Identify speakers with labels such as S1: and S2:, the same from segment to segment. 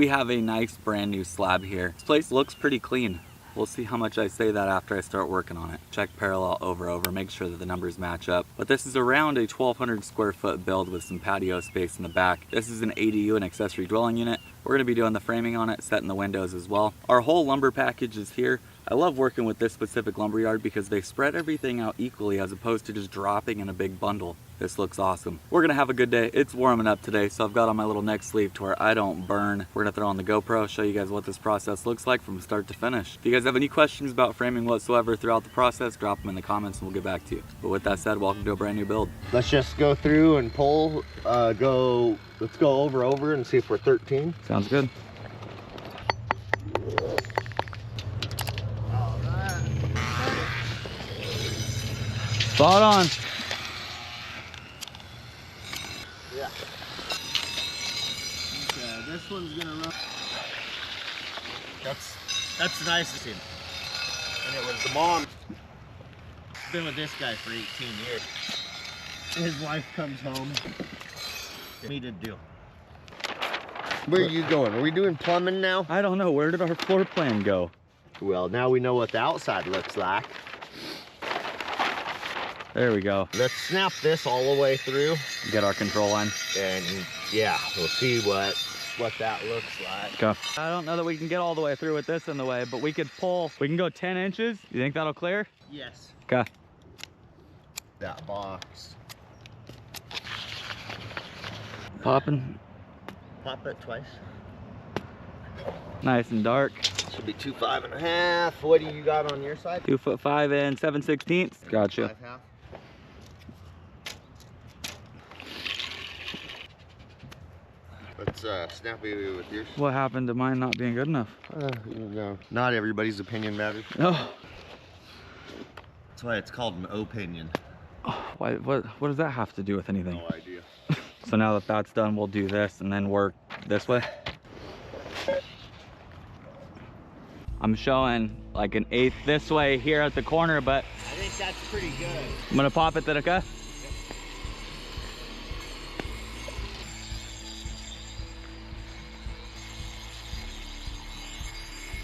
S1: we have a nice brand new slab here. This place looks pretty clean. We'll see how much I say that after I start working on it. Check parallel over, make sure that the numbers match up. But this is around a 1,200 square foot build with some patio space in the back. This is an ADU, an accessory dwelling unit. We're gonna be doing the framing on it, setting the windows as well. Our whole lumber package is here. I love working with this specific lumberyard because they spread everything out equally as opposed to just dropping in a big bundle. This looks awesome. We're gonna have a good day. It's warming up today, so I've got on my little neck sleeve to where I don't burn. We're gonna throw on the GoPro, show you guys what this process looks like from start to finish. If you guys have any questions about framing whatsoever throughout the process, drop them in the comments and we'll get back to you. But with that said, welcome to a brand new build.
S2: Let's just go through and pull, let's go over and see if we're 13.
S1: Sounds good. Spot on.
S2: Yeah. Okay, this one's gonna run. That's the nicest thing. And it was the mom. Been with this guy for 18 years. His wife comes home. Me to do. Where are you going? Are we doing plumbing now?
S1: I don't know. Where did our floor plan go?
S2: Well, now we know what the outside looks like.
S1: There we go.
S2: Let's snap this all the way through.
S1: Get our control line.
S2: And yeah, we'll see what that looks like.
S1: Okay. I don't know that we can get all the way through with this in the way, but we could pull. We can go 10 inches. You think that'll clear?
S2: Yes.
S1: Okay.
S2: That box.
S1: Popping.
S2: Pop it twice.
S1: Nice and dark.
S2: Should be 2.5. What do you got on your side?
S1: 2'5" and 7/16. Gotcha.
S2: 5.5. Let's snap it with yours.
S1: What happened to mine not being good enough?
S2: No. Not everybody's opinion matters.
S1: No.
S2: That's why it's called an opinion.
S1: Oh, what does that have to do with anything?
S2: No idea.
S1: So now that that's done, we'll do this and then work this way. I'm showing like an 1/8 this way here at the corner, but
S2: I think that's pretty good.
S1: I'm gonna pop it, okay? Yep.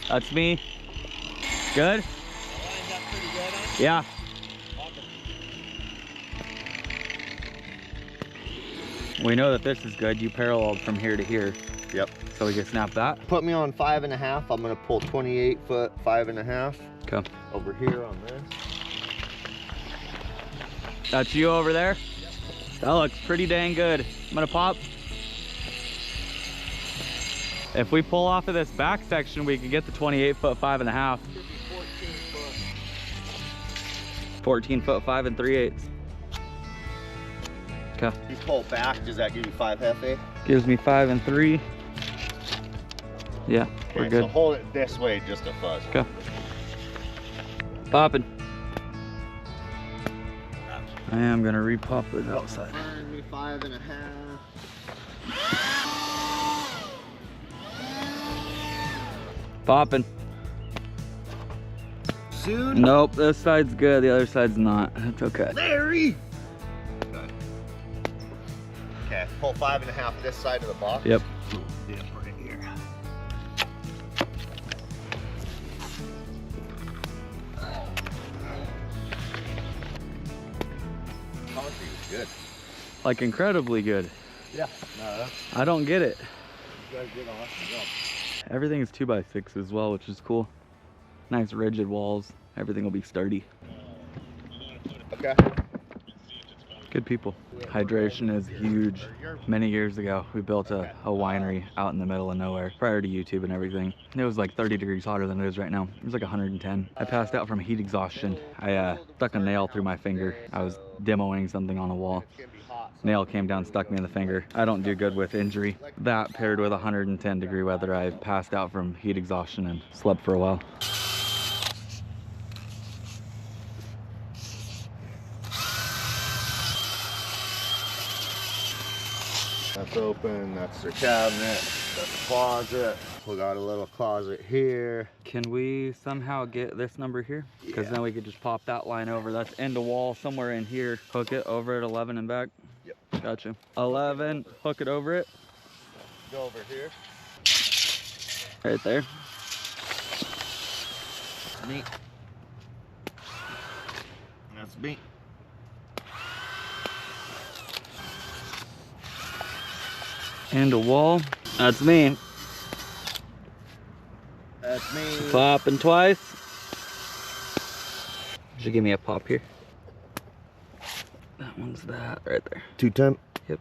S1: That's me. Good?
S2: That lined up pretty good, huh?
S1: Yeah. We know that this is good. You paralleled from here to here.
S2: Yep.
S1: So we can snap that.
S2: Put me on 5.5. I'm gonna pull 28 foot 5.5.
S1: Okay.
S2: Over here on this.
S1: That's you over there? Yep. That looks pretty dang good. I'm gonna pop. If we pull off of this back section, we can get the 28 foot 5.5.
S2: Should be 14 foot.
S1: 14 foot 5 3/8. Okay.
S2: You pull back, does that give you 5
S1: Gives me 5 3. Yeah, we're
S2: Okay,
S1: good.
S2: so hold it this way just a fuzz.
S1: Okay. Popping. I am gonna repop it outside.
S2: Burn me 5.5.
S1: Popping.
S2: Soon?
S1: Nope, this side's good, the other side's not. That's okay.
S2: Larry! Okay, pull 5.5 this side of the box.
S1: Yep.
S2: Dip right here. Concrete is good.
S1: Like incredibly good.
S2: Yeah, no, that's,
S1: I don't get it.
S2: you guys did an awesome job.
S1: Everything is 2x6 as well, which is cool. Nice rigid walls. Everything will be sturdy.
S2: Okay.
S1: Good people. Hydration is huge. Many years ago, we built a winery out in the middle of nowhere prior to YouTube and everything. It was like 30 degrees hotter than it is right now. It was like 110. I passed out from heat exhaustion. I stuck a nail through my finger. I was demoing something on a wall. Nail came down, stuck me in the finger. I don't do good with injury. That paired with 110 degree weather, I passed out from heat exhaustion and slept for a while.
S2: That's open, that's their cabinet, that's the closet. We got a little closet here.
S1: Can we somehow get this number here? Because
S2: Yeah.
S1: then we could just pop that line over. That's end of wall somewhere in here. Hook it over at 11 and back.
S2: Yep.
S1: Gotcha. 11, hook it over it.
S2: Go over here.
S1: Right there.
S2: Me. That's me.
S1: And a wall. That's me.
S2: That's me.
S1: Popping twice. Should give me a pop here. That one's that right there.
S2: 210.
S1: Yep.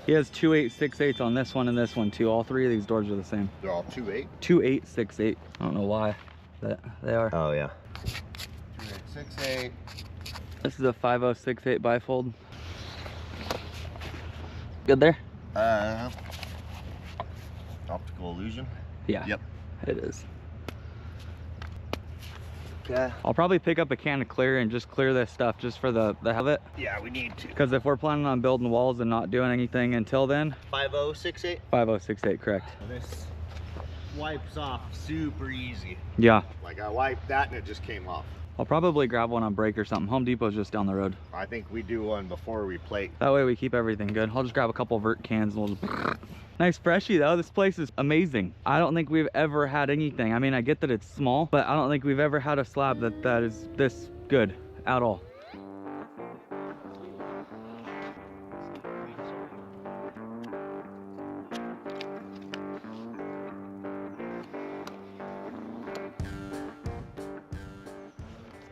S1: He has 2868 on this one and this one too. All three of these doors are the same.
S2: They're all 2.8.
S1: 2868. I don't know why, but they are.
S2: Oh yeah. 2.868.
S1: This is a 5068 bifold. Good there?
S2: Optical illusion.
S1: Yeah.
S2: Yep.
S1: It is.
S2: Okay.
S1: I'll probably pick up a can of clear and just clear this stuff just for the hell of it.
S2: Yeah, we need to.
S1: Because if we're planning on building walls and not doing anything until then.
S2: 5068.
S1: 5068, correct.
S2: This wipes off super easy.
S1: Yeah.
S2: Like I wiped that and it just came off.
S1: I'll probably grab one on break or something. Home Depot's just down the road.
S2: I think we do one before we plate.
S1: That way we keep everything good. I'll just grab a couple vert cans and we'll just... Nice freshie though. This place is amazing. I don't think we've ever had anything. I mean, I get that it's small, but I don't think we've ever had a slab that is this good at all.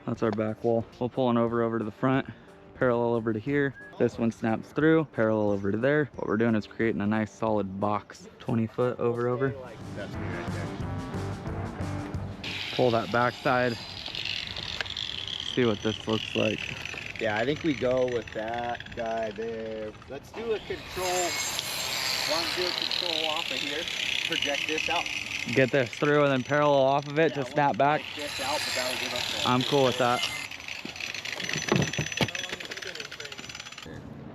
S1: That's our back wall. We'll pull an over to the front, parallel over to here. This one snaps through, parallel over to there. What we're doing is creating a nice solid box. 20 foot over.
S2: That's me right there.
S1: Pull that back side. See what this looks like.
S2: Yeah, I think we go with that guy there. Let's do a control. Want to do a control off of here? Project this out.
S1: Get this through and then parallel off of it to snap back.
S2: This out, but that'll give us
S1: I'm cool with that.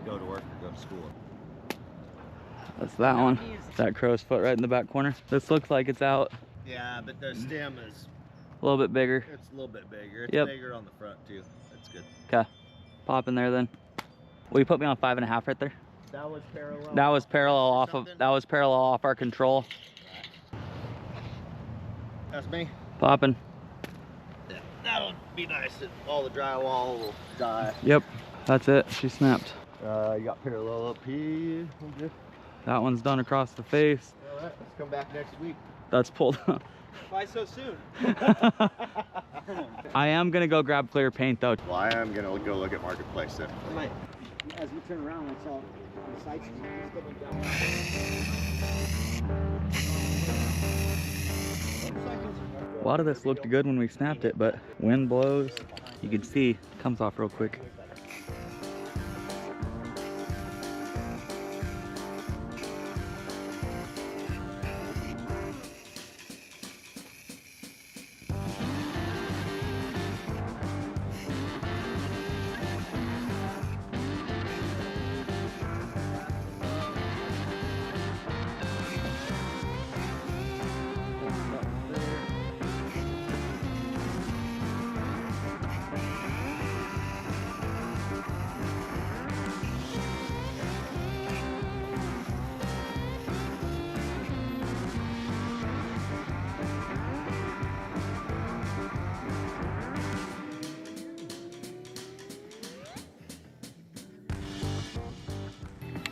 S2: Go to work or go to school.
S1: That's that one. That crow's foot right in the back corner. This looks like it's out.
S2: Yeah, but the stem is
S1: A little bit bigger.
S2: it's a little bit bigger. It's
S1: Yep.
S2: bigger on the front too. That's good.
S1: Okay. Pop in there then. Will you put me on 5.5 right there?
S2: That was parallel.
S1: That was parallel off of
S2: Something?
S1: that was parallel off our control.
S2: That's me.
S1: Popping.
S2: Yeah, that'll be nice. All the drywall will die.
S1: Yep. That's it. She snapped.
S2: You got parallel up here. Okay.
S1: That one's done across the face.
S2: All right, let's come back next week.
S1: That's pulled.
S2: Why so soon?
S1: I am gonna go grab clear paint though.
S2: Well, I am gonna go look at Marketplace then.
S3: As we turn around, I saw the sights coming down.
S1: A lot of this looked good when we snapped it, but wind blows. You can see it comes off real quick.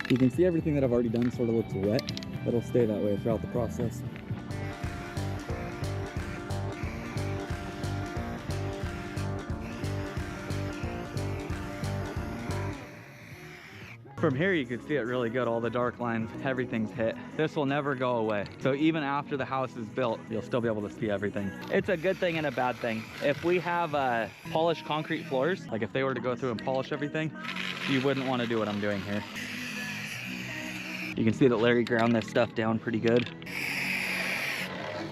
S1: You can see everything that I've already done sort of looks wet. It'll stay that way throughout the process. From here you can see it really good, all the dark lines, everything's hit. This will never go away. So even after the house is built, you'll still be able to see everything. It's a good thing and a bad thing. If we have polished concrete floors, like if they were to go through and polish everything, you wouldn't want to do what I'm doing here. You can see that Larry ground this stuff down pretty good.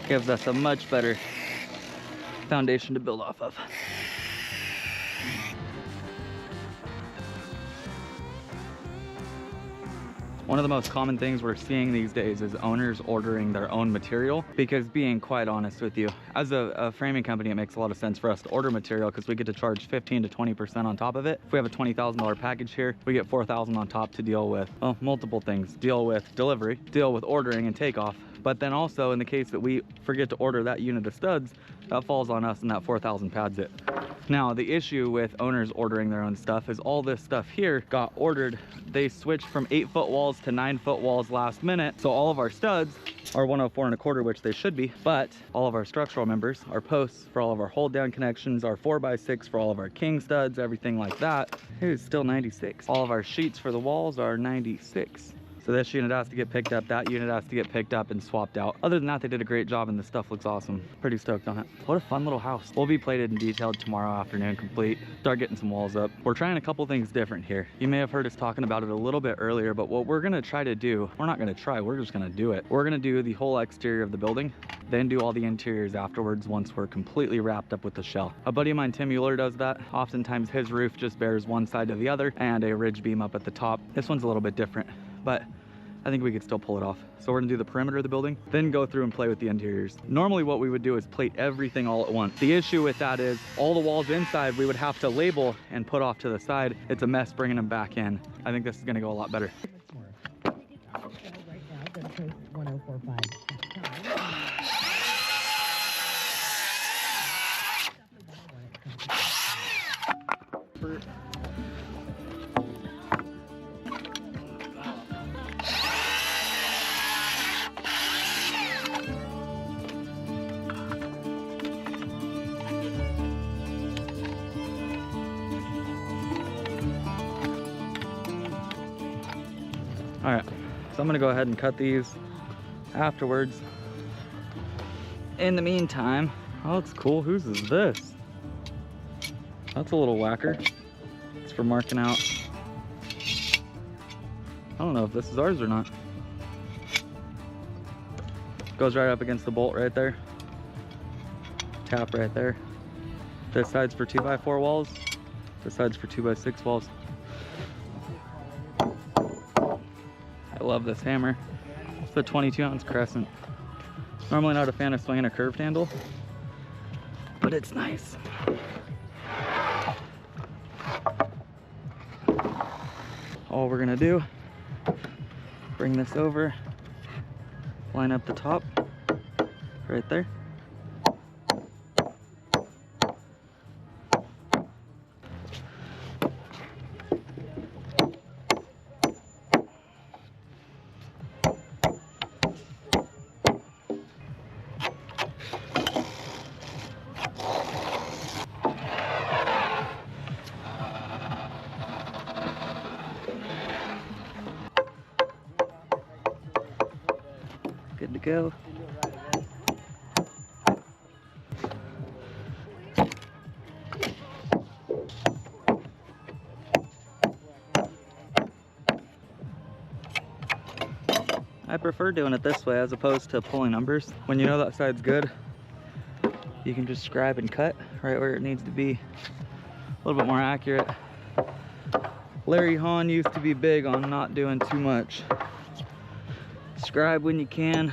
S1: Gives us a much better foundation to build off of. One of the most common things we're seeing these days is owners ordering their own material, because being quite honest with you, as a framing company, it makes a lot of sense for us to order material because we get to charge 15 to 20% on top of it. If we have a $20,000 package here, we get $4,000 on top to deal with, well, multiple things. Deal with delivery, deal with ordering and takeoff, But then also in the case that we forget to order that unit of studs, that falls on us and that 4,000 pads it. Now, the issue with owners ordering their own stuff is all this stuff here got ordered. They switched from 8-foot walls to 9-foot walls last minute. So all of our studs are 104 1/4, which they should be, but all of our structural members, our posts for all of our hold down connections, our 4x6 for all of our king studs, everything like that, it is still 96. All of our sheets for the walls are 96. So this unit has to get picked up, that unit has to get picked up and swapped out. Other than that, they did a great job and the stuff looks awesome. Pretty stoked on it. What a fun little house. We'll be plated and detailed tomorrow afternoon complete. Start getting some walls up. We're trying a couple things different here. You may have heard us talking about it a little bit earlier, but what we're gonna try to do, we're not gonna try, we're just gonna do it. We're gonna do the whole exterior of the building, then do all the interiors afterwards once we're completely wrapped up with the shell. A buddy of mine, Tim Mueller, does that. Oftentimes his roof just bears one side to the other and a ridge beam up at the top. This one's a little bit different, but I think we could still pull it off. So we're gonna do the perimeter of the building, then go through and play with the interiors. Normally what we would do is plate everything all at once. The issue with that is all the walls inside we would have to label and put off to the side. It's a mess bringing them back in. I think this is gonna go a lot better. All right, so I'm gonna go ahead and cut these afterwards. In the meantime, oh, looks cool. Whose is this? That's a little whacker. It's for marking out. I don't know if this is ours or not. Goes right up against the bolt right there. Tap right there. This side's for 2x4 walls. This side's for 2x6 walls. I love this hammer. It's a 22-ounce crescent. Normally not a fan of swinging a curved handle, but it's nice. All we're gonna do, bring this over, line up the top right there. Good to go. I prefer doing it this way as opposed to pulling numbers. When you know that side's good, you can just scribe and cut right where it needs to be. A little bit more accurate. Larry Hahn used to be big on not doing too much. Scribe when you can.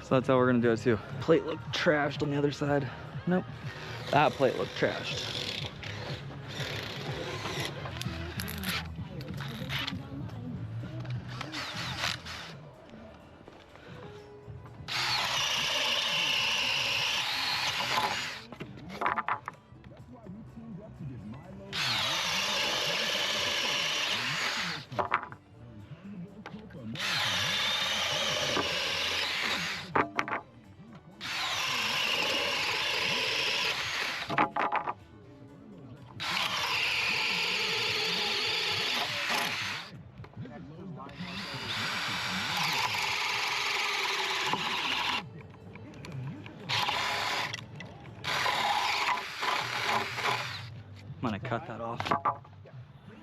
S1: So that's how we're gonna do it too. Plate looked trashed on the other side. Nope, that plate looked trashed. I'm gonna cut that off.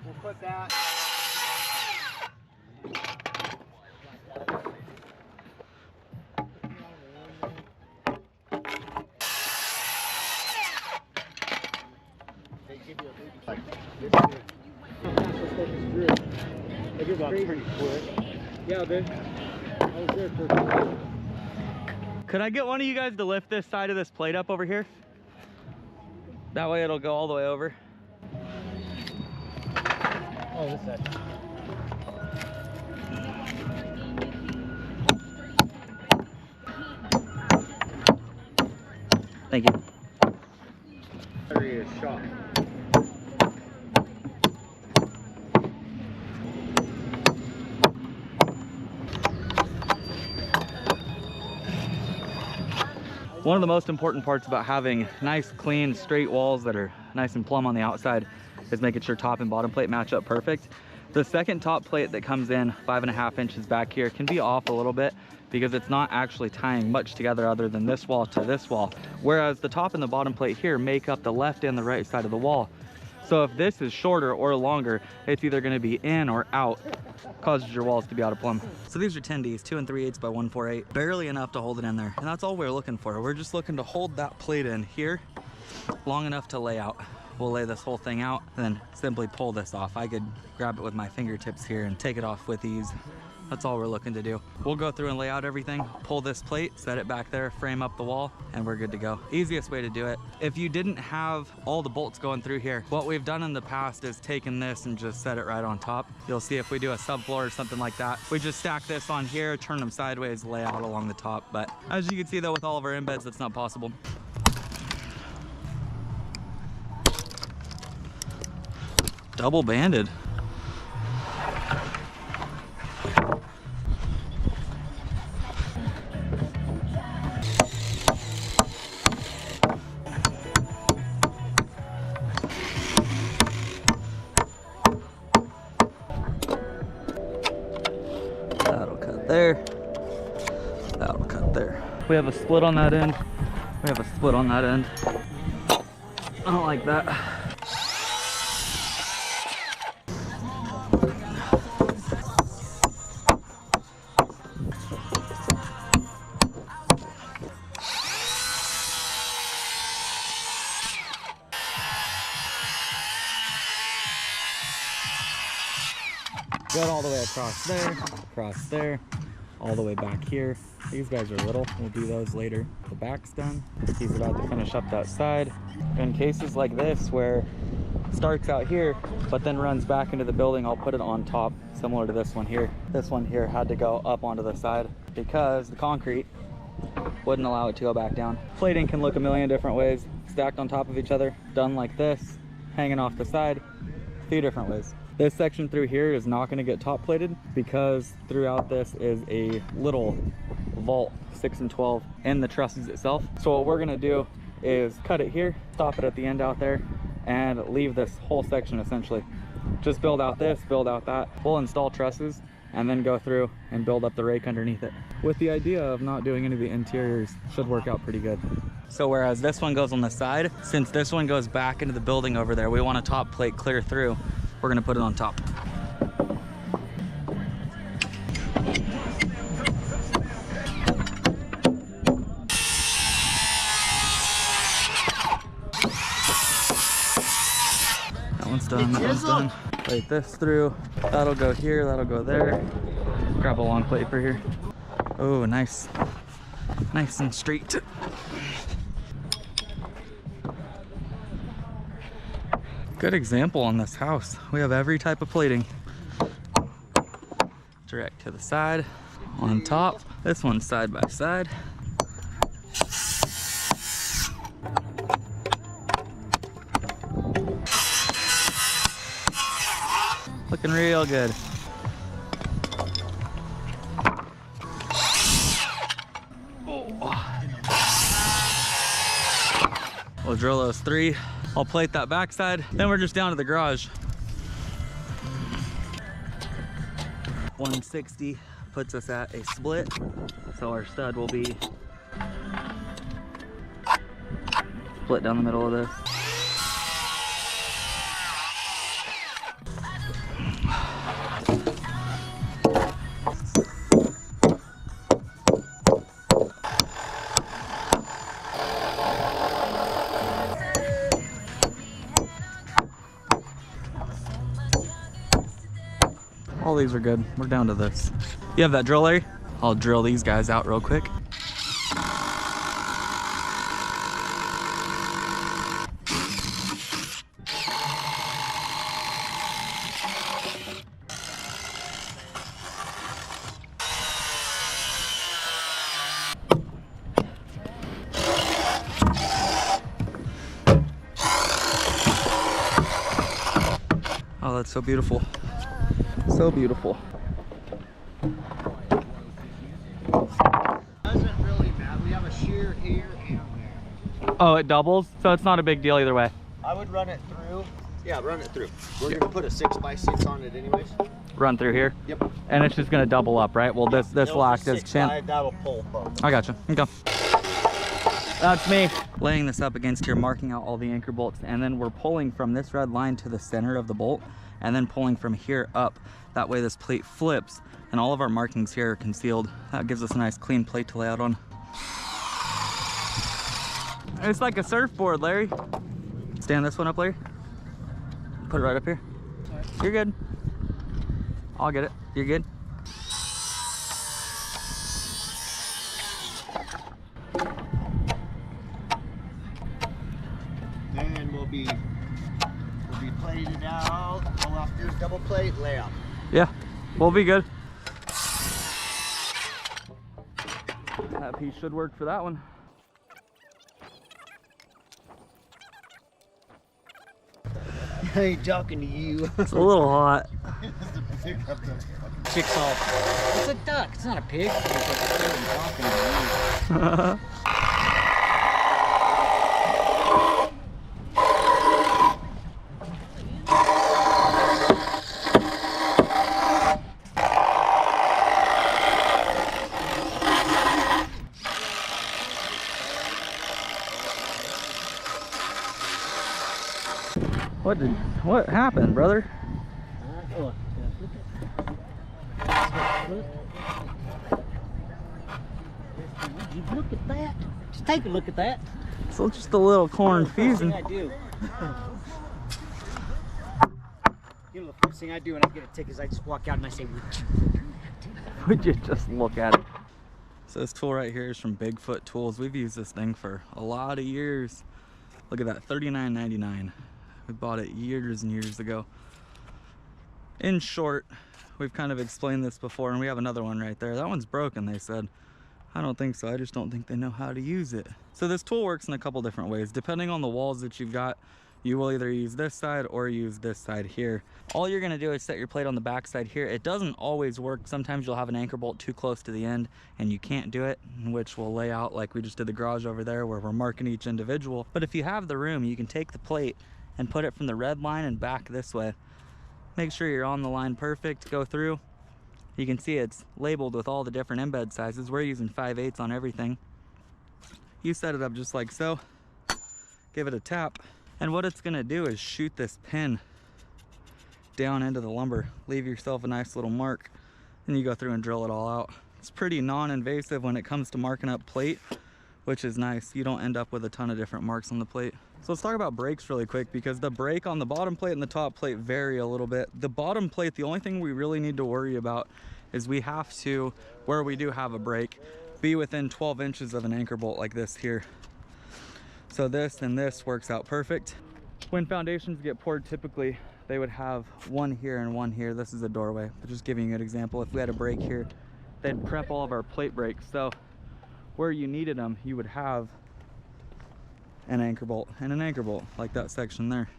S3: We'll put that.
S2: It gets out pretty quick.
S3: Yeah, babe. I was there for.
S1: Could I get one of you guys to lift this side of this plate up over here? That way it'll go all the way over.
S2: Oh, this side.
S1: Thank you.
S2: Battery is shot.
S1: One of the most important parts about having nice, clean, straight walls that are nice and plumb on the outside is making sure top and bottom plate match up perfect. The second top plate that comes in 5.5 inches back here can be off a little bit because it's not actually tying much together other than this wall to this wall. Whereas the top and the bottom plate here make up the left and the right side of the wall. So if this is shorter or longer, it's either gonna be in or out, causes your walls to be out of plumb. So these are 10Ds, 2 3/8 by 1/4/8, barely enough to hold it in there. And that's all we're looking for. We're just looking to hold that plate in here long enough to lay out. We'll lay this whole thing out and then simply pull this off. I could grab it with my fingertips here and take it off with ease. That's all we're looking to do. We'll go through and lay out everything, pull this plate, set it back there, frame up the wall, and we're good to go. Easiest way to do it. If you didn't have all the bolts going through here, what we've done in the past is taken this and just set it right on top. You'll see if we do a subfloor or something like that, we just stack this on here, turn them sideways, lay out along the top. But as you can see though, with all of our embeds, that's not possible. Double banded. That'll cut there. That'll cut there. We have a split on that end. We have a split on that end. I don't like that. Going all the way across there, all the way back here. These guys are little, we'll do those later. The back's done. He's about to finish up that side. In cases like this where it starts out here, but then runs back into the building, I'll put it on top, similar to this one here. This one here had to go up onto the side because the concrete wouldn't allow it to go back down. Plating can look a million different ways, stacked on top of each other, done like this, hanging off the side, a few different ways. This section through here is not going to get top plated because throughout this is a little vault 6 and 12 in the trusses itself. So what we're going to do is cut it here, stop it at the end out there, and leave this whole section essentially. Just build out this, build out that. We'll install trusses and then go through and build up the rake underneath it. With the idea of not doing any of the interiors, should work out pretty good. So whereas this one goes on the side, since this one goes back into the building over there, we want a top plate clear through. We're gonna put it on top. That one's done, that one's done. Plate this through. That'll go here, that'll go there. Grab a long plate for here. Oh, nice. Nice and straight. Good example on this house. We have every type of plating. Direct to the side, on top. This one's side by side. Looking real good. We'll drill those 3. I'll plate that backside, then we're just down to the garage. 160 puts us at a split, so our stud will be split down the middle of this. All these are good. We're down to this. You have that drill, Larry? I'll drill these guys out real quick. Oh, that's so beautiful. So beautiful.
S3: Doesn't really matter. We have a shear here and there.
S1: Oh, it doubles? So it's not a big deal either way.
S2: I would run it through. Yeah, run it through. We're gonna put a 6x6 on it anyways.
S1: Run through here?
S2: Yep.
S1: And it's just gonna double up, right? Well, this
S2: It'll
S1: will
S2: just
S1: act as
S2: 6
S1: chin.
S2: wide, that'll pull both.
S1: I gotcha. Okay. That's me. Laying this up against here, marking out all the anchor bolts, and then we're pulling from this red line to the center of the bolt, and then pulling from here up. That way this plate flips, and all of our markings here are concealed. That gives us a nice clean plate to lay out on. It's like a surfboard, Larry. Stand this one up, Larry. Put it right up here. You're good. I'll get it. You're good.
S2: Then we'll be plated out. All we'll have to do is double plate layout.
S1: Yeah, we'll be good. That piece should work for that one.
S3: I ain't talking to you.
S1: It's a little hot.
S3: Chicks off. It's a duck. It's not a pig. It's like talking to you.
S1: What happened, brother?
S3: Look at that. Just take a look at that.
S1: So just a little corn fusion.
S3: I do. You know, the first thing I do when I get a tick is I just walk out and I say,
S1: Would you just look at it? So this tool right here is from Bigfoot Tools. We've used this thing for a lot of years. Look at that, $39.99. We bought it years and years ago. In short, we've kind of explained this before, and we have another one right there. That one's broken, they said. I don't think so. I just don't think they know how to use it. So this tool works in a couple different ways. Depending on the walls that you've got, you will either use this side or use this side here. All you're gonna do is set your plate on the back side here. It doesn't always work. Sometimes you'll have an anchor bolt too close to the end and you can't do it, which we'll lay out like we just did the garage over there where we're marking each individual. But if you have the room, you can take the plate and put it from the red line and back this way. Make sure you're on the line perfect, go through. You can see it's labeled with all the different embed sizes. We're using 5/8 on everything. You set it up just like so, give it a tap, and what it's gonna do is shoot this pin down into the lumber. Leave yourself a nice little mark, and you go through and drill it all out. It's pretty non-invasive when it comes to marking up plate, which is nice. You don't end up with a ton of different marks on the plate. So let's talk about brakes really quick, because the brake on the bottom plate and the top plate vary a little bit. The bottom plate, the only thing we really need to worry about is we have to, where we do have a brake, be within 12 inches of an anchor bolt like this here. So this and this works out perfect. When foundations get poured, typically they would have one here and one here. This is a doorway, but just giving you an example. If we had a brake here, they'd prep all of our plate brakes. So where you needed them, you would have an anchor bolt and an anchor bolt, like that section there.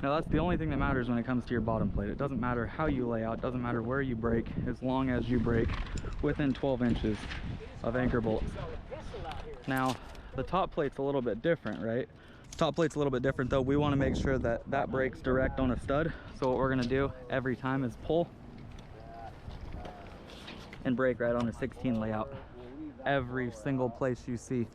S1: Now that's the only thing that matters when it comes to your bottom plate. It doesn't matter how you lay out, it doesn't matter where you brake, as long as you brake within 12 inches of anchor bolts. Now, the top plate's a little bit different, right? Top plate's a little bit different though. We want to make sure that that brake's direct on a stud. So what we're gonna do every time is pull and brake right on a 16 layout. Every single place you see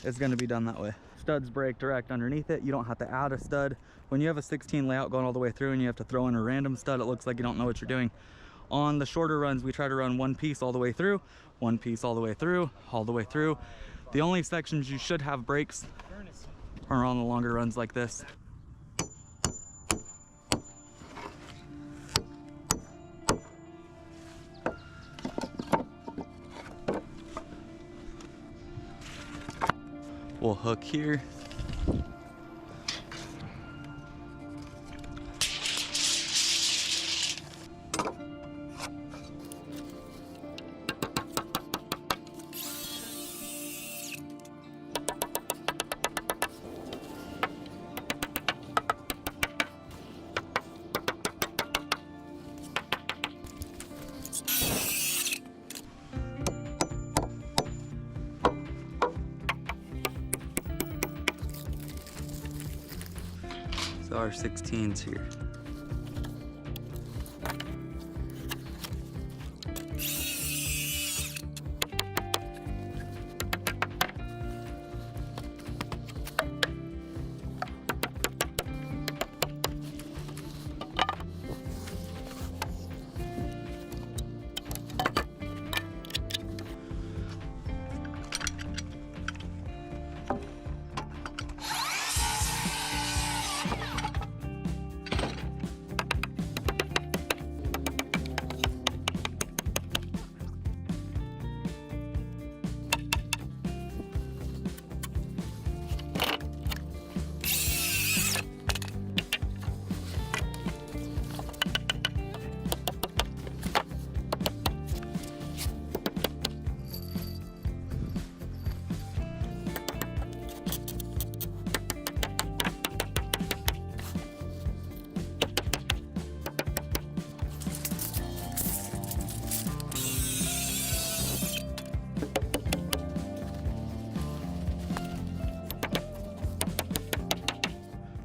S1: is going to be done that way. Studs brake direct underneath it. You don't have to add a stud. When you have a 16 layout going all the way through and you have to throw in a random stud, it looks like you don't know what you're doing. On the shorter runs, we try to run one piece all the way through, one piece all the way through, all the way through. The only sections you should have brakes are on the longer runs like this. We'll hook here. R16s here.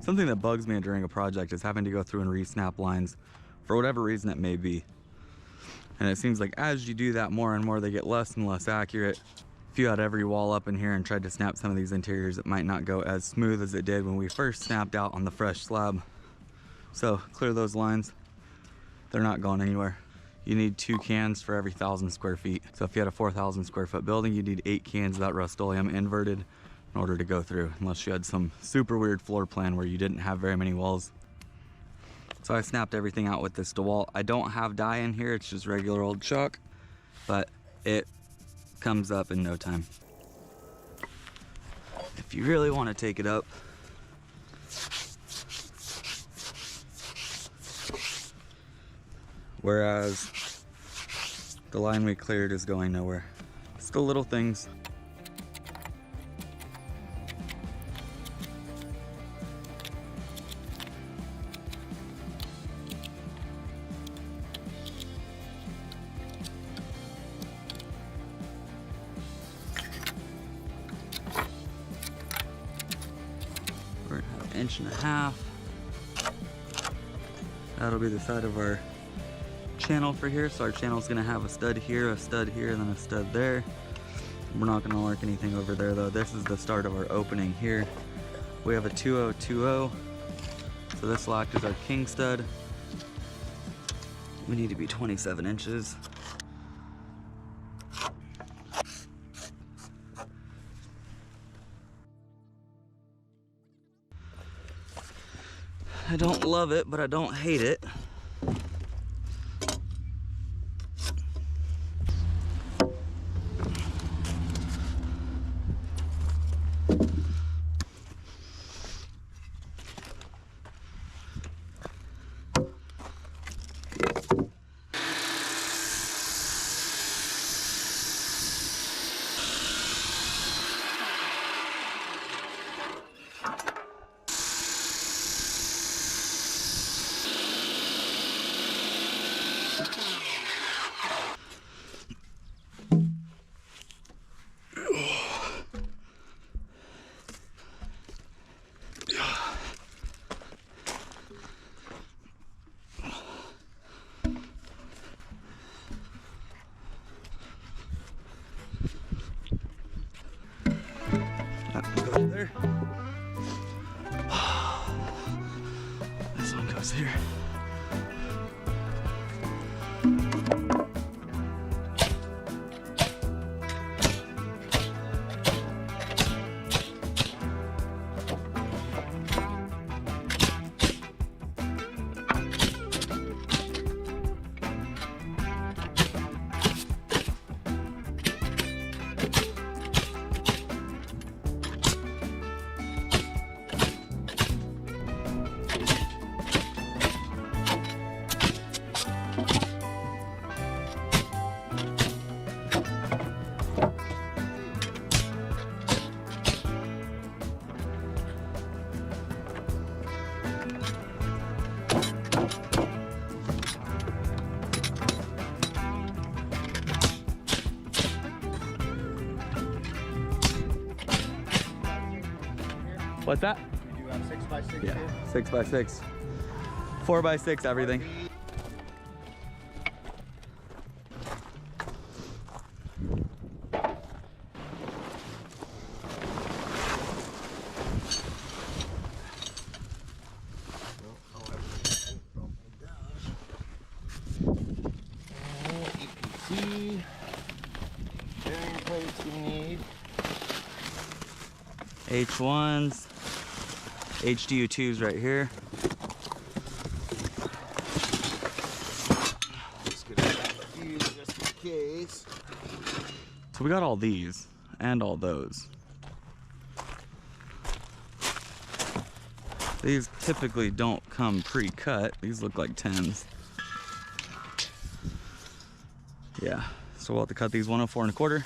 S1: Something that bugs me during a project is having to go through and re-snap lines for whatever reason it may be. And it seems like as you do that more and more, they get less and less accurate. If you had every wall up in here and tried to snap some of these interiors, it might not go as smooth as it did when we first snapped out on the fresh slab. So clear those lines. They're not going anywhere. You need 2 cans for every 1,000 square feet. So if you had a 4,000 square foot building, you need 8 cans of that Rust-Oleum inverted in order to go through, unless you had some super weird floor plan where you didn't have very many walls. So I snapped everything out with this DeWalt. I don't have dye in here, it's just regular old chalk, but it comes up in no time. If you really want to take it up, whereas the line we cleared is going nowhere. It's the little things. We're gonna have 1.5 inches. That'll be the side of our channel for here. So our channel is gonna have a stud here, and then a stud there. We're not gonna mark anything over there though. This is the start of our opening here. We have a 2020. So this lock is our king stud. We need to be 27 inches. I don't love it, but I don't hate it. There. This one goes here. What's that?
S2: We do have 6 6x6.
S1: Yeah, 6x6. 4x6, everything.
S2: EPC. Bearing plates we need.
S1: H1s, HDU2s right here.
S2: Let's get a few just in case.
S1: So we got all these and all those. These typically don't come pre-cut. These look like 10s. Yeah, so we'll have to cut these 104 1/4.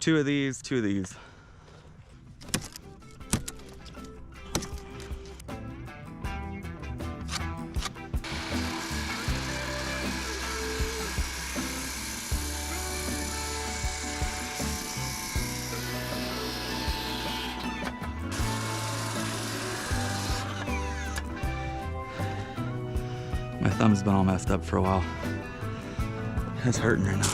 S1: 2 of these, 2 of these. My thumb's been all messed up for a while. It's hurting right now.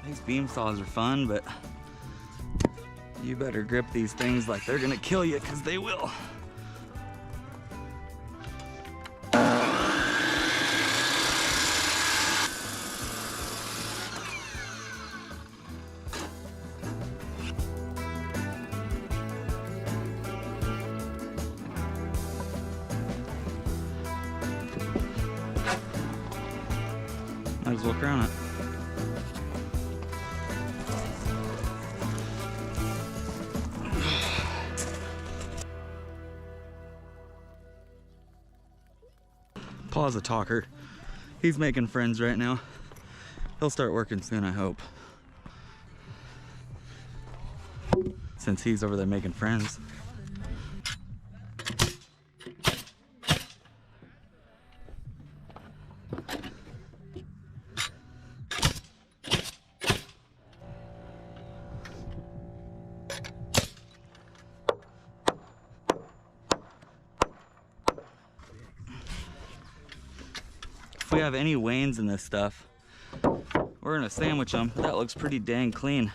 S1: These beam saws are fun, but you better grip these things like they're gonna kill you, because they will. Might as well crown it. Paul's a talker. He's making friends right now. He'll start working soon, I hope. Since he's over there making friends. If we have any wanes in this stuff, we're gonna sandwich them. That looks pretty dang clean.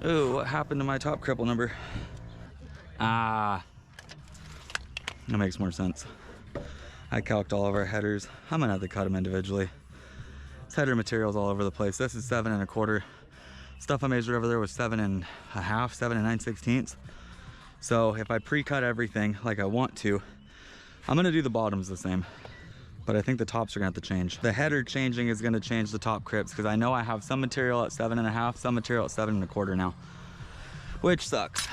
S1: Ooh, what happened to my top cripple number? Ah, that makes more sense. I calced all of our headers. I'm gonna have to cut them individually. This header material's all over the place. This is 7 1/4. Stuff I measured over there was 7 1/2, 7 9/16. So if I pre-cut everything like I want to, I'm gonna do the bottoms the same. But I think the tops are gonna have to change. The header changing is gonna change the top crips, because I know I have some material at 7 1/2, some material at 7 1/4 now, which sucks.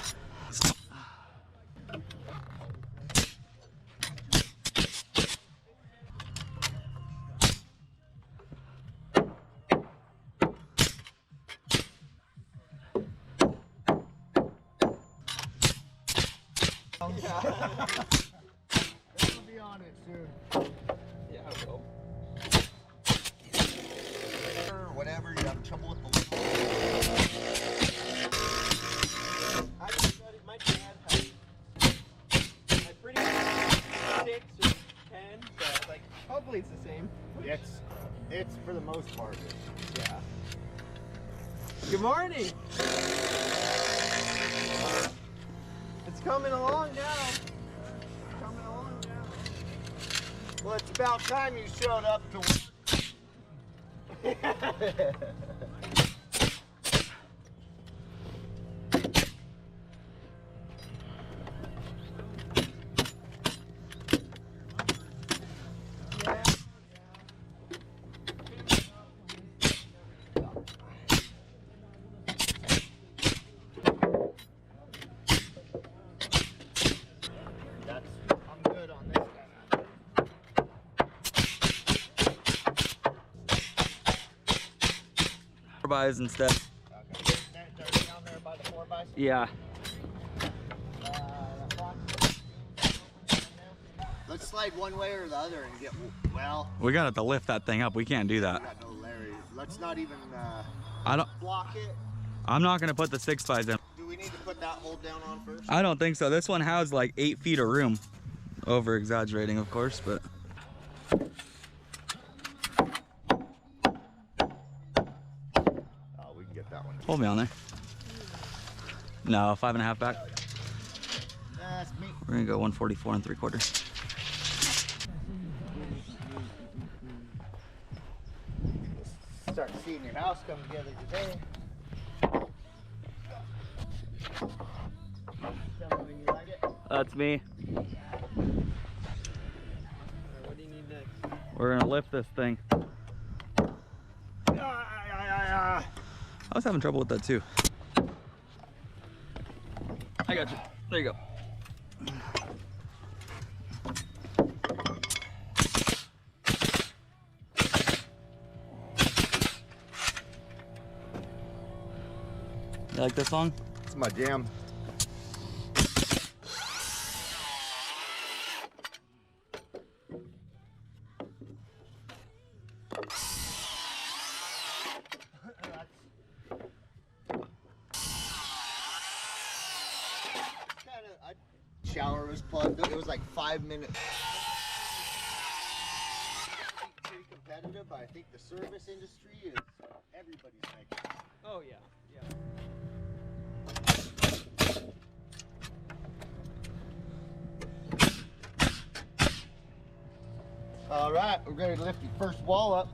S2: It'll be on it soon.
S1: Yeah, I will.
S2: Or whatever, you have trouble with the lid.
S3: I just got it. My dad had. I pretty much 6 or 10, so like hopefully it's the same.
S2: It's for the most part.
S3: Yeah. Good morning. It's coming along now. Coming along now.
S2: Well, it's about time you showed up to work. I'm good on this guy.
S1: Buys instead.
S2: Okay. They're down there by the 4x.
S1: Yeah.
S2: Let's slide one way or the other and get, well,
S1: We got to lift that thing up. We can't do
S2: we
S1: that.
S2: got no Larry. Let's not even
S1: I don't.
S2: block it.
S1: I'm not gonna put the 6x in.
S2: Do we need to put that hold down on first?
S1: I don't think so. This one has like 8 feet of room. Over exaggerating, of course, but.
S2: Oh, we can get that one.
S1: Hold me on there. No, 5.5 back.
S2: That's me.
S1: We're gonna go 144 3/4.
S2: Start seeing your house come together today. Tell me when you like it.
S1: That's me.
S3: What do you need next?
S1: We're gonna lift this thing. I was having trouble with that too. I got you. There you go. You like this song?
S2: It's my jam. Shower was plugged. It was like 5 minutes. Pretty competitive, but I think the service industry is everybody's making.
S3: Oh yeah, yeah.
S2: All right, we're ready to lift the first wall up.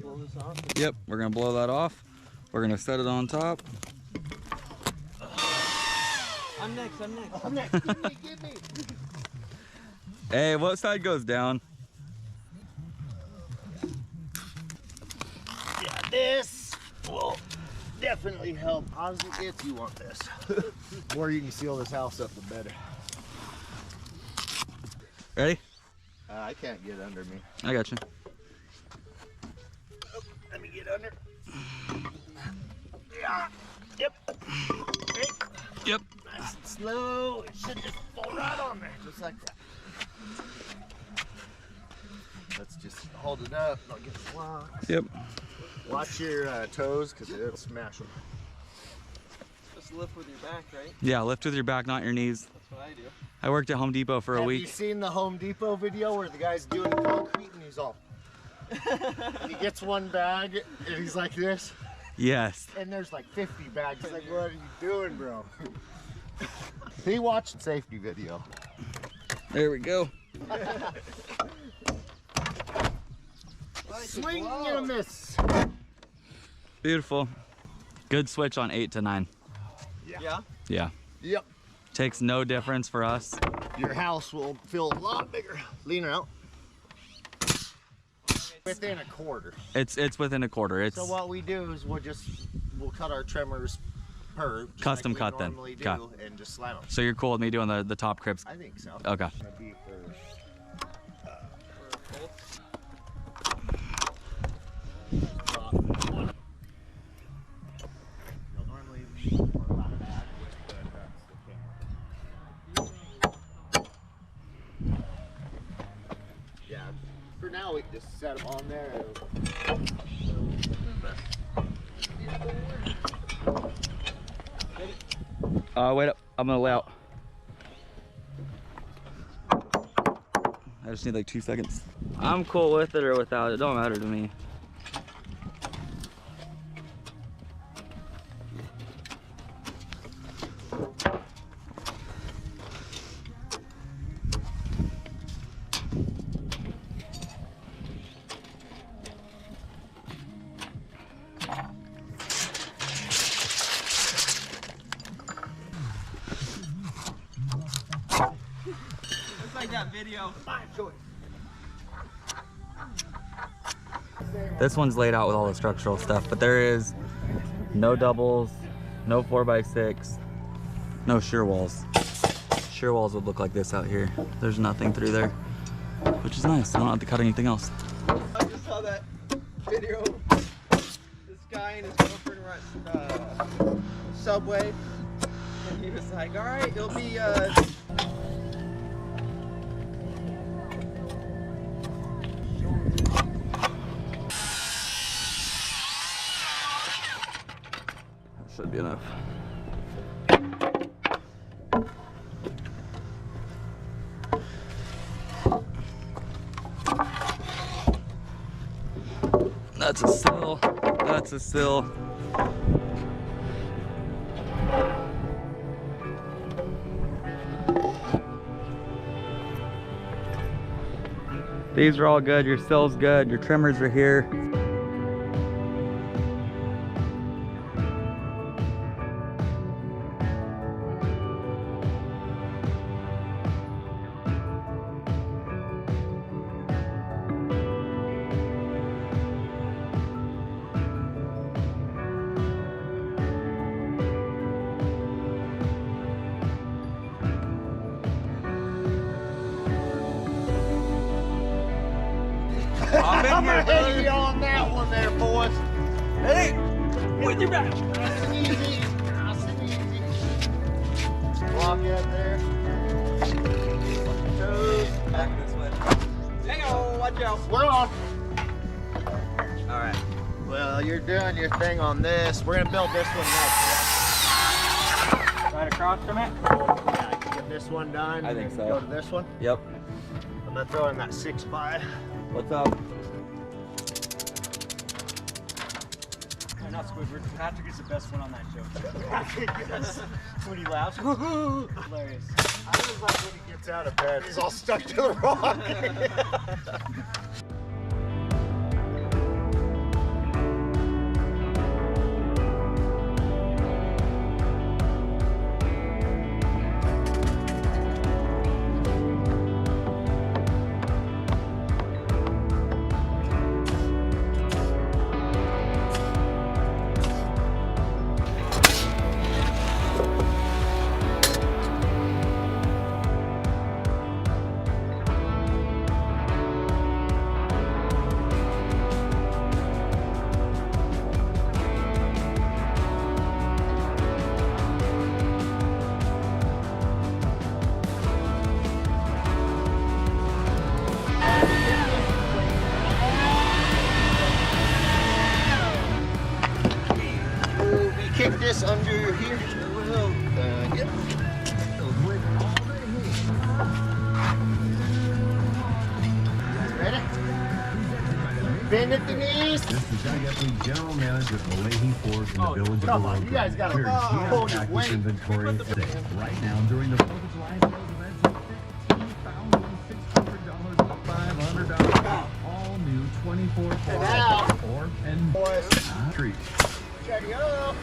S3: Blow this off.
S1: Yep, we're gonna blow that off. We're gonna set it on top.
S3: I'm next. I'm next.
S2: I'm next. Give me.
S1: Hey, what side goes down?
S2: Yeah, this will definitely help. Honestly, if you want this. The more you can seal this house up, the better.
S1: Ready?
S2: I can't get under me.
S1: I got you.
S2: Let me get under. Yeah. Yep. Hey.
S1: Yep.
S2: Nice and slow. It should just fall right on there, just like that. Let's just hold it up. I'll get the locks.
S1: Yep.
S2: Watch your toes, because it'll smash them.
S3: Just lift with your back, right?
S1: Yeah, lift with your back, not your knees.
S3: That's what I do.
S1: I worked at Home Depot for a
S2: Have
S1: week.
S2: you seen the Home Depot video where the guy's doing the concrete and he's all... and he gets one bag and he's like this,
S1: Yes.
S2: and there's like 50 bags. He's like, what are you doing, bro? He watched safety video.
S1: There we go.
S2: Swing and a miss.
S1: Beautiful. Good switch on 8 to 9.
S3: Yeah.
S1: Yeah.
S2: Yep.
S1: Takes no difference for us.
S2: Your house will feel a lot bigger. Lean her out. Within a quarter.
S1: It's within a quarter. It's
S2: So what we do is we'll cut our trimmers per just
S1: Custom
S2: like we
S1: cut then.
S2: normally do,
S1: Okay.
S2: and just slam them.
S1: So you're cool with me doing the top cribs?
S2: I think so.
S1: Okay.
S2: Gonna be for you'll normally be more about that with the camera. For now, we can just set them on there.
S1: Wait up. I'm gonna lay out. I just need like 2 seconds. I'm cool with it or without it. Don't matter to me.
S3: It's like that video. My choice.
S1: This one's laid out with all the structural stuff, but there is no doubles, no 4x6, no shear walls. Shear walls would look like this out here. There's nothing through there, which is nice. I don't have to cut anything else.
S3: I just saw that video. This guy and his girlfriend were at Subway, and he was like, "All right, it'll be
S1: Should be enough. That's a sill. That's a sill. These are all good. Your sill's good. Your trimmers are here.
S2: I'm ahead of you on that one there, boys.
S3: hey, with your back."
S2: Nice and easy. Nice and easy. Block you up there. Watch your toes.
S3: Back this way. Hang on, watch out.
S2: We're on.
S3: All right.
S2: Well, you're doing your thing on this. We're gonna build this one next.
S3: Right across from it.
S2: Yeah, you get this one done.
S1: I
S2: and
S1: think
S2: then
S1: so.
S2: Go to this one.
S1: Yep.
S2: I'm gonna throw in that 6x.
S1: What's up?
S4: Not Squidward. Patrick is the best one on that show. Yes. When he laughs, hilarious.
S2: I was like when he gets out of bed, he's all stuck to the rock. Kick this under here. Yep. Ready? Bend at the knees.
S5: This is Doug Epley, General Manager of the Leahy Forge in the Village of
S2: come on,
S5: Aurora.
S2: you guys gotta
S5: Clearing
S2: hold your
S5: package
S2: weight.
S5: inventory sale right now during the 4th of July sales event. $15,600 all new 24
S2: And out.
S5: or and
S2: Boys.
S5: treat.
S2: Check it out.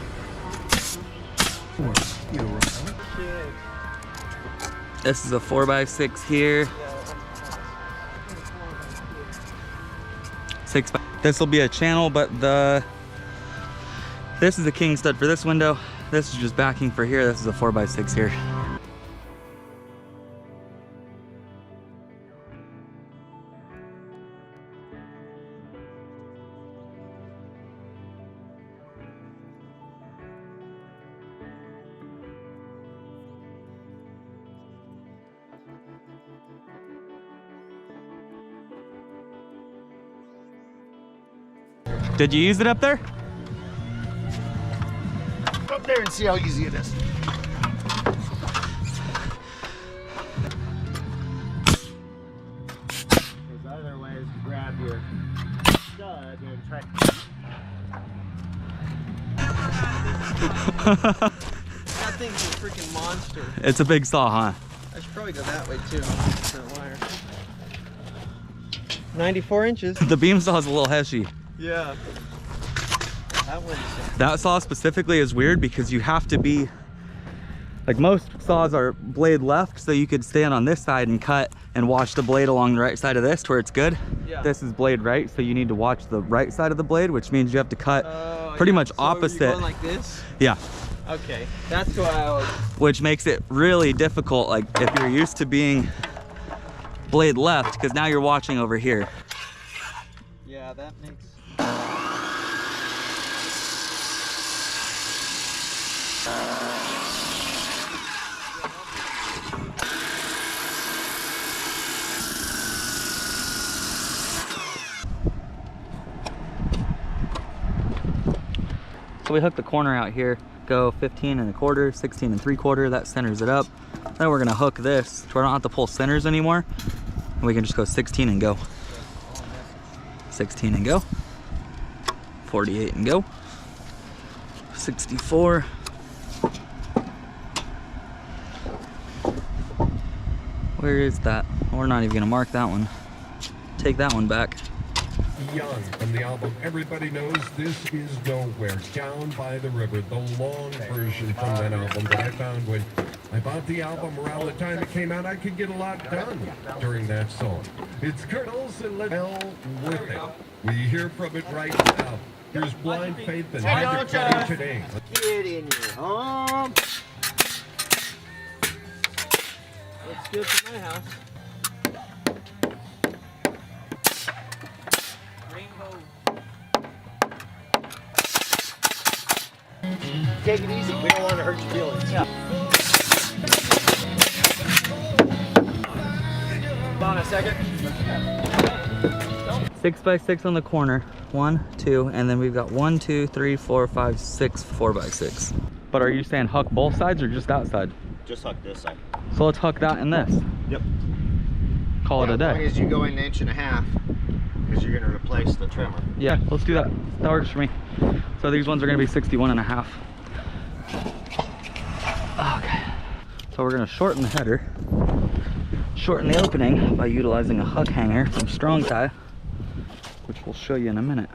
S1: This is a 4x6 here. 6 by. This will be a channel, but this is a king stud for this window. This is just backing for here. This is a 4x6 here. Did you use it up there?
S2: Go up there and see how easy it is. There's other ways to grab your stud and try.
S3: That thing's a freaking monster.
S1: It's a big saw, huh?
S3: I should probably go that way too. Different wire. 94 inches.
S1: The beam saw is a little heshy.
S3: Yeah. That one's.
S1: That saw specifically is weird because you have to be, like most saws are blade left, so you could stand on this side and cut and watch the blade along the right side of this to where it's good.
S3: Yeah.
S1: This is blade right, so you need to watch the right side of the blade, which means you have to cut pretty much
S3: So
S1: opposite.
S3: You're going like this?
S1: Yeah,
S3: Okay. That's why I was.
S1: which makes it really difficult, like if you're used to being blade left, because now you're watching over here.
S3: Yeah, that makes.
S1: So we hook the corner out here, go 15 1/4, 16 3/4, that centers it up. Then we're gonna hook this to where I don't have to pull centers anymore. And we can just go 16 and go. 16 and go. 48 and go. 64. Where is that? We're not even gonna mark that one. Take that one back.
S6: Young from the album Everybody Knows This Is Nowhere, Down by the River, the long version from that album that I found when I bought the album around the time it came out. I could get a lot done during that song. It's Colonels and Let Hell With It. We hear from it right now. Here's Blind Faith and Hide the Cutting Today.
S2: Get in your home.
S3: Looks good for my house.
S2: Take it easy. We don't want to hurt your feelings. Yeah.
S3: Hold on a second.
S1: 6x6 on the corner. 1, 2, and then we've got 1, 2, 3, 4, 5, 6 4x6. But are you saying huck both sides or just that side?
S2: Just hook this side.
S1: So let's huck that and this.
S2: Yep.
S1: Call it a
S2: As long
S1: day.
S2: as you go in 1.5 inches, because you're going to replace the trimmer.
S1: Yeah, let's do that. That works for me. So these ones are gonna be 61.5. Okay. So we're gonna shorten the header, shorten the opening by utilizing a huck hanger from Strong Tie, which we'll show you in a minute.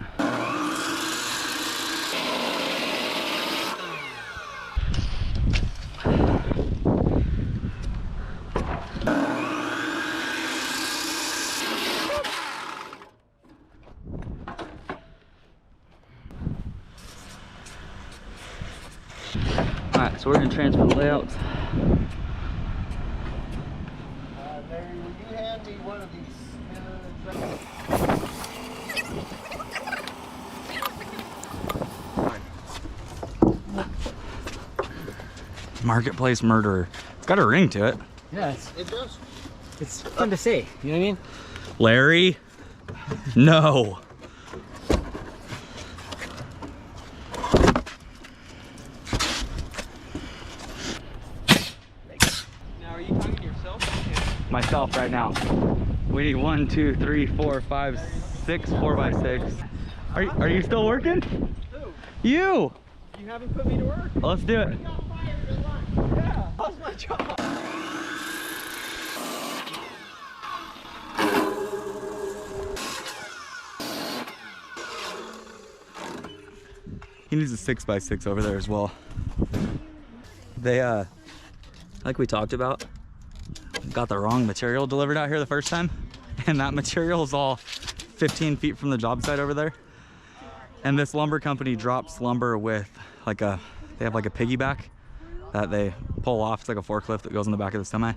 S1: Alright, so we're going to transfer the layouts.
S2: Larry, will you hand me one of these?
S1: Marketplace murderer. It's got a ring to it.
S4: Yeah,
S2: It does.
S4: it's fun to say. You know what I mean?
S1: Larry? No.
S3: Now, are you talking to yourself?
S1: Myself right now. We need 1, 2, 3, 4, 5, 6 4x6. Are you still working?
S3: Who?
S1: You!
S3: You haven't put me to work?
S1: Let's do it.
S3: Yeah. How's my job?
S1: He needs a 6x6 over there as well. They, like we talked about, got the wrong material delivered out here the first time. And that material is all 15 feet from the job site over there. And this lumber company drops lumber with like they have like a piggyback that they pull off. It's like a forklift that goes in the back of the semi.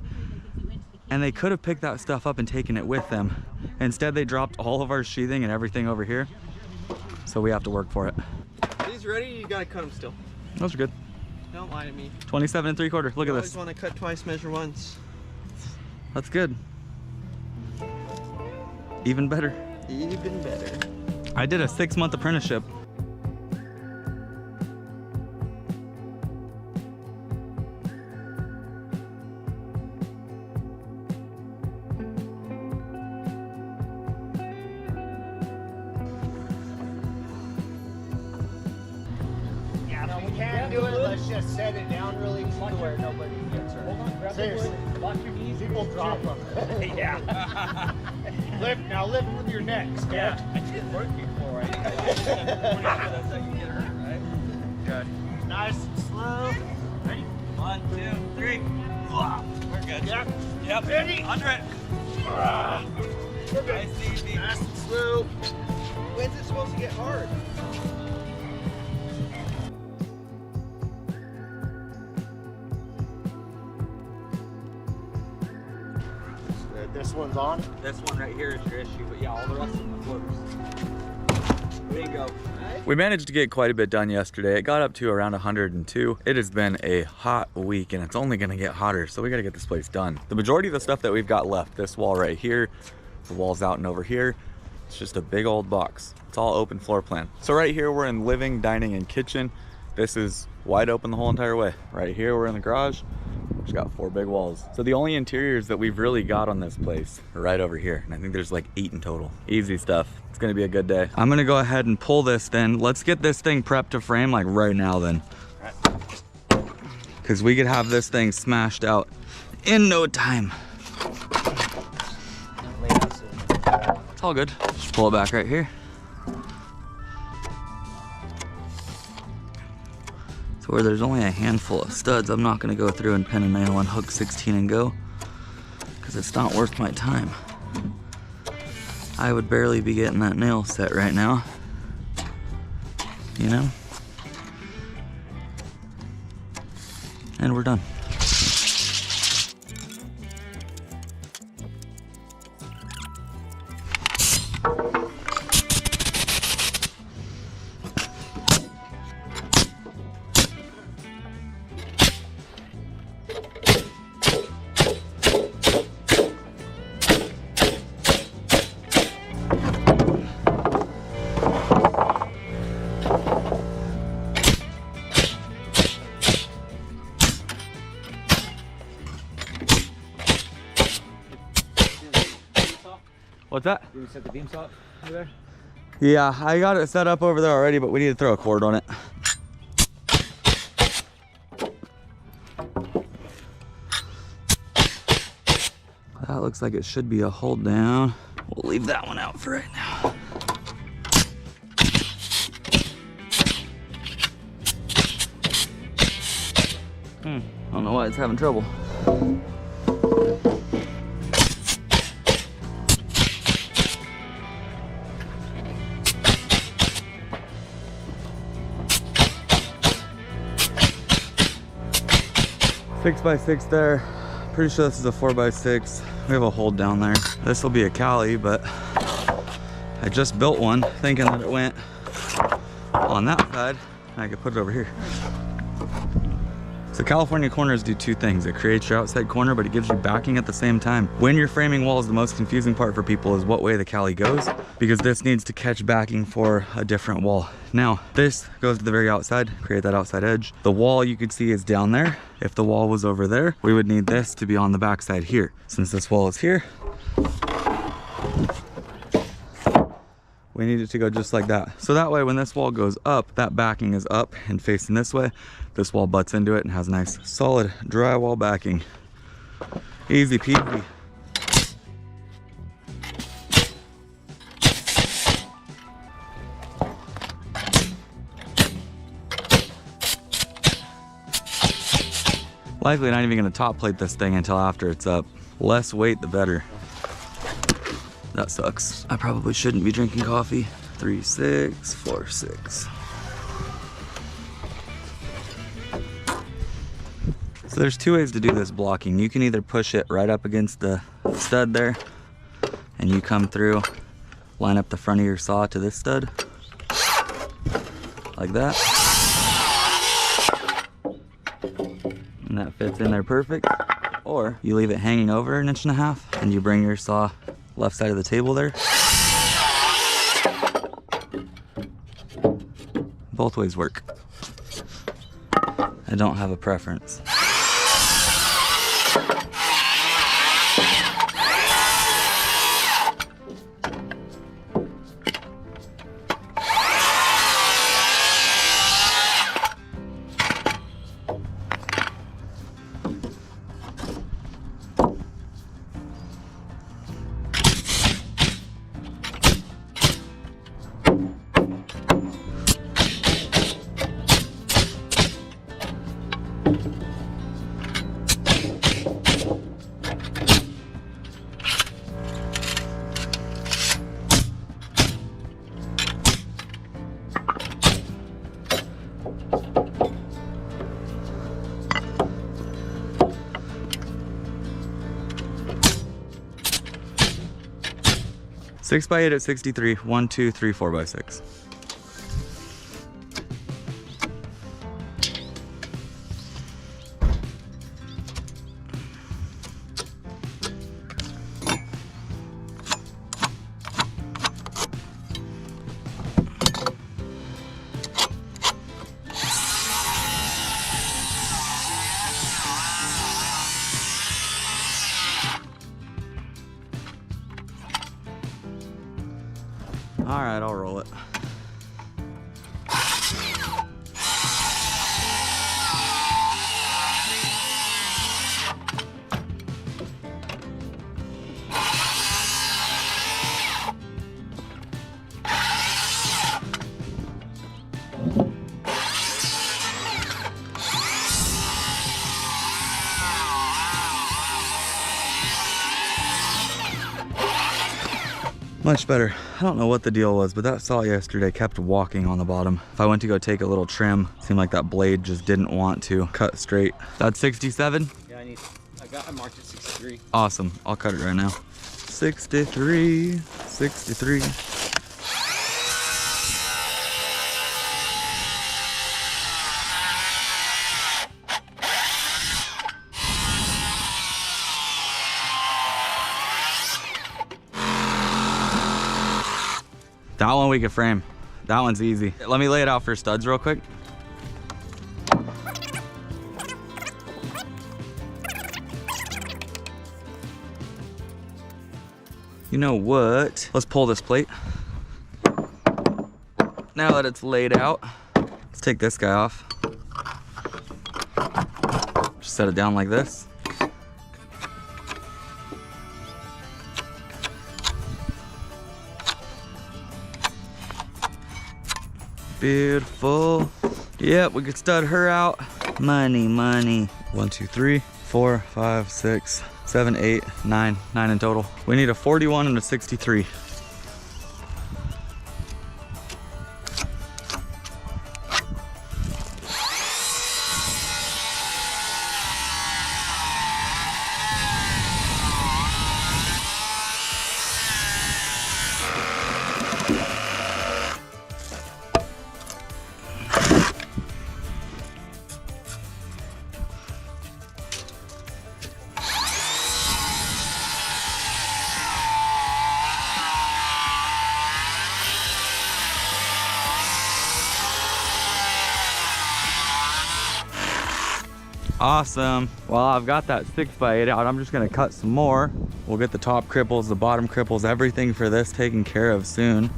S1: And they could have picked that stuff up and taken it with them. Instead, they dropped all of our sheathing and everything over here. So we have to work for it.
S3: Are these ready? You gotta cut them still.
S1: Those are good.
S3: Don't lie to me.
S1: 27 3/4. Look
S3: I
S1: at
S3: always
S1: this.
S3: want to cut twice, measure once.
S1: That's good. Even better.
S3: Even better.
S1: I did a 6-month apprenticeship.
S2: Yeah, if we can't do it, let's just set it down really easy to where nobody gets hurt.
S4: Hold on, grab the
S2: Seriously.
S4: wood, lock your knees.
S2: People drop them. Yeah. Now lift with your neck, Scott.
S4: Yeah, I did work before. Right? That's how you get hurt, right? Good.
S2: Nice and slow.
S4: Ready? 1, 2, 3. We're good.
S2: Yep.
S4: Yep.
S2: Ready?
S4: Under it.
S2: We're good.
S4: Nice, easy.
S2: Nice and slow.
S3: When's it supposed to get hard?
S2: This one's on.
S1: This one right here is your issue, but yeah, all the rest of them are floaters. Bingo. We managed to get quite a bit done yesterday. It got up to around 102. It has been a hot week and it's only gonna get hotter, so we gotta get this place done. The majority of the stuff that we've got left, this wall right here, the walls out and over here, it's just a big old box. It's all open floor plan. So right here, we're in living, dining, and kitchen. This is wide open the whole entire way. Right here, we're in the garage. We've got 4 big walls. So the only interiors that we've really got on this place are right over here. And I think there's like 8 in total. Easy stuff. It's gonna be a good day. I'm gonna go ahead and pull this then. Let's get this thing prepped to frame like right now then. Cause we could have this thing smashed out in no time. It's all good. Just pull it back right here. So where there's only a handful of studs, I'm not gonna go through and pin a nail and hook 16 and go, because it's not worth my time. I would barely be getting that nail set right now, you know? And we're done. What's that?
S4: Did you set the beam saw up over there?
S1: Yeah, I got it set up over there already, but we need to throw a cord on it. That looks like it should be a hold down. We'll leave that one out for right now. I don't know why it's having trouble. 6x6 there. Pretty sure this is a 4x6. We have a hold down there. This will be a Cali, but I just built one thinking that it went on that side and I could put it over here. So California corners do 2 things. It creates your outside corner, but it gives you backing at the same time. When you're framing walls, the most confusing part for people is what way the Cali goes, because this needs to catch backing for a different wall. Now, this goes to the very outside, create that outside edge. The wall you could see is down there. If the wall was over there, we would need this to be on the back side here. Since this wall is here, we need it to go just like that. So that way, when this wall goes up, that backing is up and facing this way. This wall butts into it and has nice, solid drywall backing. Easy peasy. Likely not even gonna top plate this thing until after it's up. Less weight, the better. That sucks. I probably shouldn't be drinking coffee. 3, 6, 4, 6. So there's 2 ways to do this blocking. You can either push it right up against the stud there, and you come through, line up the front of your saw to this stud, like that. And that fits in there perfect. Or you leave it hanging over 1.5 inches, and you bring your saw left side of the table there. Both ways work. I don't have a preference. Six by 8 at 63. 1, 2, 3, 4 by 6. All right, I'll roll it. Much better. I don't know what the deal was, but that saw yesterday kept walking on the bottom. If I went to go take a little trim, it seemed like that blade just didn't want to cut straight. That's 67?
S2: Yeah, I marked it 63.
S1: Awesome. I'll cut it right now. 63, 63. That one we can frame. That one's easy. Let me lay it out for studs real quick. You know what? Let's pull this plate. Now that it's laid out, let's take this guy off. Just set it down like this. Beautiful. Yep, we could stud her out. Money, money. 1, 2, 3, 4, 5, 6, 7, 8, 9. 9 in total. We need a 41 and a 63. Awesome. Well, I've got that 6x8 out. I'm just gonna cut some more. We'll get the top cripples, the bottom cripples, everything for this taken care of soon.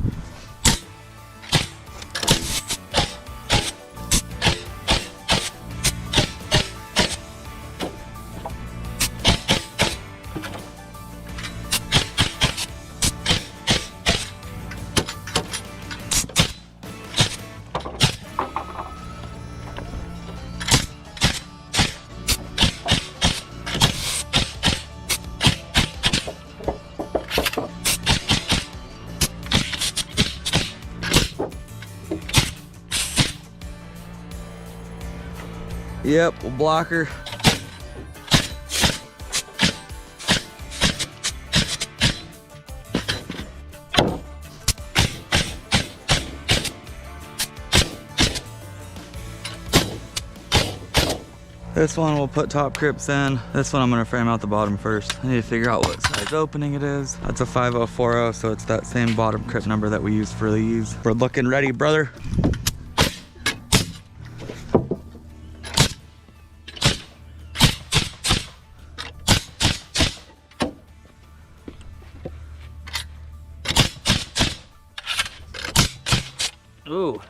S1: Yep, we'll block her. This one we'll put top crips in. This one I'm gonna frame out the bottom first. I need to figure out what size opening it is. That's a 5040, so it's that same bottom crip number that we use for these. We're looking ready, brother. Ooh.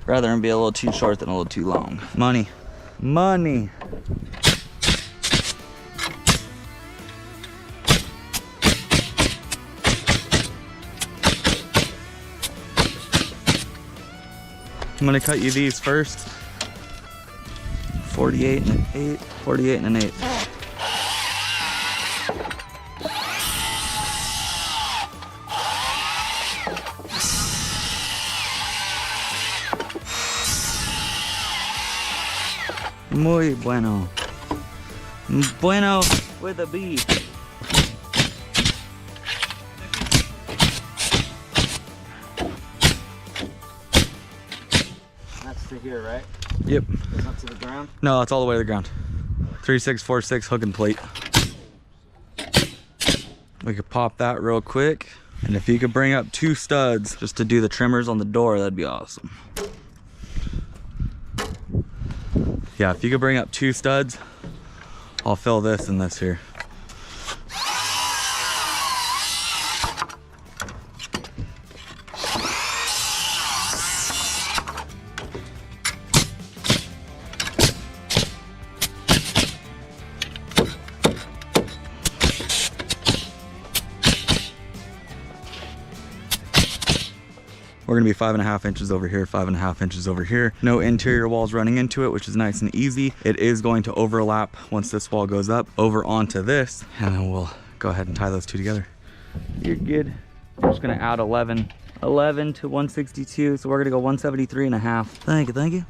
S1: Rather than be a little too short than a little too long. Money. Money. I'm gonna cut you these first. 48 and an 8, 48 and an 8. Muy bueno. Bueno with a B.
S2: That's to here, right?
S1: Yep.
S2: It's up to the ground?
S1: No, it's all the way to the ground. 3646 hook and plate. We could pop that real quick. And if you could bring up 2 studs just to do the trimmers on the door, that'd be awesome. Yeah, if you could bring up 2 studs, I'll fill this and this here. We're gonna be 5.5 inches over here, 5.5 inches over here. No interior walls running into it, which is nice and easy. It is going to overlap once this wall goes up over onto this, and then we'll go ahead and tie those 2 together. You're good. I'm just gonna add 11 to 162, so we're gonna go 173.5. Thank you, thank you.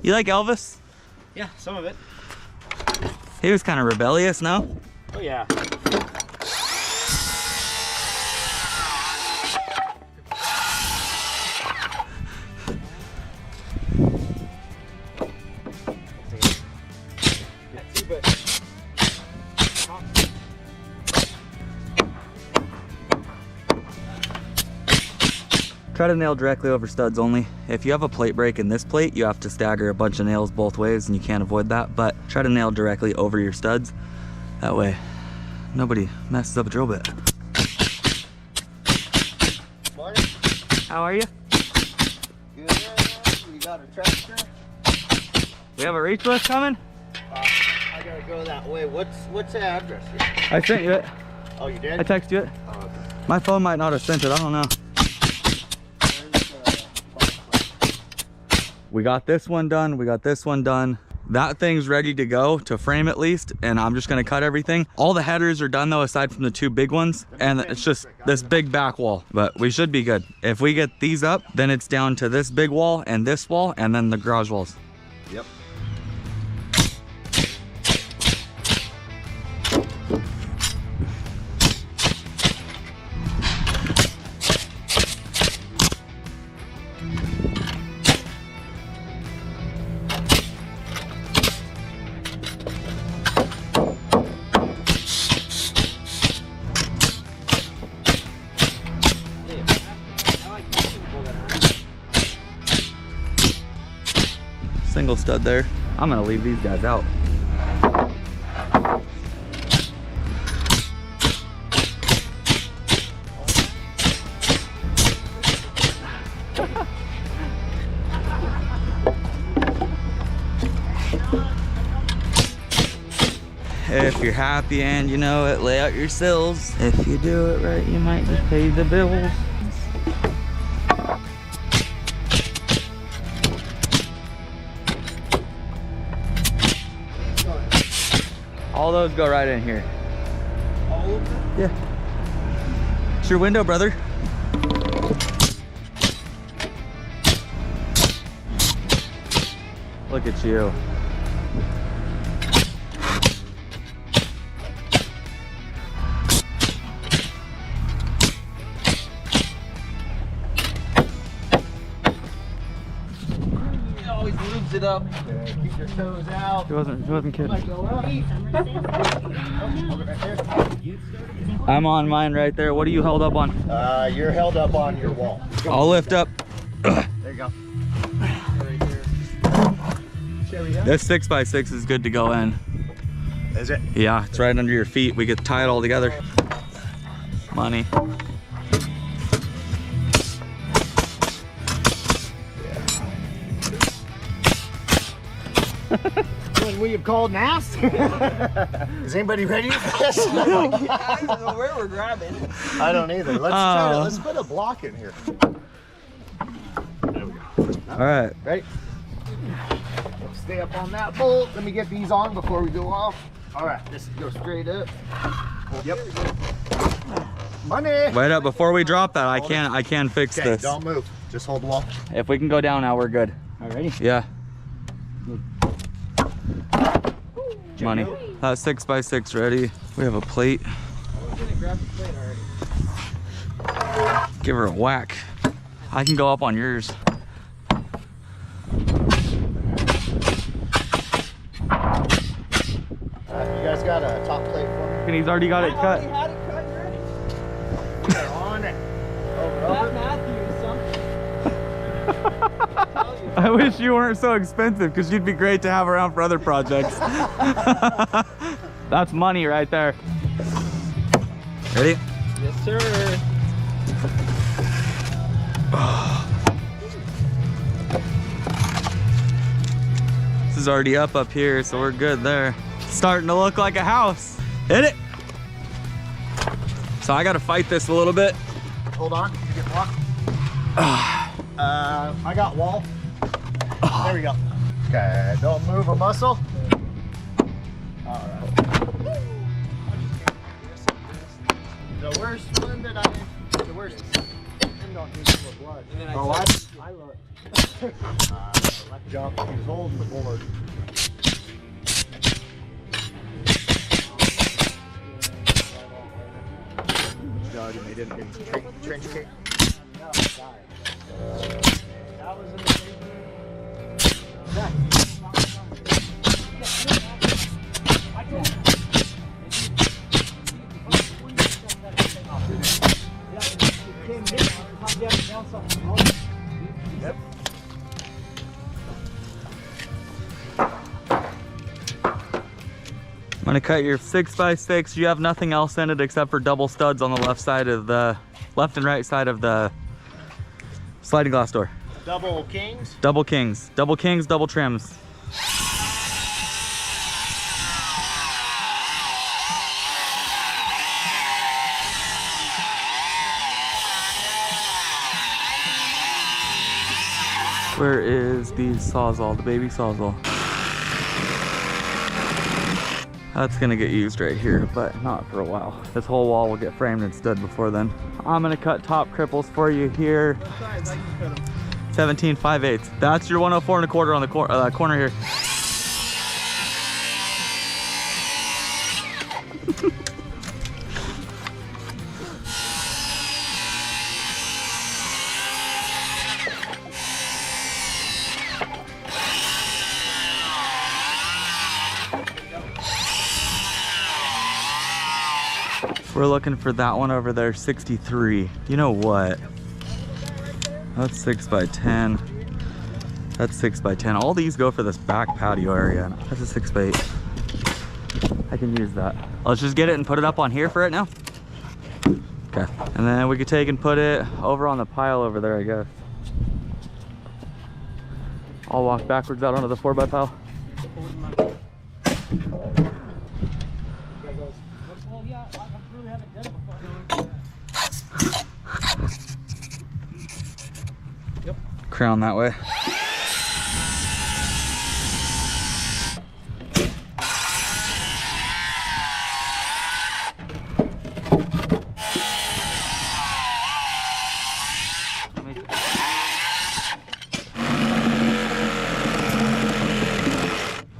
S1: You like Elvis?
S2: Yeah, some of it.
S1: He was kind of rebellious, no?
S2: Oh yeah.
S1: Try to nail directly over studs only. If you have a plate break in this plate, you have to stagger a bunch of nails both ways and you can't avoid that, but try to nail directly over your studs. That way, nobody messes up a drill bit.
S3: Morning.
S1: How are you?
S3: Good. We got a tractor.
S1: We have a reach list coming?
S3: I gotta go that way. What's the address here?
S1: I sent you it.
S3: Oh, you did?
S1: I texted you it.
S3: Oh, okay.
S1: My phone might not have sent it, I don't know. We got this one done, we got this one done. That thing's ready to go, to frame at least, and I'm just gonna cut everything. All the headers are done though, aside from the 2 big ones, and it's just this big back wall, but we should be good. If we get these up, then it's down to this big wall, and then the garage walls.
S3: Yep.
S1: Single stud there. I'm gonna leave these guys out. If you're happy and you know it, lay out your sills. If you do it right, you might just pay the bills. All those go right in here.
S3: All of them?
S1: Yeah. It's your window, brother. Look at you.
S3: always lubes it up.
S2: Yeah, keep your toes out.
S1: He wasn't kidding.
S2: Might go up.
S1: I'm on mine right there. What are you held up on?
S2: You're held up on your wall.
S1: I'll lift up.
S2: There you go.
S1: This 6x6 is good to go in.
S2: Is it?
S1: Yeah, it's right under your feet. We could tie it all together. Money.
S2: What you called an ass? Is anybody ready for this?
S3: I don't know where we're grabbing.
S2: I don't either. Let's put a block in here. There we go.
S1: All right.
S2: Ready? Stay up on that bolt. Let me get these on before we go off. All right, this go straight up. Yep. Money.
S1: Wait up before we drop that. I can't fix
S2: Okay,
S1: this.
S2: don't move. Just hold the wall.
S1: If we can go down now, we're good.
S2: All ready?
S1: Yeah. Money. That 6x6 ready. We have a plate.
S3: I was gonna grab the plate already.
S1: Give her a whack. I can go up on yours.
S2: You guys got a top plate for me?
S1: And he's already got it
S3: I
S1: cut.
S3: already had it cut and ready.
S2: We're on it.
S3: That Matthew,
S1: I wish you weren't so expensive because you'd be great to have around for other projects. That's money right there. Ready?
S3: Yes, sir.
S1: This is already up here, so we're good there. It's starting to look like a house. Hit it. So I got to fight this a little bit.
S2: Hold on. You get blocked. I got wall. There we go. Okay, don't move a muscle. All right. The worst one that the worst. I'm not using the blood.
S3: And then
S2: Oh, what? I look. Left jump. He was holding the board. God, they didn't get trench kick. No, that was in the Yep.
S1: I'm gonna cut your 6x6. You have nothing else in it except for double studs on the left and right side of the sliding glass door.
S2: Double kings.
S1: Double kings, double trims. Where is the sawzall, the baby sawzall? That's gonna get used right here, but not for a while. This whole wall will get framed and stood before then. I'm gonna cut top cripples for you here. 17 5/8. That's your 104 1/4 on the corner here. We're looking for that one over there, 63. You know what? That's 6x10. That's 6x10. All these go for this back patio area. That's a 6x8. I can use that. Let's just get it and put it up on here for right now. Okay. And then we could take and put it over on the pile over there, I guess. I'll walk backwards out onto the 4x pile. Crown that way.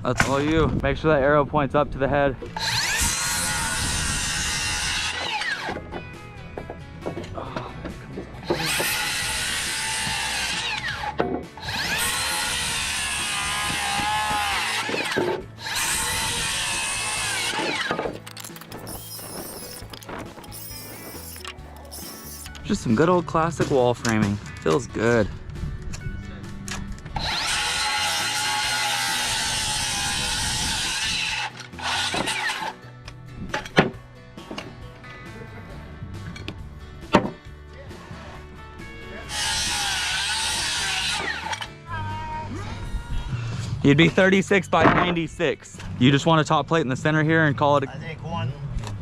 S1: That's all you. Make sure that arrow points up to the head. Just some good old classic wall framing. Feels good. You'd be 36 by 96. You just want a top plate in the center here and call it
S2: I think one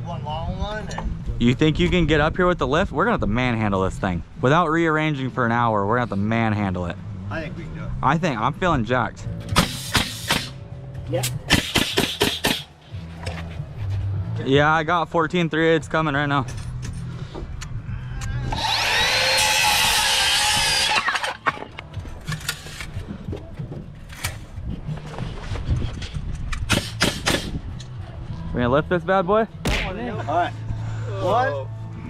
S2: long one. And
S1: You think you can get up here with the lift? We're gonna have to manhandle this thing. Without rearranging for an hour, we're gonna have to manhandle it.
S2: I think we can do it.
S1: I'm feeling jacked.
S4: Yep.
S1: Yeah, I got 14.3/8 coming right now. We gonna lift this bad boy?
S2: All right. One.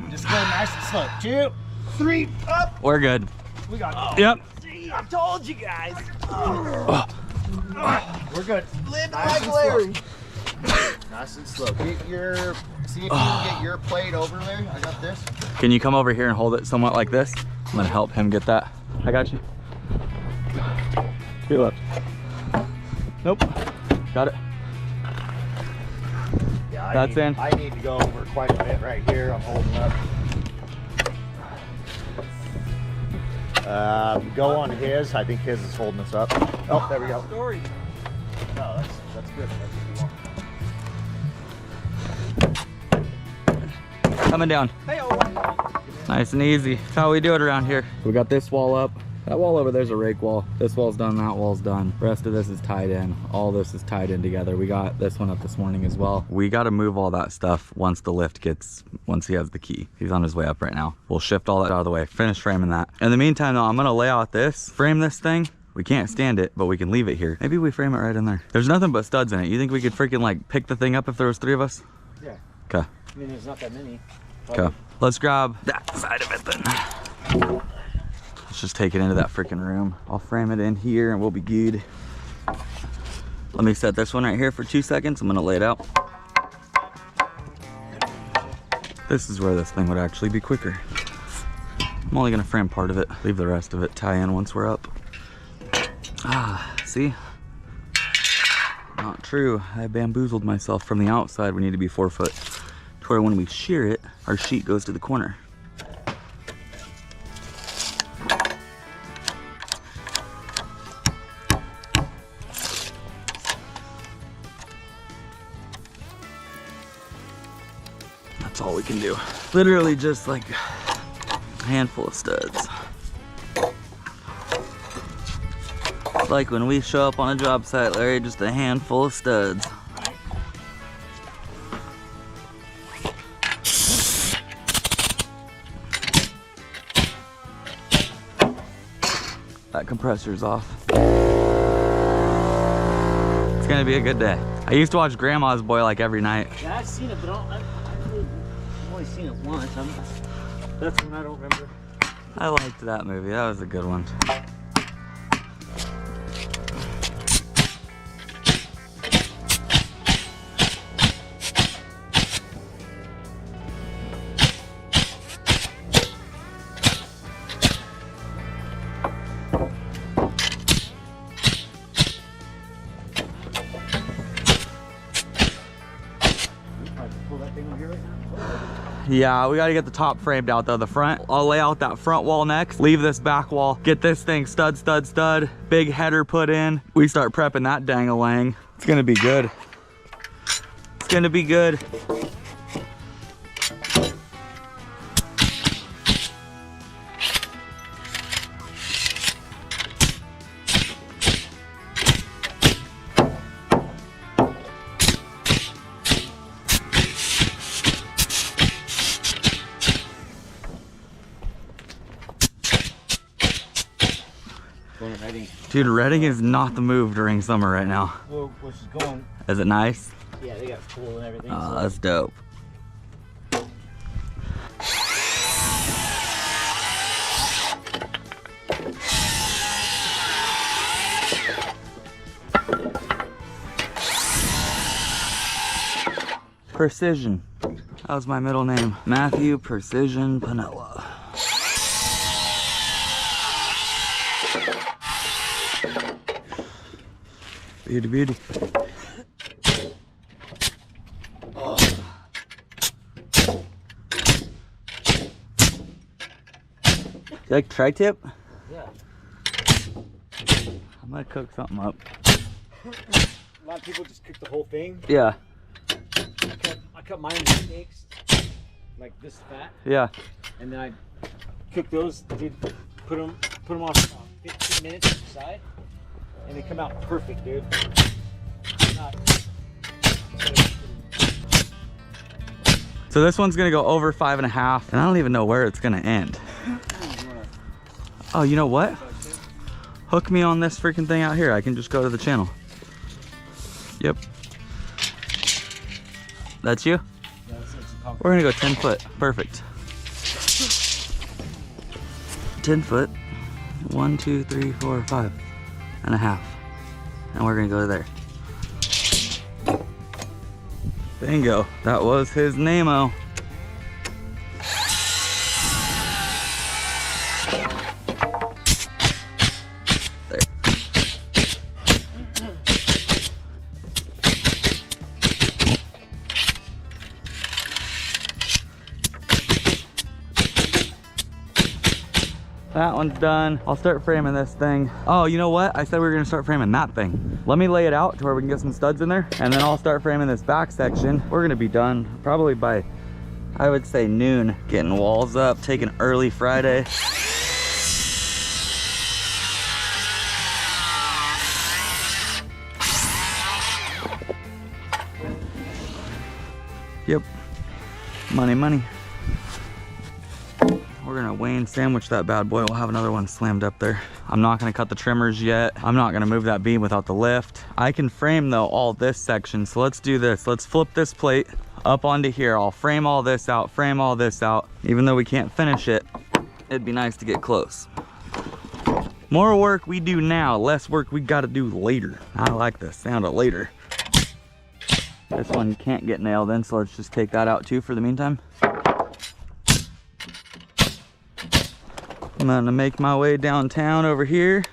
S2: Just go nice and slow. 2, 3, up.
S1: We're good.
S2: We got it.
S1: Yep.
S2: See, I told you guys. We're good. Live
S3: Like Larry.
S2: Nice and slow. Get your, see if you can get your plate over, Larry. I got this.
S1: Can you come over here and hold it somewhat like this? I'm gonna help him get that. I got you. To your left. Nope. Got it.
S2: Yeah,
S1: That's in.
S2: I need to go over quite a bit right here. I'm holding up. Go on his. I think his is holding us up. Oh, there we go.
S3: Story.
S2: No, that's good. That's what
S1: Coming down.
S3: Hey,
S1: Nice and easy. That's how we do it around here. We got this wall up. That wall over there's a rake wall. This wall's done, that wall's done. The rest of this is tied in. All this is tied in together. We got this one up this morning as well. We gotta move all that stuff once he has the key. He's on his way up right now. We'll shift all that out of the way, finish framing that. In the meantime though, I'm gonna lay out this, frame this thing. We can't stand it, but we can leave it here. Maybe we frame it right in there. There's nothing but studs in it. You think we could freaking like pick the thing up if there was 3 of us?
S4: Yeah.
S1: Okay.
S4: I mean, there's not that many.
S1: Okay. Let's grab that side of it then. Let's just take it into that freaking room. I'll frame it in here and we'll be good. Let me set this one right here for 2 seconds. I'm gonna lay it out. This is where this thing would actually be quicker. I'm only gonna frame part of it, leave the rest of it tie in once we're up. Ah, see? Not true. I bamboozled myself from the outside. We need to be 4 foot. To where when we shear it, our sheet goes to the corner. That's all we can do. Literally just like a handful of studs. Like when we show up on a job site, Larry, just a handful of studs. That compressor's off. It's gonna be a good day. I used to watch Grandma's Boy like every night.
S4: Yeah, I've seen it, but I've only seen it once. That's when I don't remember.
S1: I liked that movie. That was a good one.
S4: Pull that thing over here right now.
S1: Yeah, we gotta get the top framed out though. The front, I'll lay out that front wall next, leave this back wall, get this thing stud, stud, stud, big header put in. We start prepping that dang-a-lang. It's gonna be good. It's gonna be good.
S4: Going to Reading.
S1: Dude, Reading is not the move during summer right now.
S4: Well, we're just going.
S1: Is it nice?
S4: Yeah, they got pool and everything.
S1: Oh,
S4: so.
S1: that's dope. Precision. That was my middle name. Matthew Precision Panella. Beauty, beauty. You like tri-tip?
S4: Yeah.
S1: I'm gonna cook something up.
S4: A lot of people just cook the whole thing.
S1: Yeah.
S4: I cut mine into steaks, like this fat,
S1: Yeah.
S4: and then I cook those. Dude, put them on for about 15 minutes each side, and they come out perfect, dude. Not,
S1: So this one's gonna go over 5.5, and I don't even know where it's gonna end. Oh, you know what? Hook me on this freaking thing out here. I can just go to the channel. Yep. That's you? We're gonna go 10 foot. Perfect. 10 foot. 1, 2, 3, 4, 5.5. And we're gonna go to there. Bingo. That was his name-o. That one's done. I'll start framing this thing. Oh, you know what? I said we were gonna start framing that thing. Let me lay it out to where we can get some studs in there, and then I'll start framing this back section. We're gonna be done probably by, I would say, noon. Getting walls up, taking early Friday. Yep. Money, money. We're gonna Wayne sandwich that bad boy. We'll have another one slammed up there. I'm not gonna cut the trimmers yet. I'm not gonna move that beam without the lift. I can frame though all this section, so let's do this. Let's flip this plate up onto here. I'll frame all this out, frame all this out. Even though we can't finish it, it'd be nice to get close. More work we do now, less work we gotta do later. I like the sound of later. This one can't get nailed in, so let's just take that out too for the meantime. I'm gonna make my way downtown over here.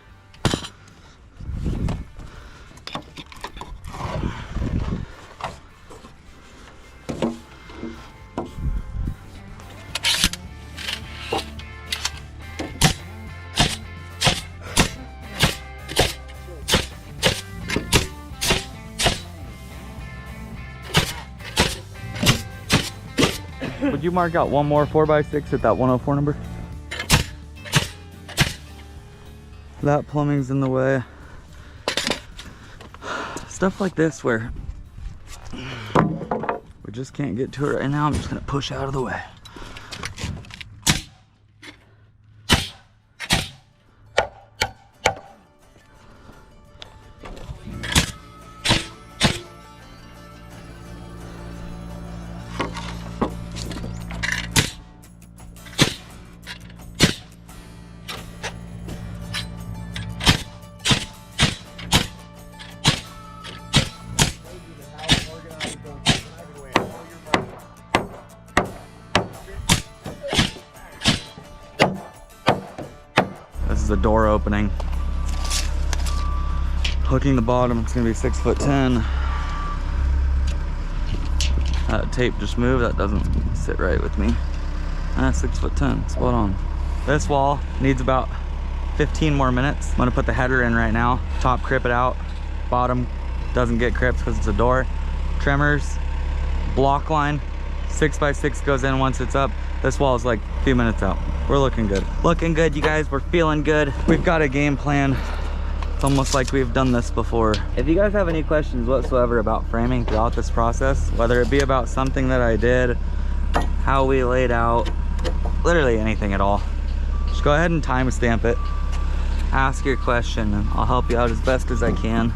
S1: Would you mark out one more 4x6 at that 104 number? That plumbing's in the way. Stuff like this where we just can't get to it right now. I'm just gonna push out of the way. This is a door opening. Hooking the bottom, it's gonna be 6'10". That tape just moved, that doesn't sit right with me. 6'10", spot on. This wall needs about 15 more minutes. I'm gonna put the header in right now. Top crip it out, bottom doesn't get cripped because it's a door. Trimmers, block line, 6x6 goes in once it's up. This wall is like a few minutes out. We're looking good. Looking good, you guys. We're feeling good. We've got a game plan. It's almost like we've done this before. If you guys have any questions whatsoever about framing throughout this process, whether it be about something that I did, how we laid out, literally anything at all, just go ahead and timestamp it. Ask your question and I'll help you out as best as I can.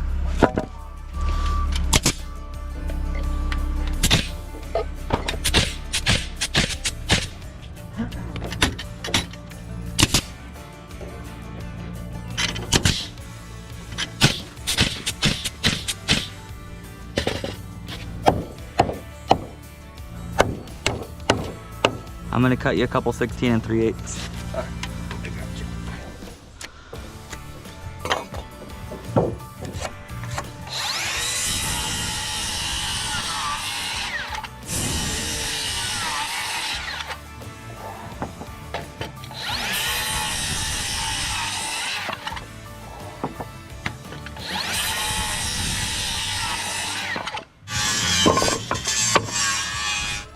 S1: I'm gonna cut you a couple 16 3/8.
S3: I got you.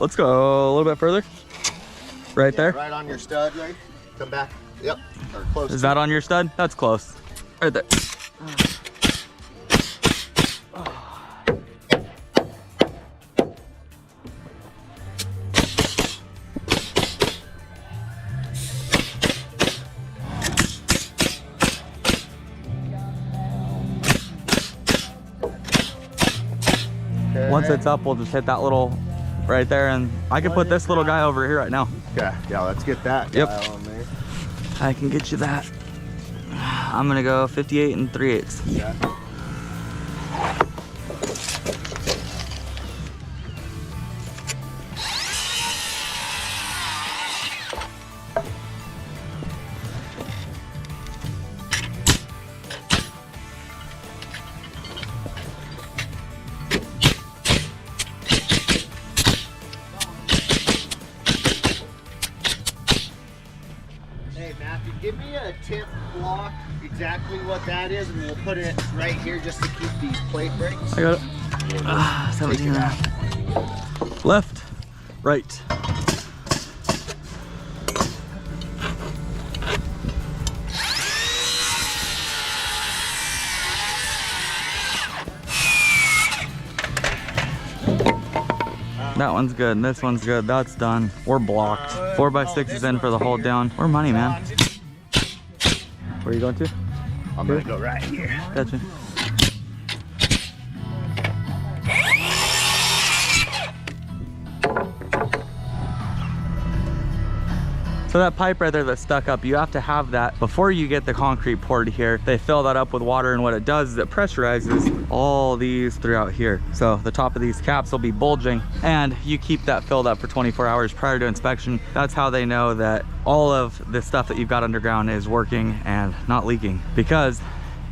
S1: Let's go a little bit further. Right there.
S2: Right on your stud, right? Come back. Yep. Or close.
S1: Is that on your stud? That's close. Right there. Once it's up, we'll just hit that little right there, and I can put this little guy over here right now.
S2: Okay, yeah, let's get that
S1: Yep.
S2: guy on there.
S1: I can get you that. I'm gonna go 58 3/8.
S2: Yeah. Hey Matthew, give me a tip block, exactly what that is, and we'll put it right here just to keep these plate breaks.
S1: I got it. 17 and a half. Left, right. That one's good, and this one's good. That's done. We're blocked. 4x6 is in for the hold down. We're money, man. Where are you going to?
S2: I'm gonna go right here.
S1: Gotcha. So that pipe right there that's stuck up, you have to have that before you get the concrete poured here. They fill that up with water, and what it does is it pressurizes all these throughout here. So the top of these caps will be bulging, and you keep that filled up for 24 hours prior to inspection. That's how they know that all of the stuff that you've got underground is working and not leaking. Because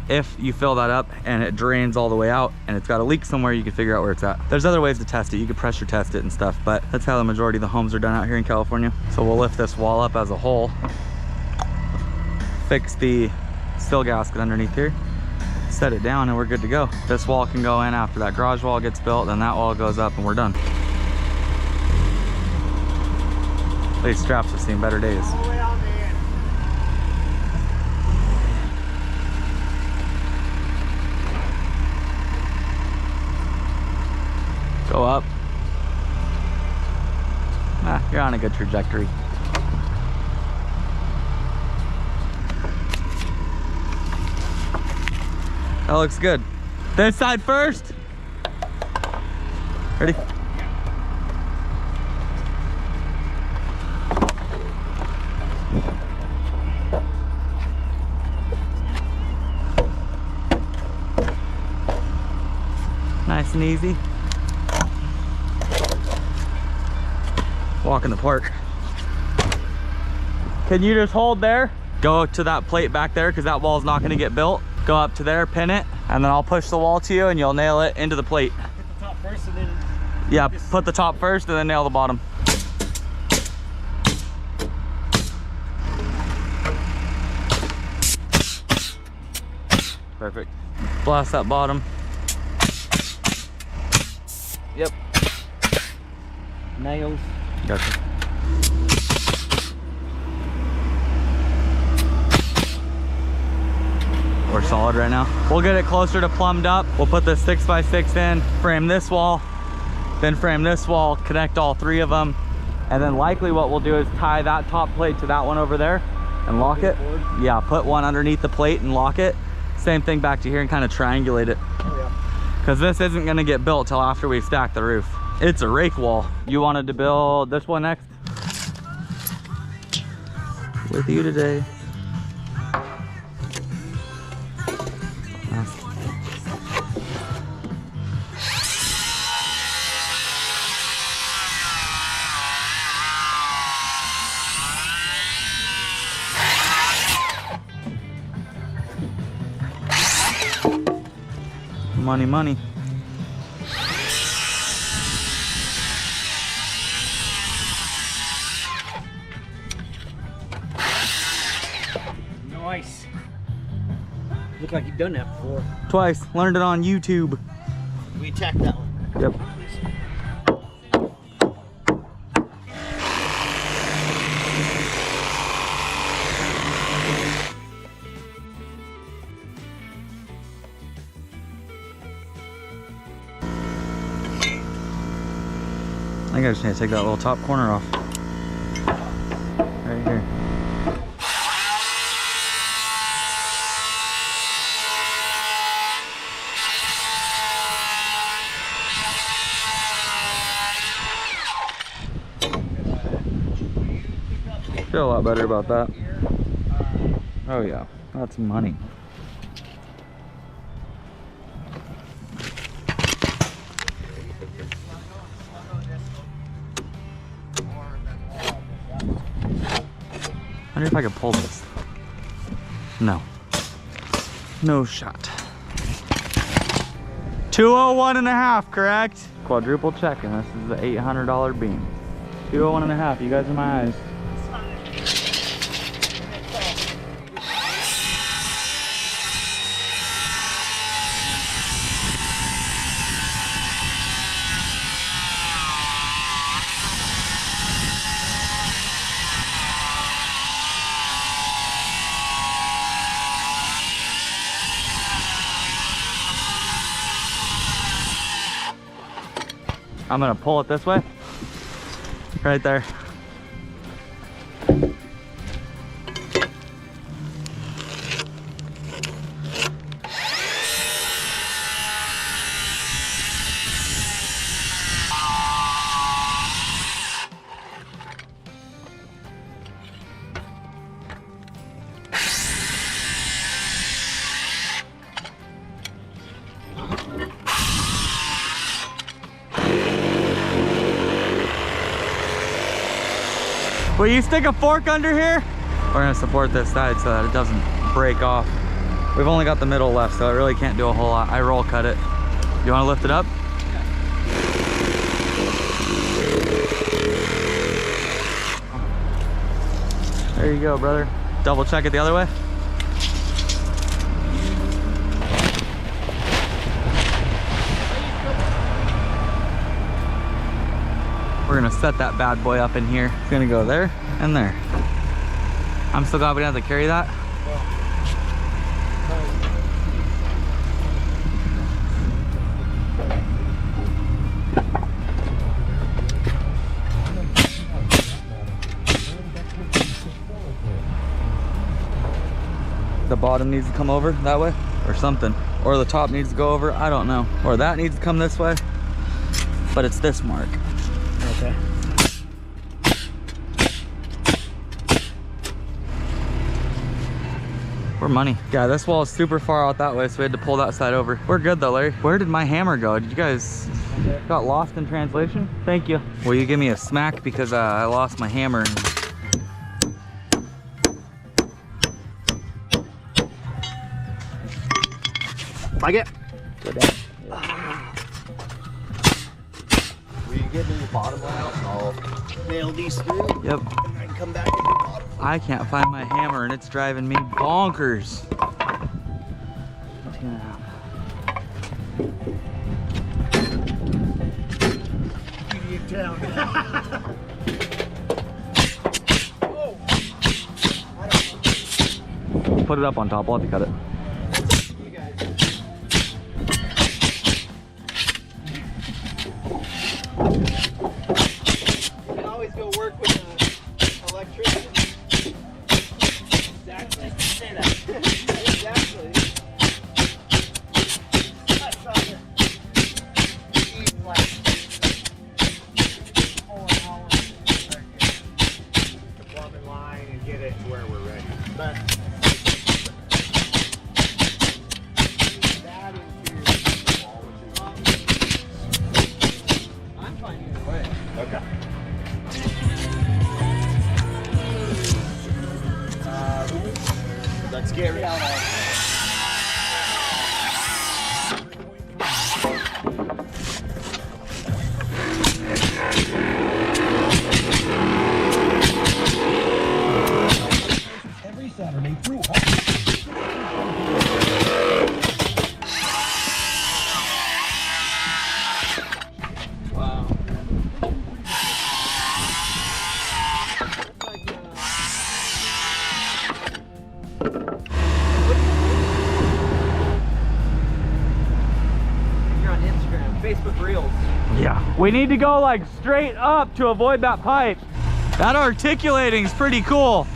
S1: if you fill that up and it drains all the way out and it's got a leak somewhere, you can figure out where it's at. There's other ways to test it. You could pressure test it and stuff, but that's how the majority of the homes are done out here in California. So we'll lift this wall up as a whole, fix the sill gasket underneath here, set it down, and we're good to go. This wall can go in after that garage wall gets built, then that wall goes up, and we're done. These straps have seen better days. Go up. You're on a good trajectory. That looks good. This side first. Ready? Nice and easy. Walk in the park. Can you just hold there? Go to that plate back there, because that wall's not going to get built. Go up to there, pin it, and then I'll push the wall to you and you'll nail it into the plate.
S4: Hit the top first and then...
S1: Yeah, put the top first and then nail the bottom. Perfect. Blast that bottom. Yep.
S4: Nails.
S1: Gotcha. We're solid right now. We'll get it closer to plumbed up. We'll put the 6x6 in, frame this wall, then frame this wall, connect all three of them, and then likely what we'll do is tie that top plate to that one over there and lock it. Yeah, put one underneath the plate and lock it. Same thing back to here and kind of triangulate it.
S2: Oh, yeah.
S1: Because this isn't going to get built till after we stack the roof. It's a rake wall. You wanted to build this one next? With you today. Money, money.
S4: Nice. Look like you've done that before.
S1: Twice. Learned it on YouTube.
S2: We checked that one.
S1: Yep. think I just need to take that little top corner off. Right here. Feel a lot better about that. Oh yeah, that's money. I wonder if I could pull this. No. No shot. 201.5, correct? Quadruple checking. This is the $800 beam. 201.5. You guys in my eyes. I'm gonna pull it this way. Right there. Will you stick a fork under here? We're gonna support this side so that it doesn't break off. We've only got the middle left, so it really can't do a whole lot. I roll cut it. You wanna lift it up? There you go, brother. Double check it the other way. We're gonna set that bad boy up in here. It's gonna go there and there. I'm so glad we didn't have to carry that. The bottom needs to come over that way or something. Or the top needs to go over, I don't know. Or that needs to come this way. But it's this mark.
S4: Okay.
S1: We're money. Yeah, this wall is super far out that way, so we had to pull that side over. We're good though, Larry. Where did my hammer go? Did you guys got lost in translation? Thank you. Will you give me a smack because I lost my hammer?
S2: Like it?
S1: Go down.
S2: Will you get me the bottom one out and I'll nail these through?
S1: Yep.
S2: And I can come back and do the bottom.
S1: I can't find my hammer and it's driving me bonkers. What's gonna happen?
S2: Idiot town.
S1: Put it up on top, I'll have to cut it.
S3: You guys. You can always go work with an electrician.
S4: Exactly. Say that.
S3: Exactly.
S4: That's not it. He's like pulling all of the plumbing line and get it to where we're ready. But that interior wall, which is
S3: I'm fine either way.
S2: Okay. Let's get rid of that.
S6: Every Saturday through
S3: Wow. You're on Instagram, Facebook Reels.
S1: Yeah. We need to go like straight up to avoid that pipe. That articulating is pretty cool.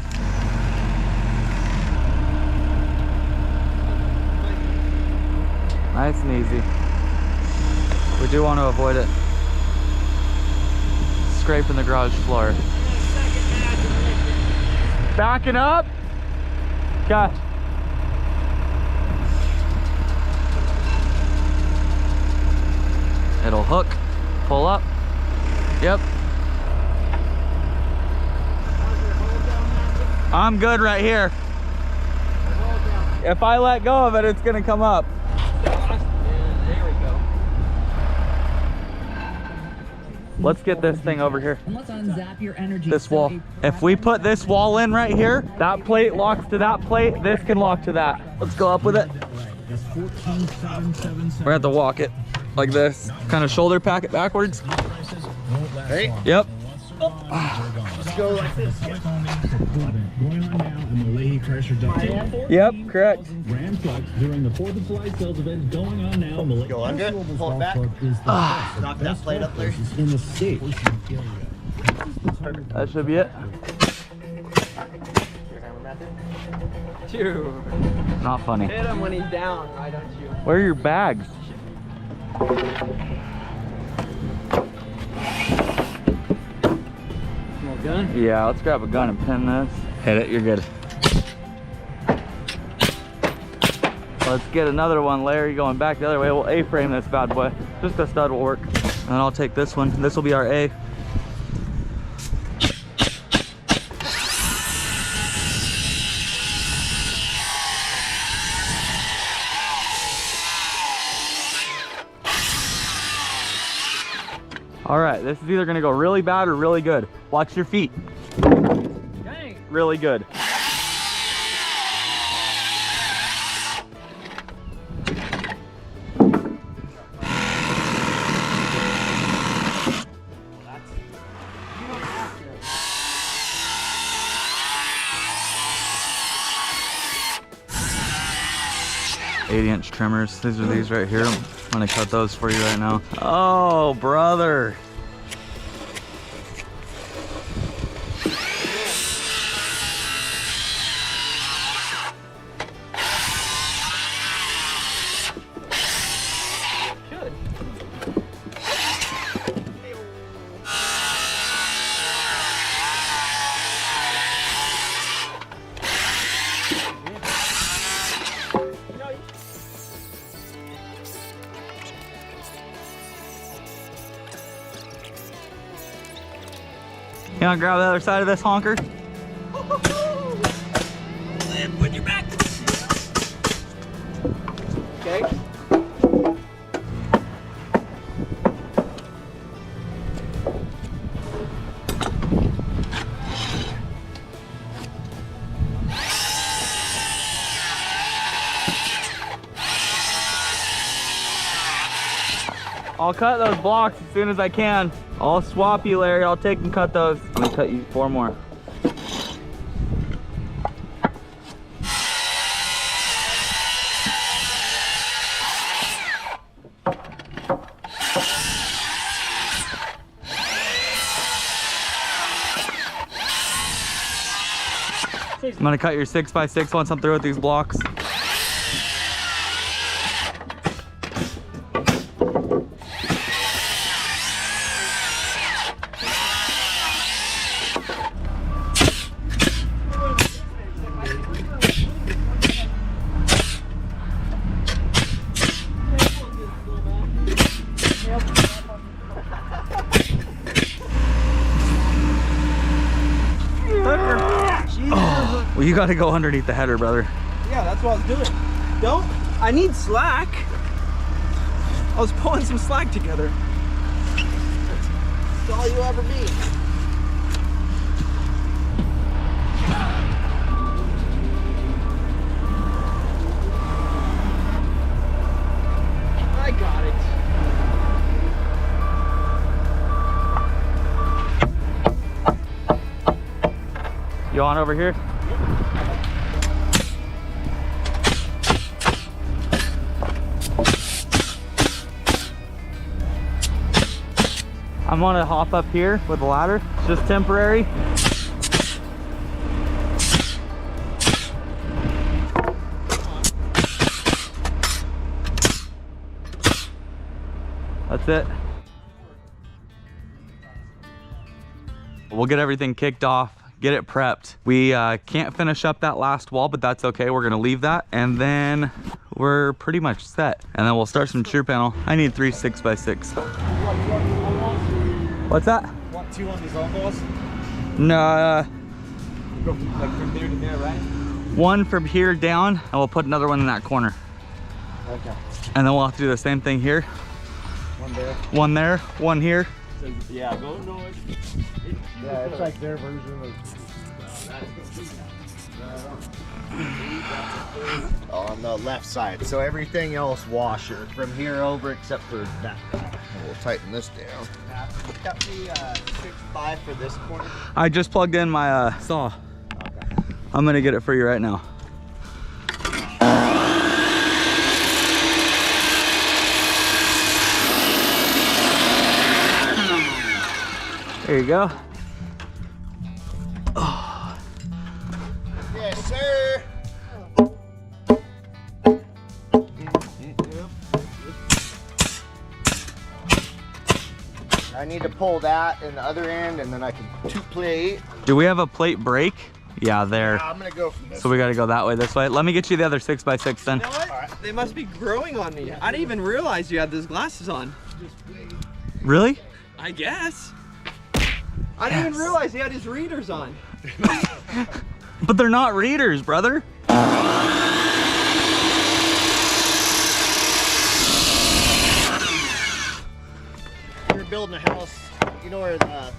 S1: Nice and easy. We do want to avoid it. Scraping the garage floor. Backing up. Catch. It'll hook, pull up. Yep. I'm good right here. If I let go of it, it's gonna come up.
S3: There we go.
S1: Let's get this thing over here.
S7: Let's unzap your energy.
S1: This wall. If we put this wall in right here, that plate locks to that plate, this can lock to that. Let's go up with it. We're gonna have to walk it like this. Kind of shoulder pack it backwards.
S2: Hey.
S1: Yep.
S2: Let's go like this.
S5: Going on now in the Leahy Pressure Duct.
S1: Yep, correct.
S5: Ram trucks during the 4th of July sales event going on now in the Leahy
S2: Go under it, pull it back. Knock that plate up there.
S5: in the state.
S1: That should be it.
S3: Dude,
S1: Not funny.
S3: hit him when he's down, why don't you?
S1: Where are your bags?
S3: Gun?
S1: Yeah, let's grab a gun and pin this. Hit it, you're good. Let's get another one, Larry, going back the other way. We'll A-frame this bad boy. Just a stud will work. And I'll take this one. This will be our A. All right, this is either gonna go really bad or really good. Watch your feet.
S3: Dang.
S1: Really good. Eight-inch trimmers. These are these right here. I'm gonna cut those for you right now. Oh, brother. You wanna grab the other side of this honker? And put your back.
S3: Okay.
S1: I'll cut those blocks as soon as I can. I'll swap you, Larry. I'll take and cut those. Let me cut you 4 more. I'm gonna cut your 6x6 once I'm through with these blocks. Well, you gotta go underneath the header, brother.
S3: Yeah, that's what I was doing. I need slack. I was pulling some slack together. That's all you ever be. I got it.
S1: You on over here? I'm gonna hop up here with the ladder. It's just temporary. That's it. We'll get everything kicked off, get it prepped. We can't finish up that last wall, but that's okay. We're gonna leave that, and then we're pretty much set. And then we'll start some shear panel. I need 3 6x6. What's that?
S4: Want 2 on these long walls?
S1: No,
S4: Go from, like from there to there, right?
S1: 1 from here down, and we'll put another one in that corner.
S4: Okay.
S1: And then we'll have to do the same thing here.
S4: 1 there.
S1: 1 there, 1 here.
S4: So, yeah, go north. Yeah, it's like their version of. On the left side, so everything else washer from here over except for that. We'll tighten this down. Got the 6x for this corner.
S1: I just plugged in my saw.
S4: Okay.
S1: I'm gonna get it for you right now. There you go. Oh.
S2: Yes, sir. I need to pull that in the other end, and then I can 2 plate.
S1: Do we have a plate break? Yeah, there.
S2: I'm gonna go from this.
S1: So we gotta go that way, this way. Let me get you the other 6x6 then.
S3: You know what? They must be growing on me. I didn't even realize you had those glasses on.
S1: Really?
S3: I guess. I didn't even realize he had his readers on.
S1: But they're not readers, brother.
S2: We're building a house. You know where the.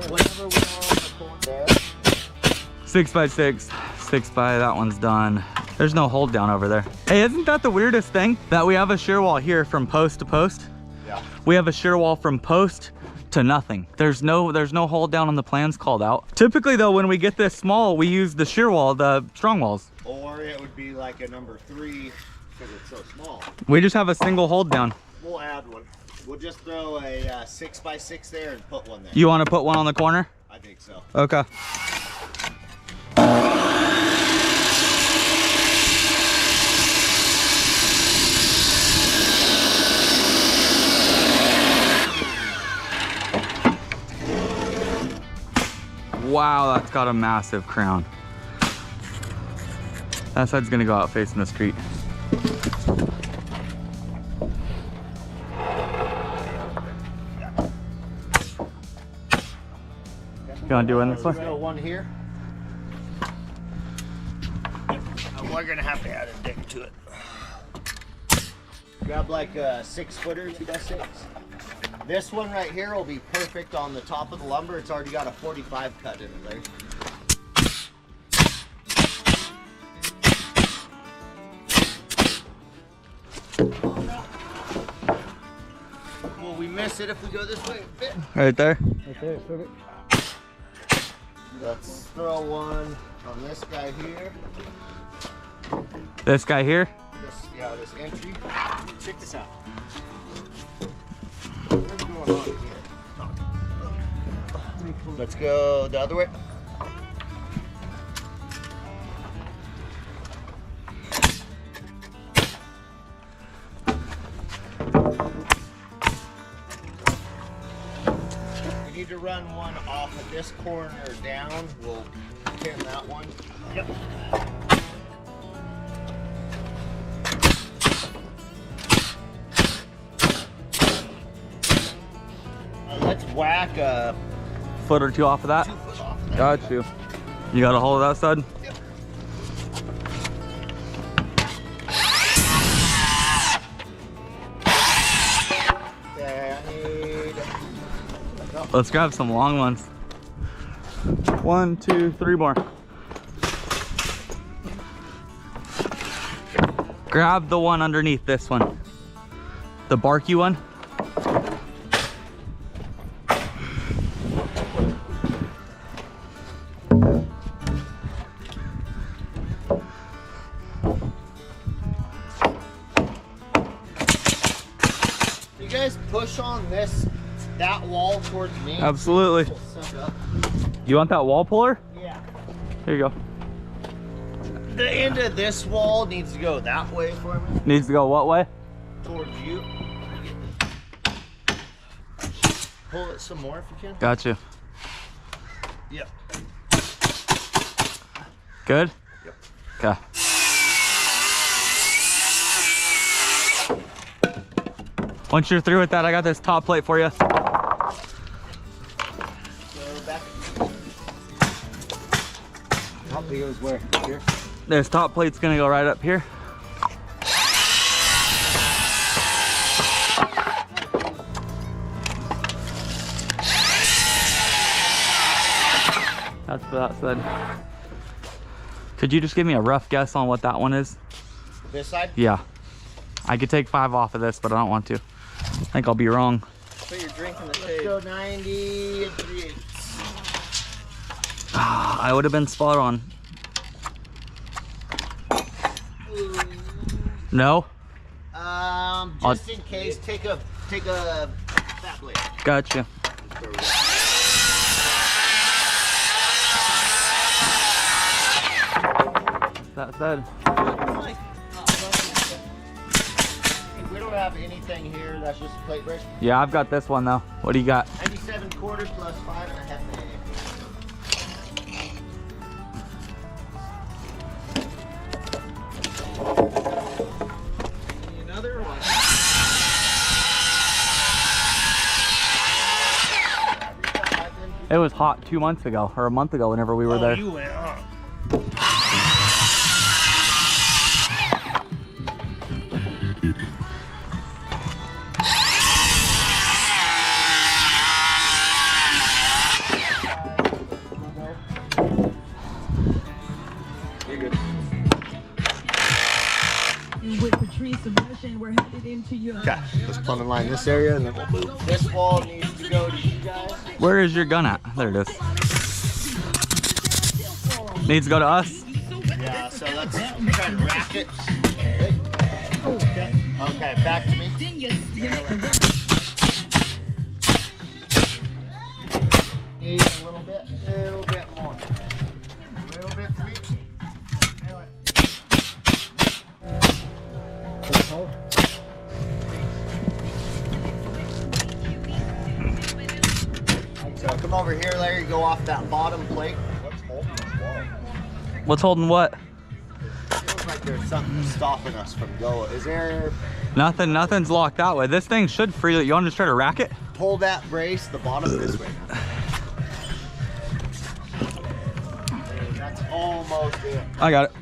S2: Whatever we are there.
S1: 6x6, 6x, that one's done. There's no hold down over there. Hey, isn't that the weirdest thing? That we have a shear wall here from post to post?
S2: Yeah.
S1: We have a shear wall from post to nothing. There's no hold down on the plans called out. Typically though, when we get this small, we use the shear wall, the strong walls.
S2: Or it would be like a number 3 because it's so small.
S1: We just have a single hold down.
S2: We'll add one. We'll just throw a 6x6 there and put one there.
S1: You want to put one on the corner?
S2: I think so.
S1: Okay. Wow, that's got a massive crown. That side's gonna go out facing the street. You wanna do one this way?
S2: Let's go one here. We're gonna have to add a dick to it. Grab like a 6-footer, 2x6. This one right here will be perfect on the top of the lumber. It's already got a 45 cut in it there. Will we miss it if we go this way a bit?
S1: Right there?
S4: Right there, so good.
S2: Let's throw one on this guy here.
S1: This guy here?
S2: This entry.
S4: Check this out.
S2: What's going on here? Let's go the other way. We need to run one off of this corner down. We'll pin that one. Yep. Let's whack a
S1: Foot or two off of that?
S2: 2 foot off of that.
S1: Got you. You got a hold of that side?
S2: Yep. Okay, I need...
S1: Let's grab some long ones. 1, 2, 3 more. Grab the one underneath this one. The barky one.
S2: push on that wall towards me.
S1: Absolutely.
S2: It'll suck up.
S1: You want that wall puller?
S2: Yeah.
S1: Here you go.
S2: The end of this wall needs to go that way for me.
S1: Needs to go what way?
S2: Towards you. Pull it some more if you can.
S1: Gotcha.
S2: Yep.
S1: Good?
S2: Yep.
S1: Okay. Once you're through with that, I got this top plate for you.
S2: So back.
S4: Top goes where? Here?
S1: This top plate's gonna go right up here. That's what that said. Could you just give me a rough guess on what that one is?
S2: This side?
S1: Yeah. I could take 5 off of this, but I don't want to. I think I'll be wrong.
S3: Put your drink in the
S2: Let's
S3: shade.
S2: go 90 and 3/8.
S1: I would have been spot on. No?
S2: Just in case, take a fat blade.
S1: Gotcha. That said.
S2: We don't have anything here. That's just a plate break.
S1: Yeah, I've got this one though. What do you got?
S2: 97 quarters plus 5.5 minutes.
S3: Another one.
S1: It was hot 2 months ago, or a month ago whenever we were there.
S2: You went up.
S7: With Patrice submission, we're headed into your.
S2: Okay, let's plumbing line this area and then we'll move. This wall needs to go to you guys.
S1: Where is your gun at? There it is. Needs to go to us?
S2: Yeah, so let's try to rack it. Okay, back to me. Need a little bit more. A little bit for me. So come over here, Larry, go off that bottom plate. What's holding this wall?
S1: What's holding what?
S2: Feels like there's something stopping us from going. Is there...
S1: Nothing's locked that way. This thing should freely. You want to just try to rack it?
S2: Pull that brace, the bottom this way now. That's almost it.
S1: I got it.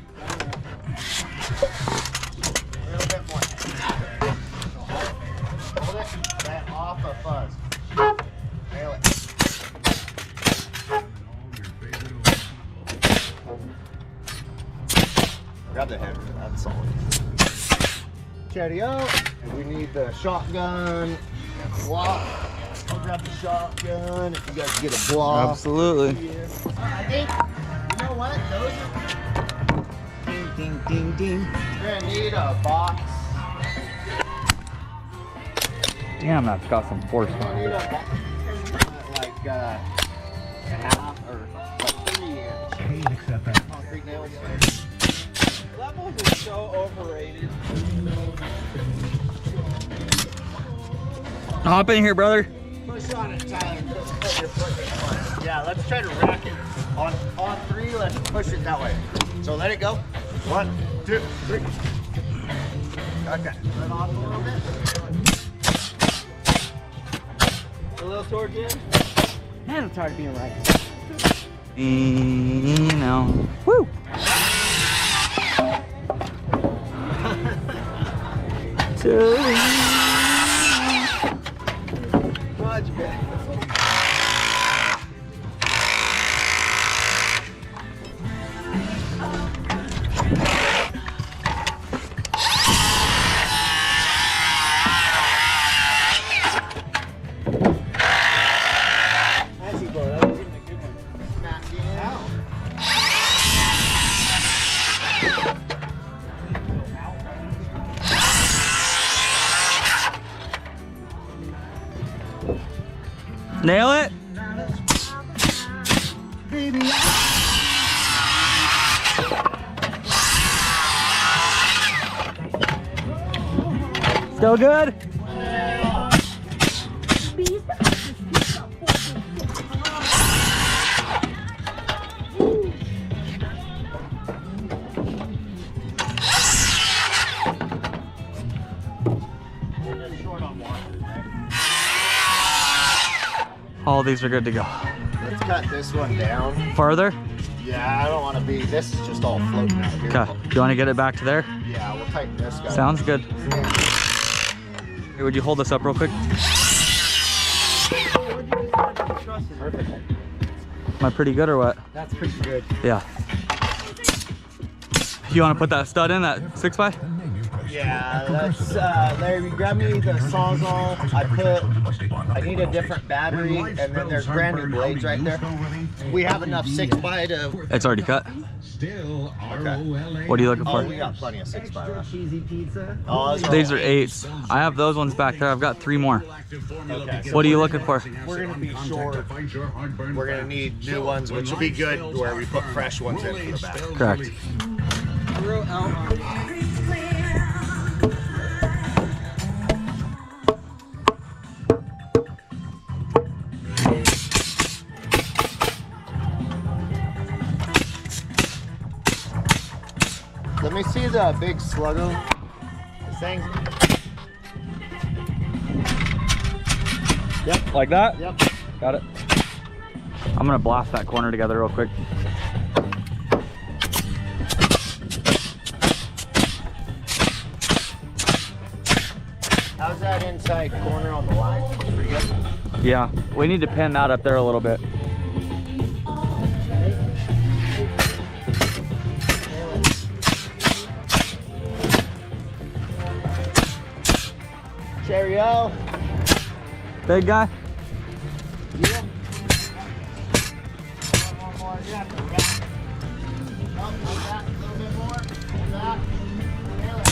S2: A little bit more. Hold it. That off a fuzz. Nail it. Grab the head. That's solid. Chatty out. And we need the shotgun block. I'll grab the shotgun if you guys get a block.
S1: Absolutely.
S2: I think, you know what? Those are... Ding, ding, ding, ding. We're gonna need a box.
S1: Damn, that's got some force
S2: We're gonna
S1: on
S2: need
S1: it.
S2: a box. Like, half or like 3-inch concrete nails.
S3: Levels is so overrated.
S1: Hop in here, brother.
S2: Push on it, Tyler. Put your foot in front. Yeah, let's try to rack it. On 3, let's push it that way. So let it go. 1, 2, 3. Okay. Let off a little bit.
S3: A little towards you.
S7: Man, I'm tired of being right.
S1: You know. Woo!
S3: Much better.
S1: Nail it. Still good? All these are good to go.
S2: Let's cut this one down.
S1: Farther?
S2: Yeah, I don't want to be. This is just all floating out here.
S1: Okay. Do you want to get it back to there?
S2: Yeah, we'll tighten this guy.
S1: Sounds good. Hey, would you hold this up real quick?
S2: Perfect.
S1: Am I pretty good or what?
S2: That's pretty good.
S1: Yeah. You want to put that stud in, that 6x?
S2: Yeah, that's Larry, grab me the Sawzall. I need a different battery, and then there's brand new blades right there. We have enough 6x to.
S1: It's already cut.
S6: Still
S2: Okay.
S1: What are you looking for?
S2: Oh, we got plenty of 6x left.
S3: Cheesy pizza.
S2: Oh, those
S1: These are
S2: all
S1: 8s. I have those ones back there. I've got 3 more.
S2: Okay.
S1: What are you looking for?
S2: We're gonna be short. We're gonna need new ones, which will be good where we put fresh ones in for the back.
S1: Correct.
S3: Real outline.
S2: Let me see the big sluggo. This thing. Yep.
S1: Like that?
S2: Yep.
S1: Got it. I'm gonna blast that corner together real quick.
S2: How's that inside corner on the line? Pretty good.
S1: Yeah, we need to pin that up there a little bit.
S2: Cheerio.
S1: Big guy?
S2: Yeah. One more. You have to wrap. Up like that. A little bit more. Hold that. Nail it.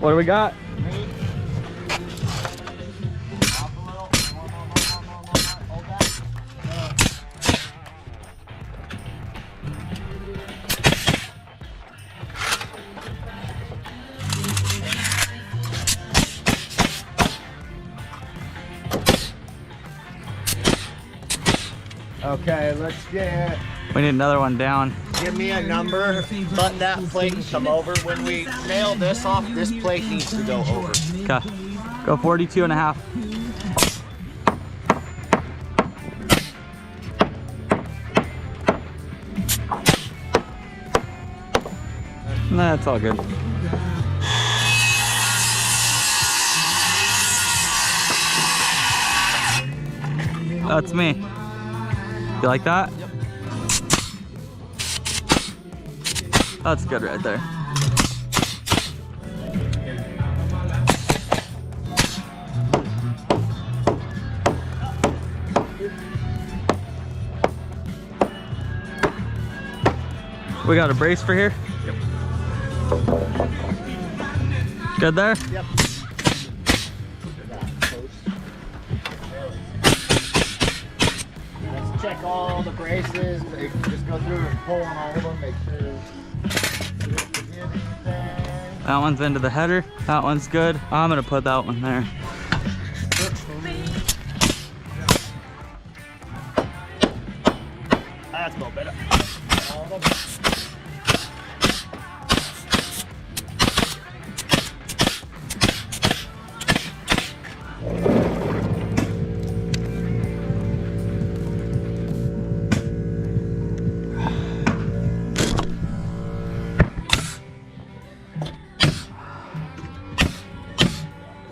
S1: What do we got?
S2: Meat. Off a little. More. Hold that. Okay, let's get.
S1: We need another one down.
S2: Give me a number, button that plate and come over. When we nail this off, this plate needs to go over.
S1: Okay. Go 42 and a half. That's all good. That's me. You like that?
S3: Yep.
S1: That's good right there. We got a brace for here?
S2: Yep.
S1: Good there?
S2: Yep. Let's check all the braces. Just go through and pull on all of them. Make sure we don't forget anything.
S1: That one's into the header. That one's good. I'm gonna put that one there.
S2: That's a little better. All of them.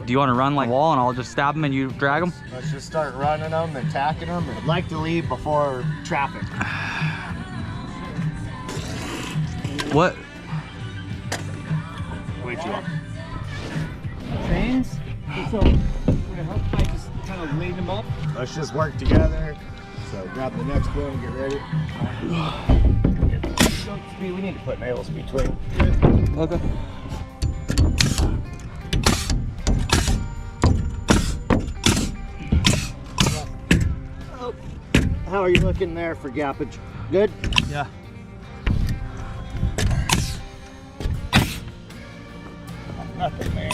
S1: Do you want to run like a wall and I'll just stab them and you drag them?
S2: Let's just start running them and tacking them. I'd like to leave before traffic.
S1: What?
S2: Way too long.
S3: Trains. So, would it help if I just kind of laid them up?
S2: Let's just work together. So grab the next one and get ready. We need to put nails between.
S1: Okay.
S2: How are you looking there for gappage? Good?
S4: Yeah.
S2: Nothing, man.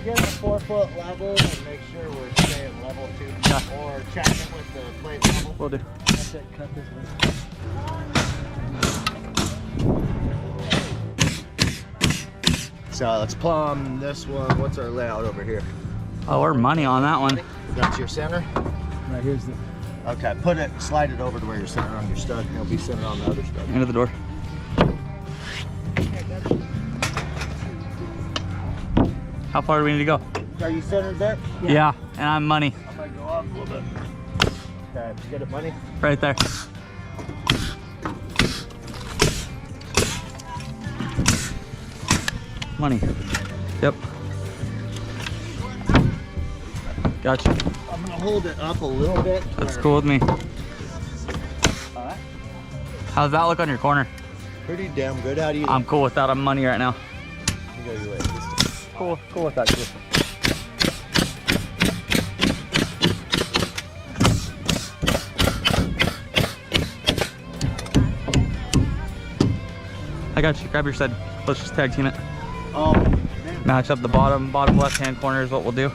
S2: Get a 4-foot level and make sure we're staying level too.
S4: Yeah.
S2: Or check it with the plate level.
S4: We'll do.
S2: That's it, cut this one. So let's plumb this one. What's our layout over here?
S1: Oh, we're money on that one.
S2: That's your center?
S4: Right here's the.
S2: Okay, slide it over to where you're centered on your stud, and it'll be centered on the other stud.
S1: Into the door. How far do we need to go?
S2: Are you centered there?
S1: Yeah, and I'm money.
S2: I'm gonna go up a little bit. Okay, get it, money?
S1: Right there. Money. Yep. Gotcha.
S2: I'm gonna hold it up a little bit.
S1: That's cool with me.
S2: Alright.
S1: How's that look on your corner?
S2: Pretty damn good. How do you
S1: I'm cool with that. I'm money right now.
S2: go your way?
S1: Cool with that too. I got you. Grab your side. Let's just tag team it.
S2: Oh,
S1: Match up the bottom left hand corner is what we'll do.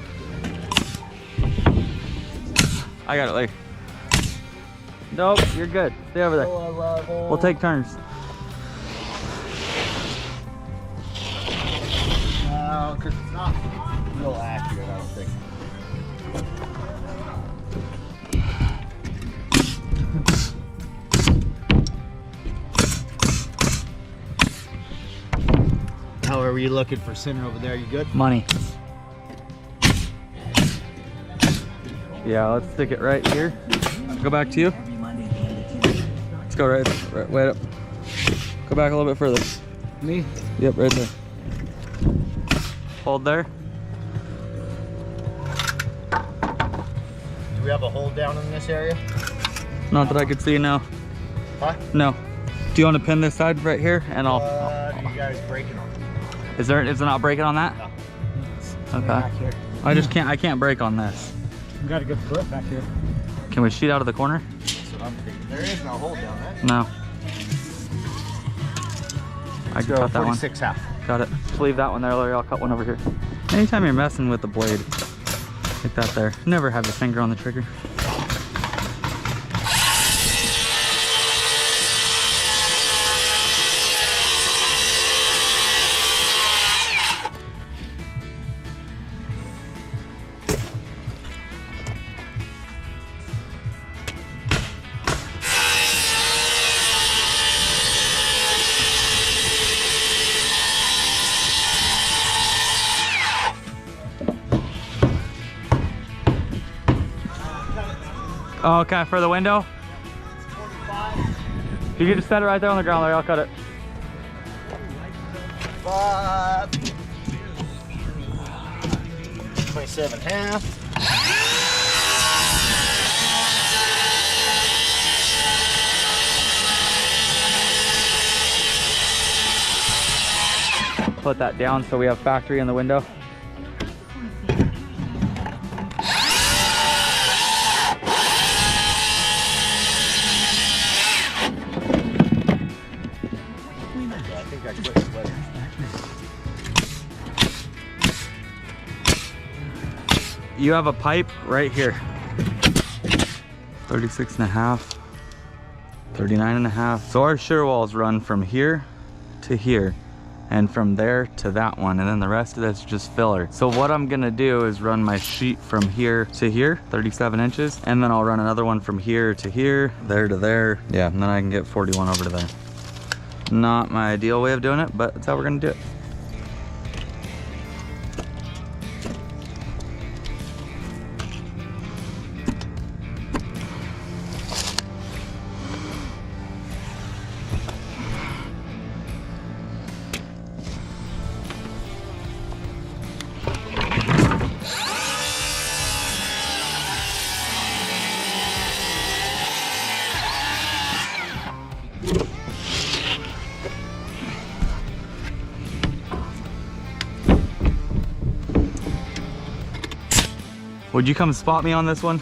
S1: I got it later. Nope, you're good. Stay over there. We'll take turns.
S2: Because it's not real accurate, I don't think. How are you looking for center over there? You good?
S1: Money. Yeah, let's stick it right here. Go back to you. Let's go right up. Go back a little bit further.
S4: Me?
S1: Yep, right there. Hold there.
S2: Do we have a hold down in this area?
S1: Not that I could see, no.
S2: Huh?
S1: No. Do you want to pin this side right here? And I'll.
S2: Do you guys breaking on?
S1: Is it not breaking on that?
S2: No.
S1: Okay.
S4: Back here.
S1: I can't break on this.
S4: We got a good foot back here.
S1: Can we shoot out of the corner?
S2: That's what I'm thinking. There is no hold down there.
S1: No. I can cut that one.
S2: 46.5.
S1: Got it. Just leave that one there, Larry. I'll cut one over here. Anytime you're messing with the blade, like that there, never have your finger on the trigger. Oh, okay, for the window?
S2: 45.
S1: You can just set it right there on the ground, Larry. I'll cut it.
S2: 27.5.
S1: Put that down so we have factory in the window. You have a pipe right here. 36.5, 39.5. So our shear walls run from here to here and from there to that one, and then the rest of that's just filler. So what I'm gonna do is run my sheet from here to here, 37 inches, and then I'll run another one from here to here, there to there. Yeah, and then I can get 41 over to there. Not my ideal way of doing it, but that's how we're gonna do it. Would you come spot me on this one?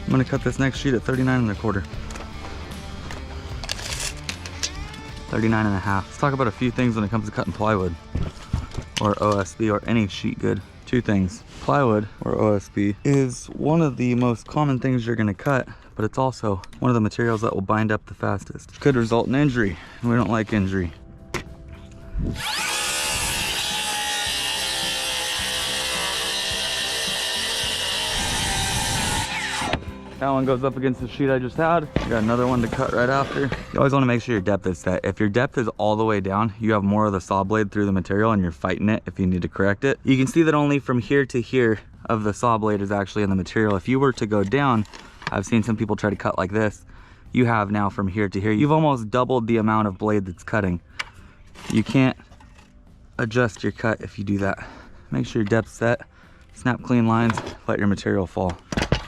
S1: I'm gonna cut this next sheet at 39 1/4. 39 1/2. Let's talk about a few things when it comes to cutting plywood or OSB or any sheet good. Two things. Plywood or OSB is one of the most common things you're gonna cut, but it's also one of the materials that will bind up the fastest. Could result in injury, and we don't like injury. That one goes up against the sheet I just had. Got another one to cut right after. You always want to make sure your depth is set. If your depth is all the way down, you have more of the saw blade through the material and you're fighting it if you need to correct it. You can see that only from here to here of the saw blade is actually in the material. If you were to go down, I've seen some people try to cut like this. You have now from here to here, you've almost doubled the amount of blade that's cutting. You can't adjust your cut if you do that. Make sure your depth's set, snap clean lines, let your material fall.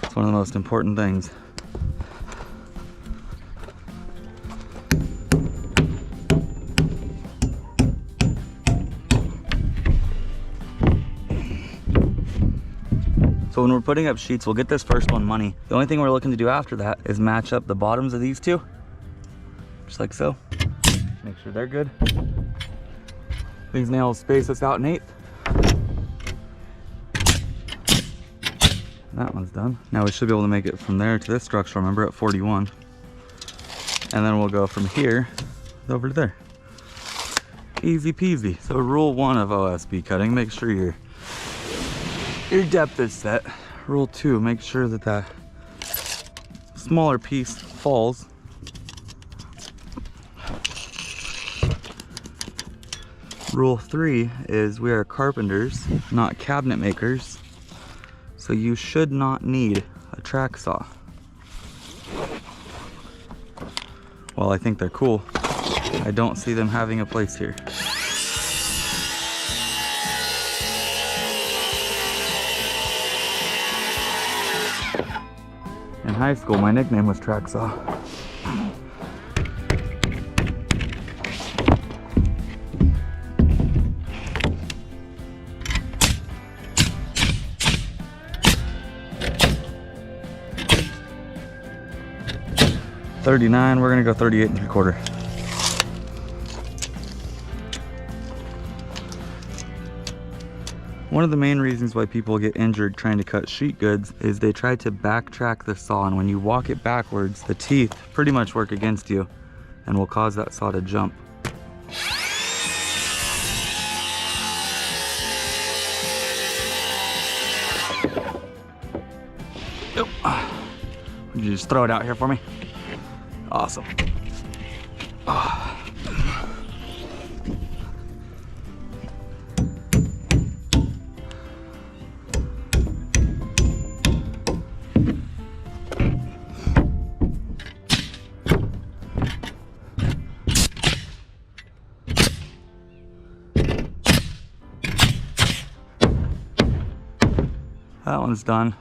S1: It's one of the most important things. So when we're putting up sheets, we'll get this first one money. The only thing we're looking to do after that is match up the bottoms of these two, just like so. Make sure they're good. These nails space us out 1/8. That one's done. Now we should be able to make it from there to this structure, remember, at 41. And then we'll go from here over to there. Easy peasy. So rule 1 of OSB cutting, make sure your depth is set. Rule 2, make sure that that smaller piece falls. Rule 3 is we are carpenters, not cabinet makers. So you should not need a track saw. While I think they're cool, I don't see them having a place here. In high school, my nickname was track saw. .39, we're gonna go 38 3/4. One of the main reasons why people get injured trying to cut sheet goods is they try to backtrack the saw, and when you walk it backwards, the teeth pretty much work against you and will cause that saw to jump. Yep. Would you just throw it out here for me? Awesome. Oh. That one's done.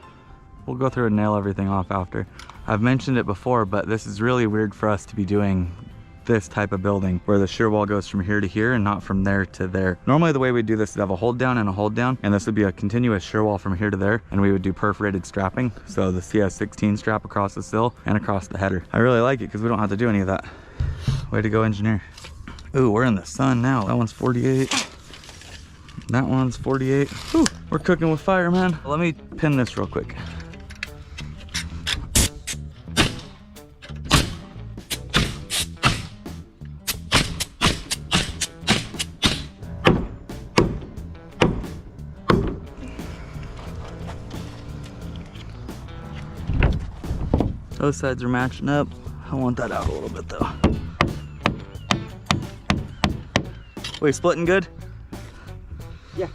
S1: We'll go through and nail everything off after. I've mentioned it before, but this is really weird for us to be doing this type of building where the shear wall goes from here to here and not from there to there. Normally the way we do this is have a hold down and a hold down, and this would be a continuous shear wall from here to there, and we would do perforated strapping. So the CS16 strap across the sill and across the header. I really like it because we don't have to do any of that. Way to go, engineer. Ooh, we're in the sun now. That one's 48. That one's 48. Whew, we're cooking with fire, man. Let me pin this real quick. Those sides are matching up. I want that out a little bit though. Wait, splitting good?
S4: Yeah.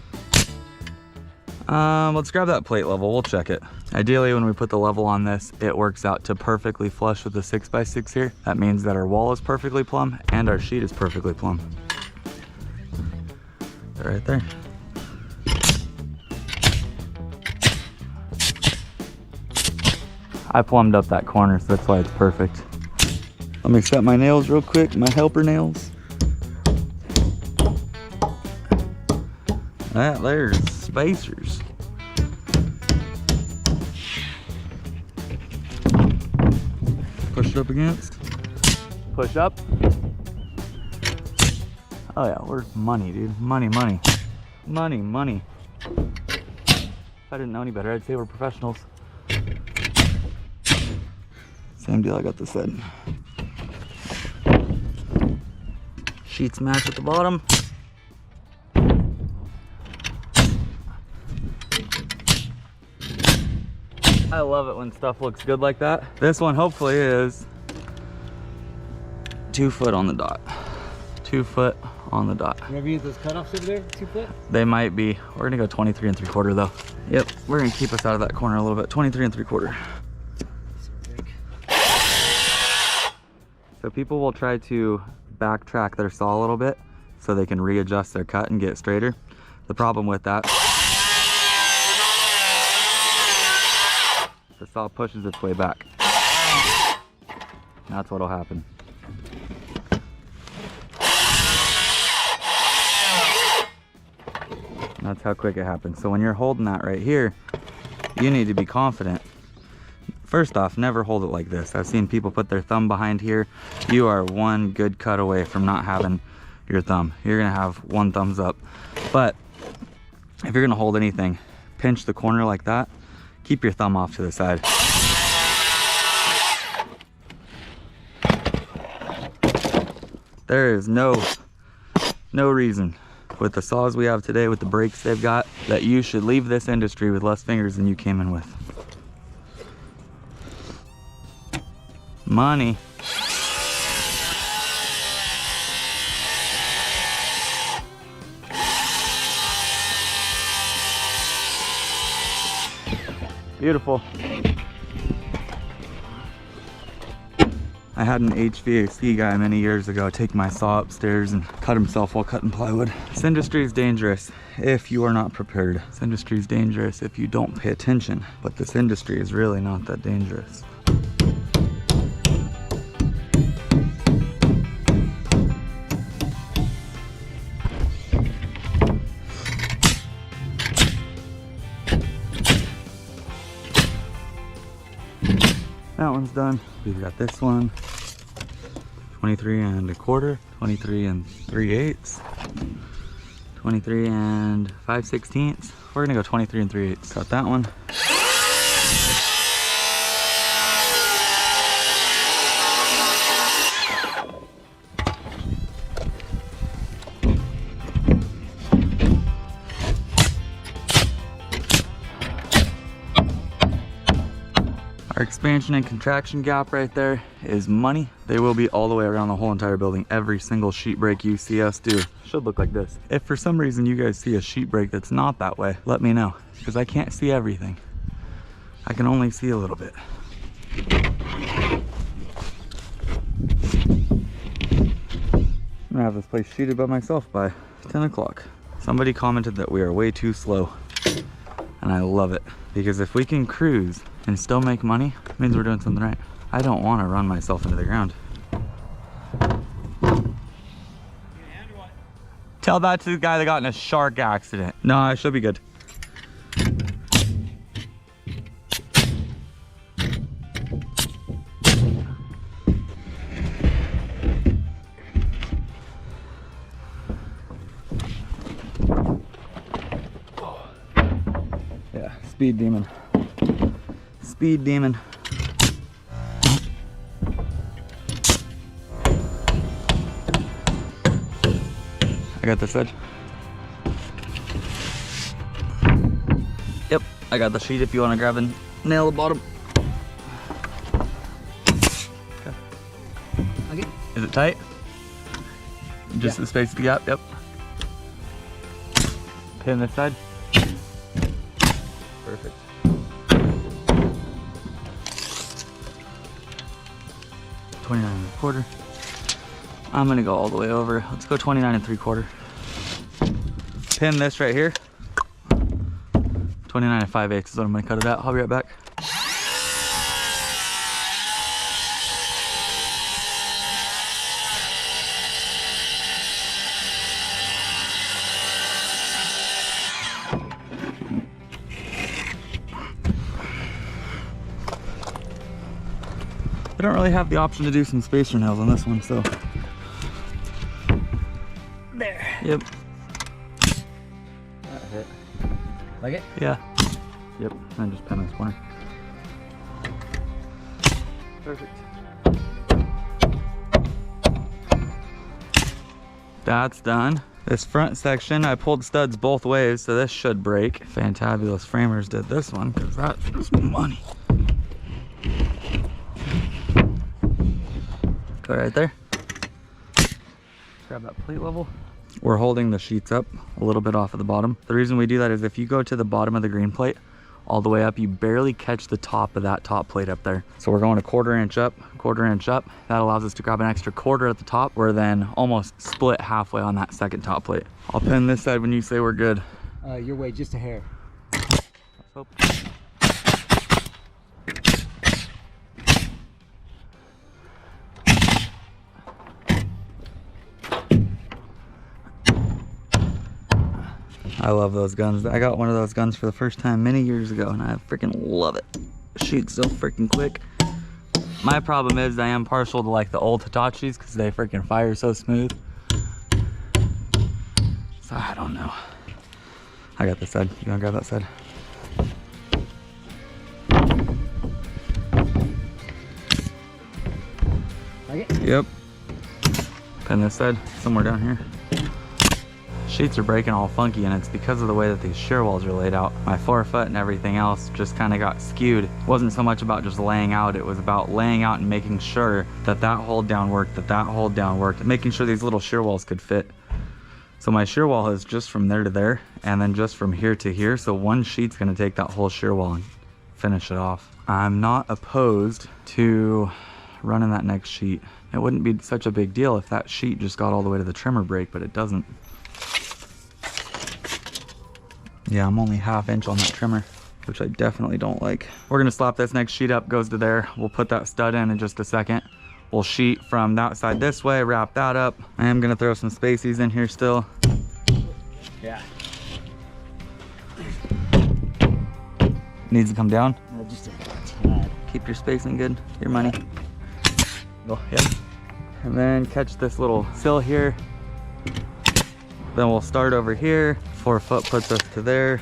S1: Let's grab that plate level, we'll check it. Ideally, when we put the level on this, it works out to perfectly flush with the 6x6 here. That means that our wall is perfectly plumb and our sheet is perfectly plumb. They're right there. I plumbed up that corner, so that's why it's perfect. Let me set my nails real quick, my helper nails. That there's spacers. Push it up against. Push up. Oh yeah, we're money, dude. Money, money. Money, money. If I didn't know any better, I'd say we're professionals. Same deal, I got this side. Sheets match at the bottom. I love it when stuff looks good like that. This one hopefully is 2 foot on the dot. 2 foot on the dot.
S4: You ever use those cutoffs over there, 2 foot?
S1: They might be. We're gonna go 23 3/4 though. Yep, we're gonna keep us out of that corner a little bit. 23 3/4. So people will try to backtrack their saw a little bit so they can readjust their cut and get it straighter. The problem with that, the saw pushes its way back. That's what'll happen. That's how quick it happens. So when you're holding that right here, you need to be confident. First off, never hold it like this. I've seen people put their thumb behind here. You are one good cut away from not having your thumb. You're gonna have one thumbs up. But if you're gonna hold anything, pinch the corner like that, keep your thumb off to the side. There is no reason with the saws we have today, with the brakes they've got, that you should leave this industry with less fingers than you came in with. Money. Beautiful. I had an HVAC guy many years ago take my saw upstairs and cut himself while cutting plywood. This industry is dangerous if you are not prepared. This industry is dangerous if you don't pay attention. But this industry is really not that dangerous. That one's done. We've got this one, 23 1/4, 23 3/8, 23 5/16. We're gonna go 23 3/8. Got that one. Our expansion and contraction gap right there is money. They will be all the way around the whole entire building. Every single sheet break you see us do should look like this. If for some reason you guys see a sheet break that's not that way, let me know, because I can't see everything. I can only see a little bit. I'm gonna have this place sheeted by myself by 10 o'clock. Somebody commented that we are way too slow, and I love it, because if we can cruise and still make money, it means we're doing something right. I don't want to run myself into the ground. Tell that to the guy that got in a shark accident. No, I should be good. Yeah, speed demon. Speed demon. I got this edge. Yep, I got the sheet if you want to grab and nail the bottom. Okay. Is it tight? Just the space of the gap? Yep. Pin this side. Perfect. $29 1/4. I'm gonna go all the way over. Let's go 29 3/4. Pin this right here. 29 5/8 is what I'm gonna cut it out. I'll be right back. I don't really have the option to do some spacer nails on this one, so.
S4: There.
S1: Yep.
S4: That hit. Like it?
S1: Yeah. Yep. And just pen this corner. Perfect. That's done. This front section, I pulled studs both ways, so this should break. Fantabulous Framers did this one, because that's money. Go right there. Grab that plate level. We're holding the sheets up a little bit off of the bottom. The reason we do that is if you go to the bottom of the green plate, all the way up, you barely catch the top of that top plate up there. So we're going a 1/4 inch up, 1/4 inch up. That allows us to grab an extra 1/4 at the top. We're then almost split halfway on that second top plate. I'll pin this side when you say we're good.
S4: Your way, just a hair.
S1: Let's hope. I love those guns. I got one of those guns for the first time many years ago, and I freaking love it. Shoots so freaking quick. My problem is I am partial to like the old Hitachis because they freaking fire so smooth. So I don't know. I got this side. You wanna grab that side?
S4: Like it?
S1: Yep. Pin this side somewhere down here. Sheets are breaking all funky, and it's because of the way that these shear walls are laid out. My forefoot and everything else just kind of got skewed. It wasn't so much about just laying out, it was about laying out and making sure that that hold down worked, that hold down worked, and making sure these little shear walls could fit. So my shear wall is just from there to there, and then just from here to here, so one sheet's gonna take that whole shear wall and finish it off. I'm not opposed to running that next sheet. It wouldn't be such a big deal if that sheet just got all the way to the trimmer break, but it doesn't. Yeah, I'm only 1/2 inch on that trimmer, which I definitely don't like. We're gonna slap this next sheet up, goes to there. We'll put that stud in just a second. We'll sheet from that side this way, wrap that up. I am gonna throw some spacies in here still.
S4: Yeah.
S1: Needs to come down.
S4: Just a tad.
S1: Keep your spacing good, your money. Go, yep. And then catch this little sill here. Then we'll start over here. 4 foot puts us to there.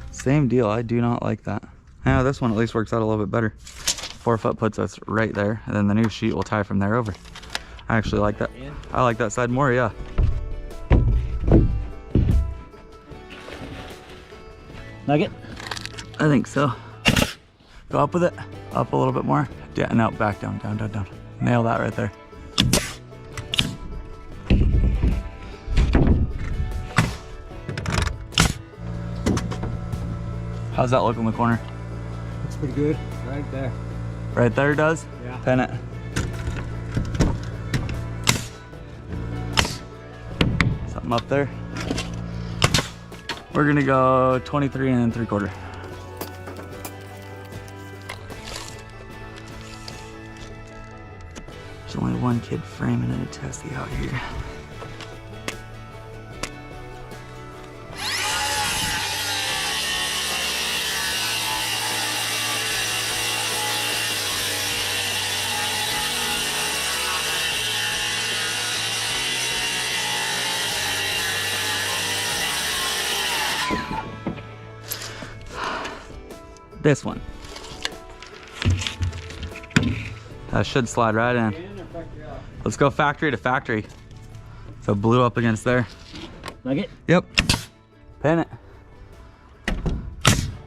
S1: Same deal, I do not like that. Now this one at least works out a little bit better. 4 foot puts us right there, and then the new sheet will tie from there over. I actually like that. I like that side more, yeah.
S4: Like it?
S1: I think so. Go up with it, up a little bit more. Yeah, no, back down, down, down, down. Nail that right there. How's that look in the corner?
S4: Looks pretty good. Right there.
S1: Right there does?
S4: Yeah.
S1: Pin it. Something up there. We're gonna go 23 3/4. There's only one kid framing a testy out here. This one. That should slide right in. Let's go factory to factory. So blue up against there.
S4: Like it?
S1: Yep. Pin it.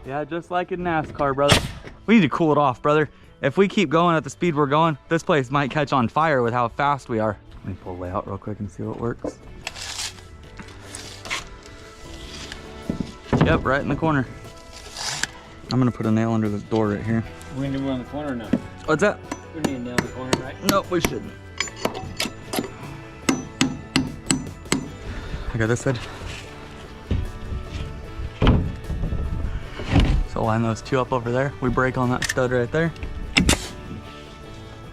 S1: Yeah, just like in NASCAR, brother. We need to cool it off, brother. If we keep going at the speed we're going, this place might catch on fire with how fast we are. Let me pull layout real quick and see what works. Yep, right in the corner. I'm gonna put a nail under this door right here.
S4: We're gonna do one on the corner or no?
S1: What's that?
S4: We need a nail in the corner, right?
S1: Nope, we shouldn't. I got this side. So line those two up over there. We break on that stud right there.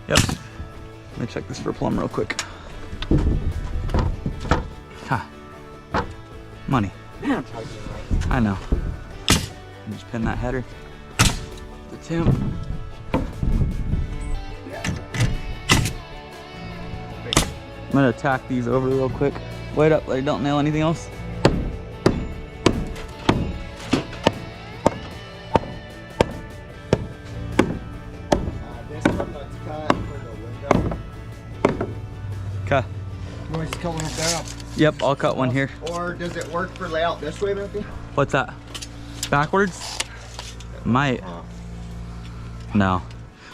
S1: Yep. Let me check this for plumb real quick. Ha. Money. I know. Just pin that header. The temp. I'm gonna tack these over real quick. Wait up, like don't nail anything else.
S2: This one let's cut for the window.
S1: Okay.
S2: You want to just cut one up there?
S1: Yep, I'll cut one here.
S2: Or does it work for layout this way, maybe?
S1: What's that? Backwards? Might. No.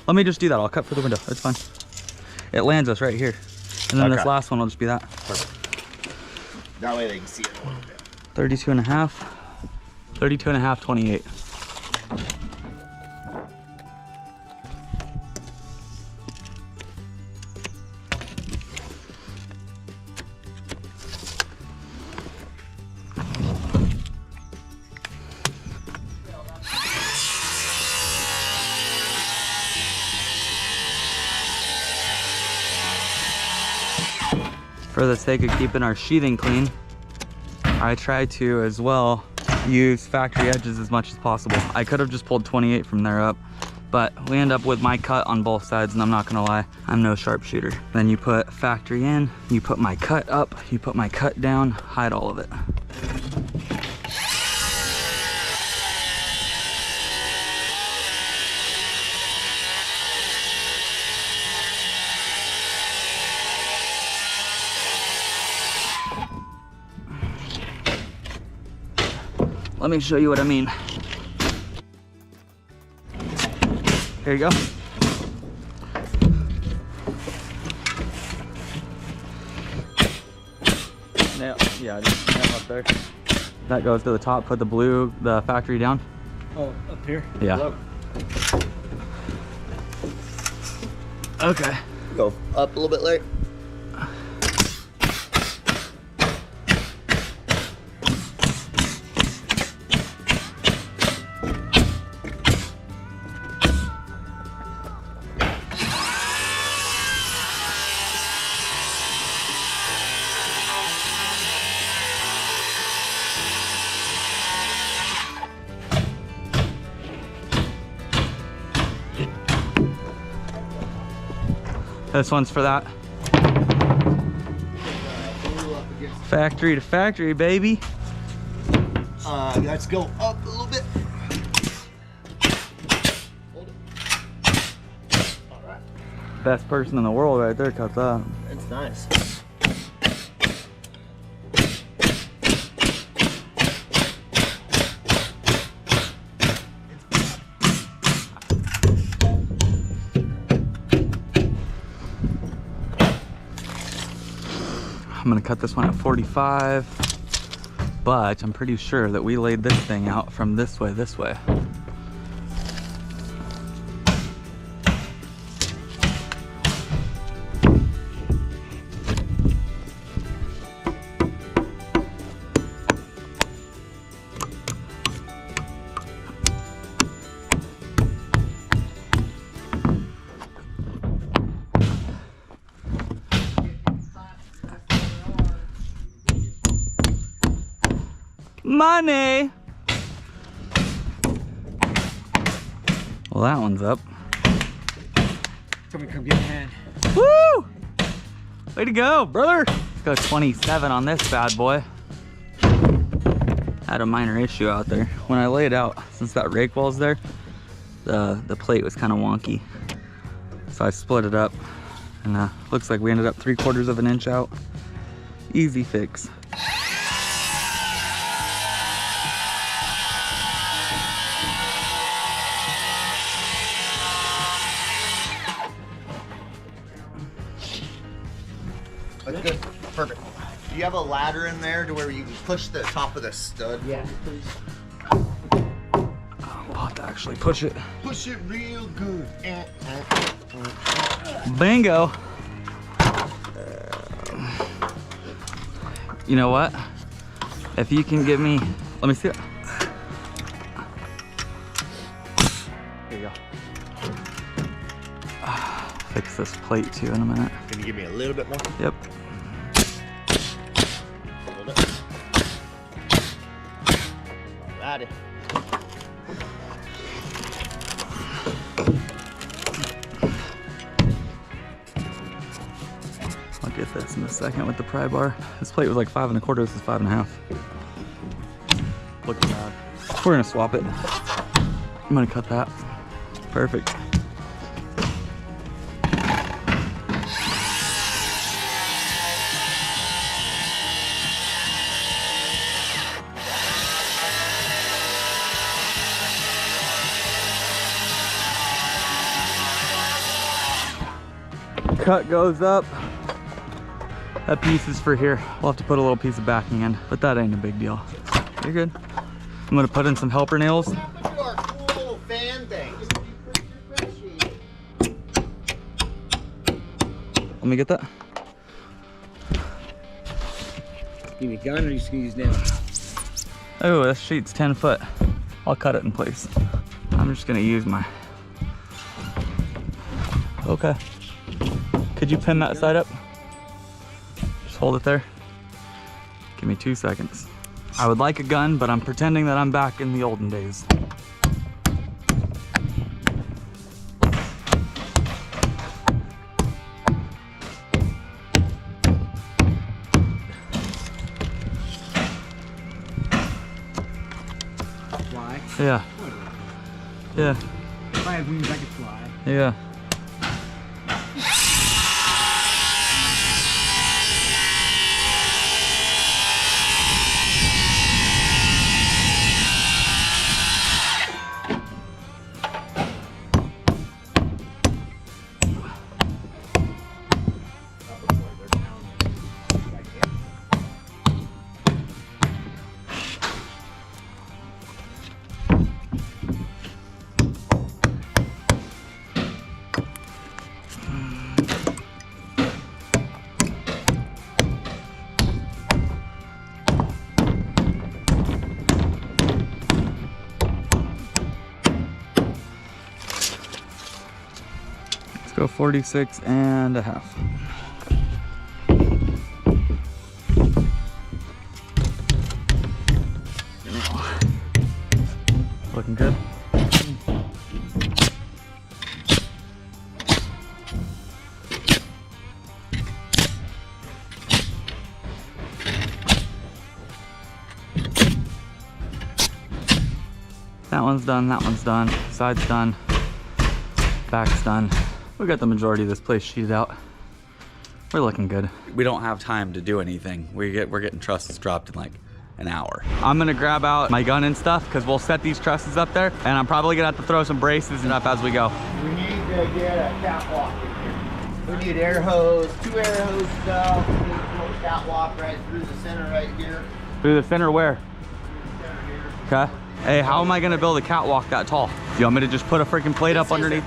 S1: Let me just do that. I'll cut for the window. That's fine. It lands us right here. And then this last one will just be that.
S2: Perfect. That way they can see it a little bit.
S1: 32 and a half. 32 and a half, 28. For the sake of keeping our sheathing clean, I try to as well use factory edges as much as possible. I could have just pulled 28 from there up, but we end up with my cut on both sides, and I'm not gonna lie, I'm no sharpshooter. Then you put factory in, you put my cut up, you put my cut down, hide all of it. Let me show you what I mean. Here you go. Yeah, just nail up there. That goes to the top, put the factory down.
S4: Oh, up here?
S1: Yeah.
S2: Look.
S1: Okay.
S2: Go up a little bit later.
S1: This one's for that. Factory to factory, baby.
S2: Let's go up a little bit. Hold it. All right.
S1: Best person in the world right there cut that.
S2: That's nice.
S1: I'm gonna cut this one at 45, but I'm pretty sure that we laid this thing out from this way. Money! Well, that one's up.
S4: Come get a hand.
S1: Woo! Way to go, brother! Let's go 27 on this bad boy. Had a minor issue out there. When I laid out, since that rake wall's there, the plate was kind of wonky. So I split it up, and looks like we ended up 3/4 of an inch out. Easy fix.
S2: That's good. Perfect. Do you have a ladder in there to where you can push the top of the stud?
S4: Yeah, please.
S1: I'll have to actually push it.
S2: Push it real good.
S1: Bingo! You know what? If you can give me, let me see it. Here you go. Fix this plate too in a minute.
S2: Can you give me a little bit more?
S1: Yep.
S2: Hold it. Alrighty.
S1: I'll get this in a second with the pry bar. This plate was like 5 1/4, this is 5 1/2. Looking bad. We're gonna swap it. I'm gonna cut that. Perfect. Cut goes up. That piece is for here. We'll have to put a little piece of backing in, but that ain't a big deal. You're good. I'm gonna put in some helper nails.
S2: Our cool little fan things.
S1: Let me get that.
S4: Give me a gun or you just gonna use nails?
S1: Oh, this sheet's 10 foot. I'll cut it in place. I'm just gonna use my... Okay. Could you pin that side up? Just hold it there. Give me 2 seconds. I would like a gun, but I'm pretending that I'm back in the olden days.
S4: Fly.
S1: Yeah. Yeah.
S4: If I had wings, I could fly.
S1: Yeah. Go 46 and a half. Looking good. That one's done, that one's done, side's done, back's done. We got the majority of this place sheeted out. We're looking good. We don't have time to do anything. We're getting trusses dropped in like an hour. I'm gonna grab out my gun and stuff because we'll set these trusses up there, and I'm probably gonna have to throw some braces and up as we go.
S2: We need to get a catwalk in here. We need air hose, 2 air hoses out. We need a little catwalk right through the center right here.
S1: Through the center where?
S2: Through the center here.
S1: Okay. Hey, how am I gonna build a catwalk that tall? You want me to just put a freaking plate up underneath?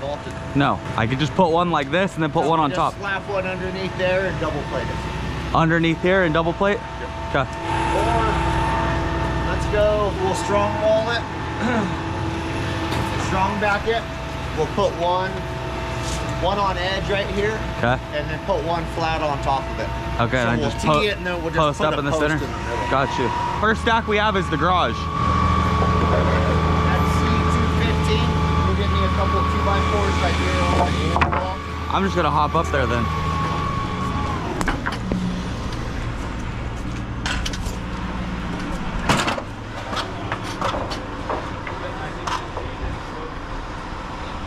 S1: No, I could just put one like this and then put one on top.
S2: Slap one underneath there and double plate it.
S1: Underneath here and double plate?
S2: Yep.
S1: Okay.
S2: Or, let's go, we'll strong wall it. Strong back it. We'll put one on edge right here.
S1: Okay.
S2: And then put one flat on top of it.
S1: Okay,
S2: so
S1: and
S2: we'll
S1: just
S2: tee it and then we'll just
S1: post
S2: put
S1: up
S2: a
S1: in the
S2: post
S1: center.
S2: in the middle.
S1: Got you. First stack we have is the garage.
S2: That's C215. We'll get me a couple 2x4s right here on the end wall.
S1: I'm just gonna hop up there then.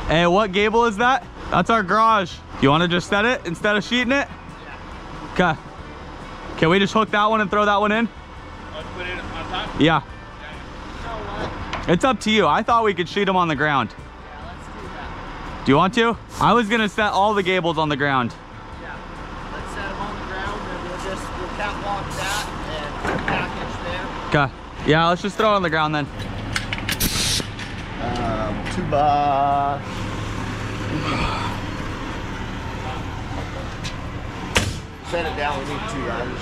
S1: Hey, what gable is that? That's our garage. You want to just set it instead of sheeting it? Yeah. Okay. Can we just hook that one and throw that one in?
S3: Put it on top?
S1: Yeah. It's up to you. I thought we could sheet them on the ground.
S3: Yeah, let's do that.
S1: Do you want to? I was gonna set all the gables on the ground.
S2: Yeah. Let's set them on the ground and we'll catwalk that and package there.
S1: Okay. Yeah, let's just throw it on the ground then.
S2: 2 by... Set it down, we need 2 riders.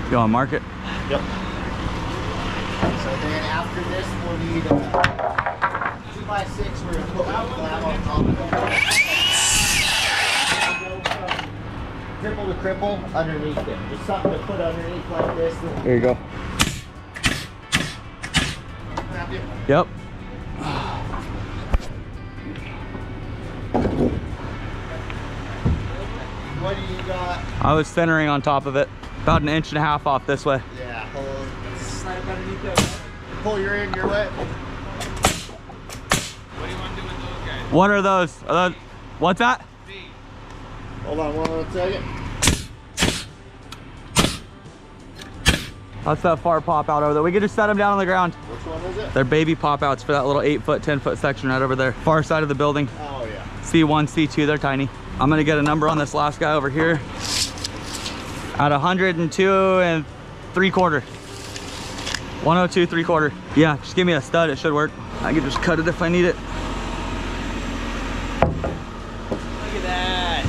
S1: You wanna mark it?
S2: Yep. So then after this, we'll need 2x6. We're gonna put one flat on top of it. cripple to cripple underneath it. Just something to put underneath like this.
S1: There you go. Yep.
S2: What do you got?
S1: I was centering on top of it. About 1.5 inches off this way.
S2: Yeah, hold. Slide up underneath there. Pull your in your way.
S3: What do you want to do with those guys?
S1: What are those? What's that?
S2: Hold on one little second.
S1: That's that far pop out over there. We could just set them down on the ground.
S2: Which one is it?
S1: They're baby pop outs for that little 8-foot, 10-foot section right over there. Far side of the building.
S2: Oh yeah.
S1: C1, C2, they're tiny. I'm gonna get a number on this last guy over here at 102 3/4. 102 3/4. Yeah, just give me a stud, it should work. I can just cut it if I need it.
S2: Look at that.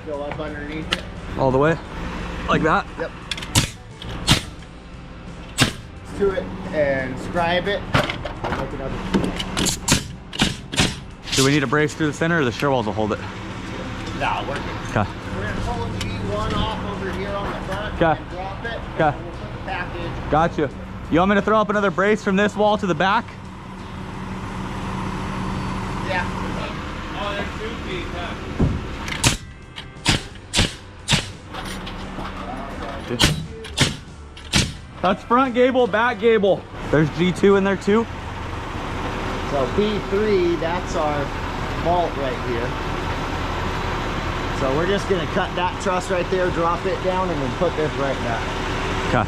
S2: Go up underneath it.
S1: All the way, like that.
S2: Yep. To it and scribe it. Make another.
S1: Do we need a brace through the center or the shear walls will hold it?
S2: Nah, work it.
S1: Okay.
S2: We're gonna pull the G1 off over here on the front
S1: Okay.
S2: and drop it.
S1: Okay.
S2: And we'll put the package.
S1: Gotcha. You want me to throw up another brace from this wall to the back?
S2: Yeah.
S3: Oh, there's 2 feet, huh?
S1: That's front gable, back gable. There's G2 in there too.
S2: So B3, that's our vault right here. So we're just gonna cut that truss right there, drop it down, and then put this right back.
S1: Okay.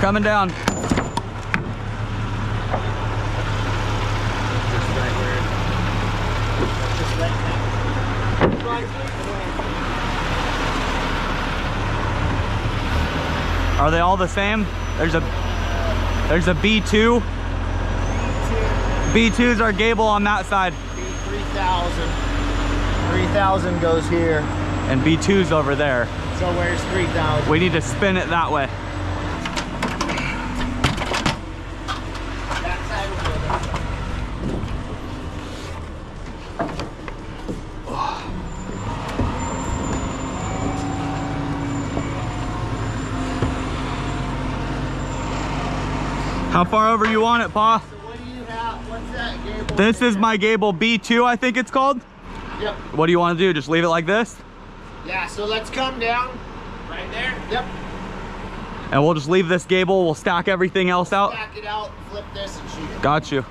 S1: Coming down.
S2: Just right where. Just right now.
S1: Are they all the same? There's a B2. B2's our gable on that side.
S2: B3000. 3000 goes here.
S1: And B2's over there.
S2: So where's 3000?
S1: We need to spin it that way.
S2: That side will go that way.
S1: How far over you want it, Pa?
S2: So what do you have? What's that gable?
S1: This is my gable B2, I think it's called.
S2: Yep.
S1: What do you want to do? Just leave it like this?
S2: Yeah, so let's come down.
S3: Right there?
S2: Yep.
S1: And we'll just leave this gable. We'll stack everything else out.
S2: Back it out, flip this, and shoot it.
S1: Got you.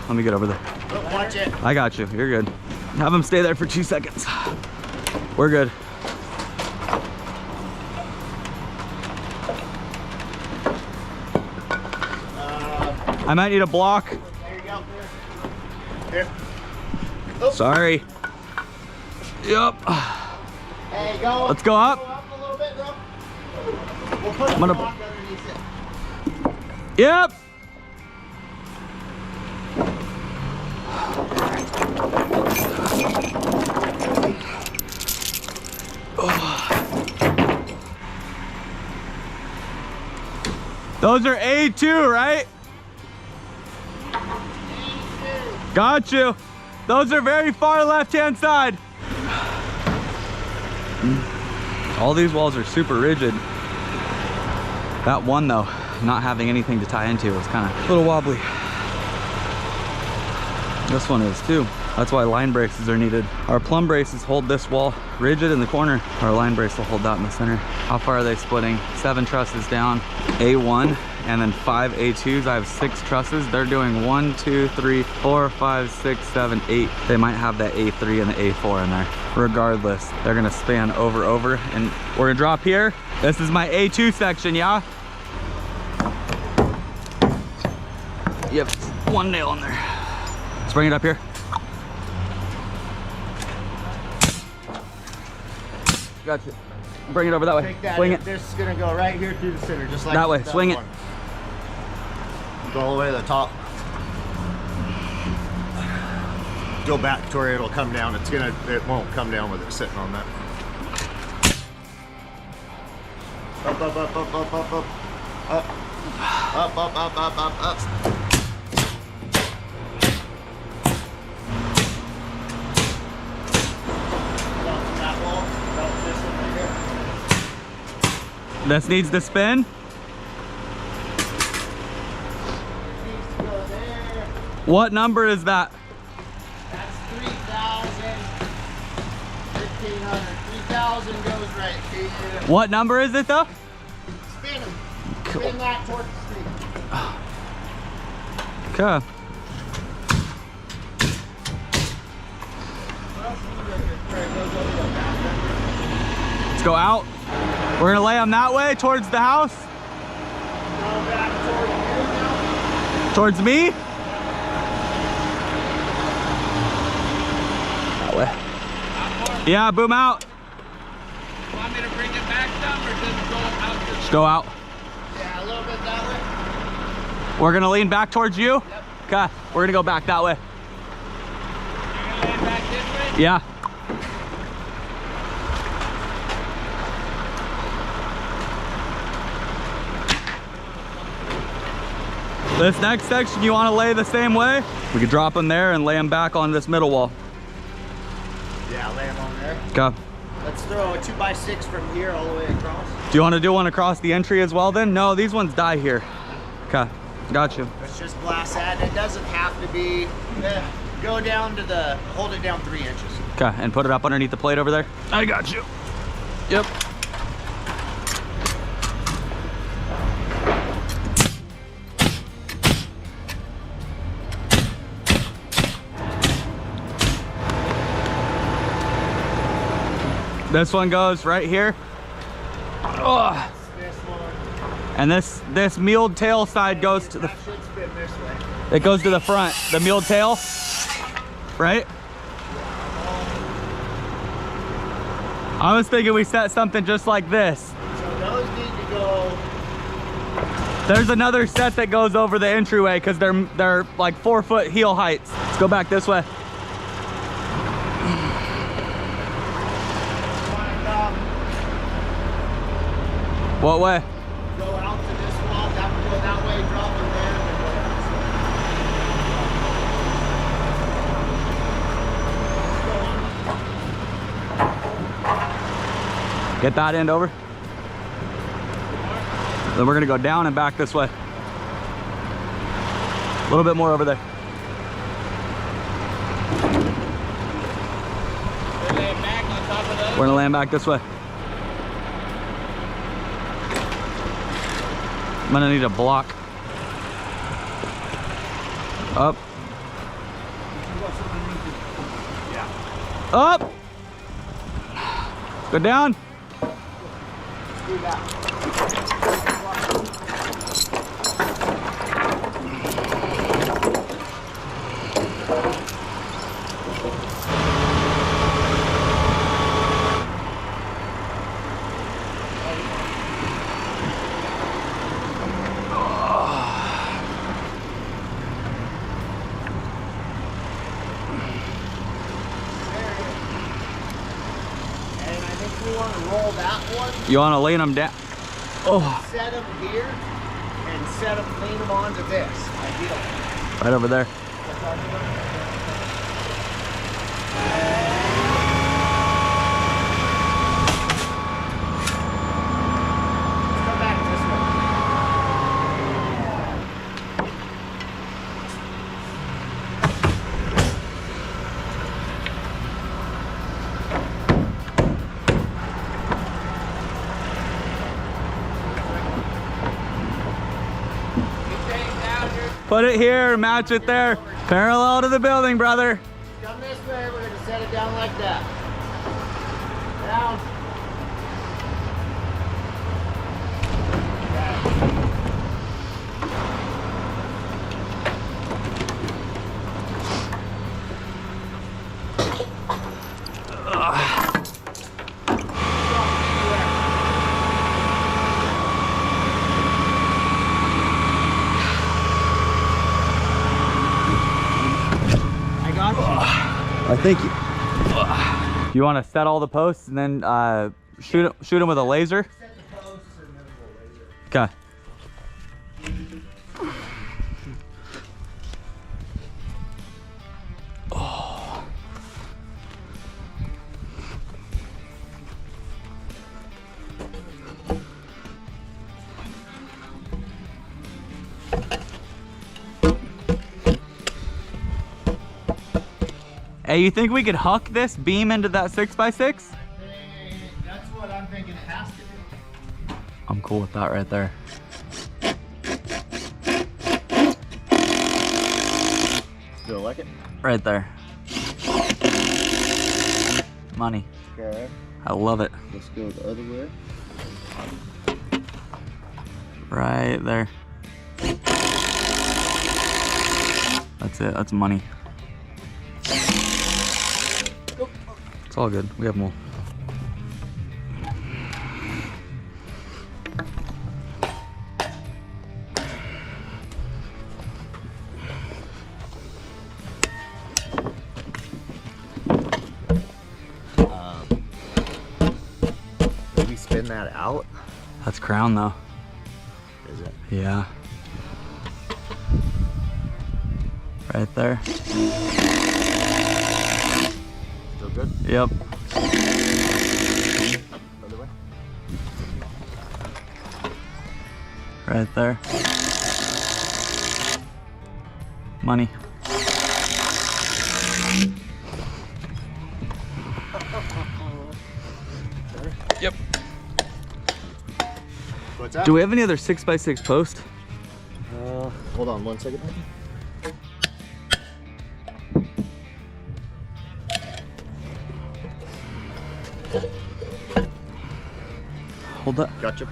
S1: Let me get over there.
S2: Oh, watch it.
S1: I got you. You're good. Have them stay there for 2 seconds. We're good. I might need a block.
S2: There you go. Here. Oh.
S1: Sorry. Yep.
S2: Hey, go.
S1: Let's go up.
S2: Go up a little bit, bro. We'll put a
S1: gonna-
S2: block underneath it.
S1: Yep. Those are A2, right? Got you. Those are very far left-hand side. All these walls are super rigid. That one though, not having anything to tie into, is kind of a little wobbly. This one is too. That's why line braces are needed. Our plumb braces hold this wall rigid in the corner. Our line brace will hold that in the center. How far are they splitting? 7 trusses down, A1, and then 5 A2s. I have 6 trusses. They're doing 1, 2, 3, 4, 5, 6, 7, 8. They might have that A3 and the A4 in there. Regardless, they're gonna span over, and we're gonna drop here. This is my A2 section, yeah? Yep, one nail in there. Let's bring it up here. Gotcha. Bring it over that way.
S2: Take that
S1: Swing
S2: in.
S1: it.
S2: This is gonna go right here through the center, just like
S1: That way.
S2: that
S1: Swing it.
S2: one. Go all the way to the top. Go back to where it'll come down. It won't come down with it sitting on that. Up, up, up, up, up, up, up. Up. Up, up, up, up, up, up. That wall. This one right here.
S1: This needs to spin.
S2: Needs to go there.
S1: What number is that?
S2: That's 3,000. 1,500. 3,000 goes right here.
S1: What number is it though?
S2: Spin them. Spin that towards the street.
S1: Okay. Let's go out. We're gonna lay them that way towards the house.
S2: Go back toward you now.
S1: Towards me. That way. Yeah, boom out.
S3: Want me to bring it back some or just go out to
S1: Just go out.
S2: Yeah, a little bit that way.
S1: We're gonna lean back towards you.
S3: Yep.
S1: Okay. We're gonna go back that way.
S3: You're gonna land back this way?
S1: Yeah. This next section you want to lay the same way? We could drop them there and lay them back on this middle wall.
S2: Yeah, lay them on there.
S1: Okay.
S2: Let's throw a 2x6 from here all the way across.
S1: Do you want to do one across the entry as well then? No, these ones die here. Okay. Got you.
S2: Let's just blast that. It doesn't have to be. Go down to the. Hold it down 3 inches.
S1: Okay. And put it up underneath the plate over there. I got you. Yep. This one goes right here. Oh.
S2: This one.
S1: And this mealed tail side goes to the.
S2: That should spin this way.
S1: It goes to the front. The mealed tail, right? I was thinking we set something just like this.
S2: So those need to go.
S1: There's another set that goes over the entryway because they're like 4-foot heel heights. Let's go back this way. What way?
S2: Go out to this wall, go that way, drop them there, and then go
S1: Get that end over. Then we're gonna go down and back this way. A little bit more over there.
S3: We're laying back on top of those.
S1: We're gonna land back this way. I'm gonna need a block. Up. Up. Go down.
S2: do that. Roll that one,
S1: You want to lean them down? Oh,
S2: set them here, and set them, lean them onto this, ideally.
S1: right over there.
S2: Come back this way.
S1: Put it here, match it there. Parallel to the building, brother.
S2: Come this way, we're gonna set it down like that. Down.
S3: Thank you.
S1: You want to set all the posts and then shoot them with a laser? Okay. Hey, you think we could huck this beam into that 6x6?
S2: That's what I'm thinking it has to do.
S1: I'm cool with that right there.
S2: Feel like it?
S1: Right there. Money.
S2: Okay.
S1: I love it.
S2: Let's go the other way.
S1: Right there. That's it. That's money. It's all good. We have more.
S2: Maybe spin that out.
S1: That's crown though.
S2: Is it?
S1: Yeah. Right there.
S2: Still good?
S1: Yep.
S2: Other way?
S1: Right there. Money. Yep.
S2: What's that?
S1: Do we have any other 6x6 posts?
S2: Hold on 1 second.
S1: Hold that.
S2: Gotcha.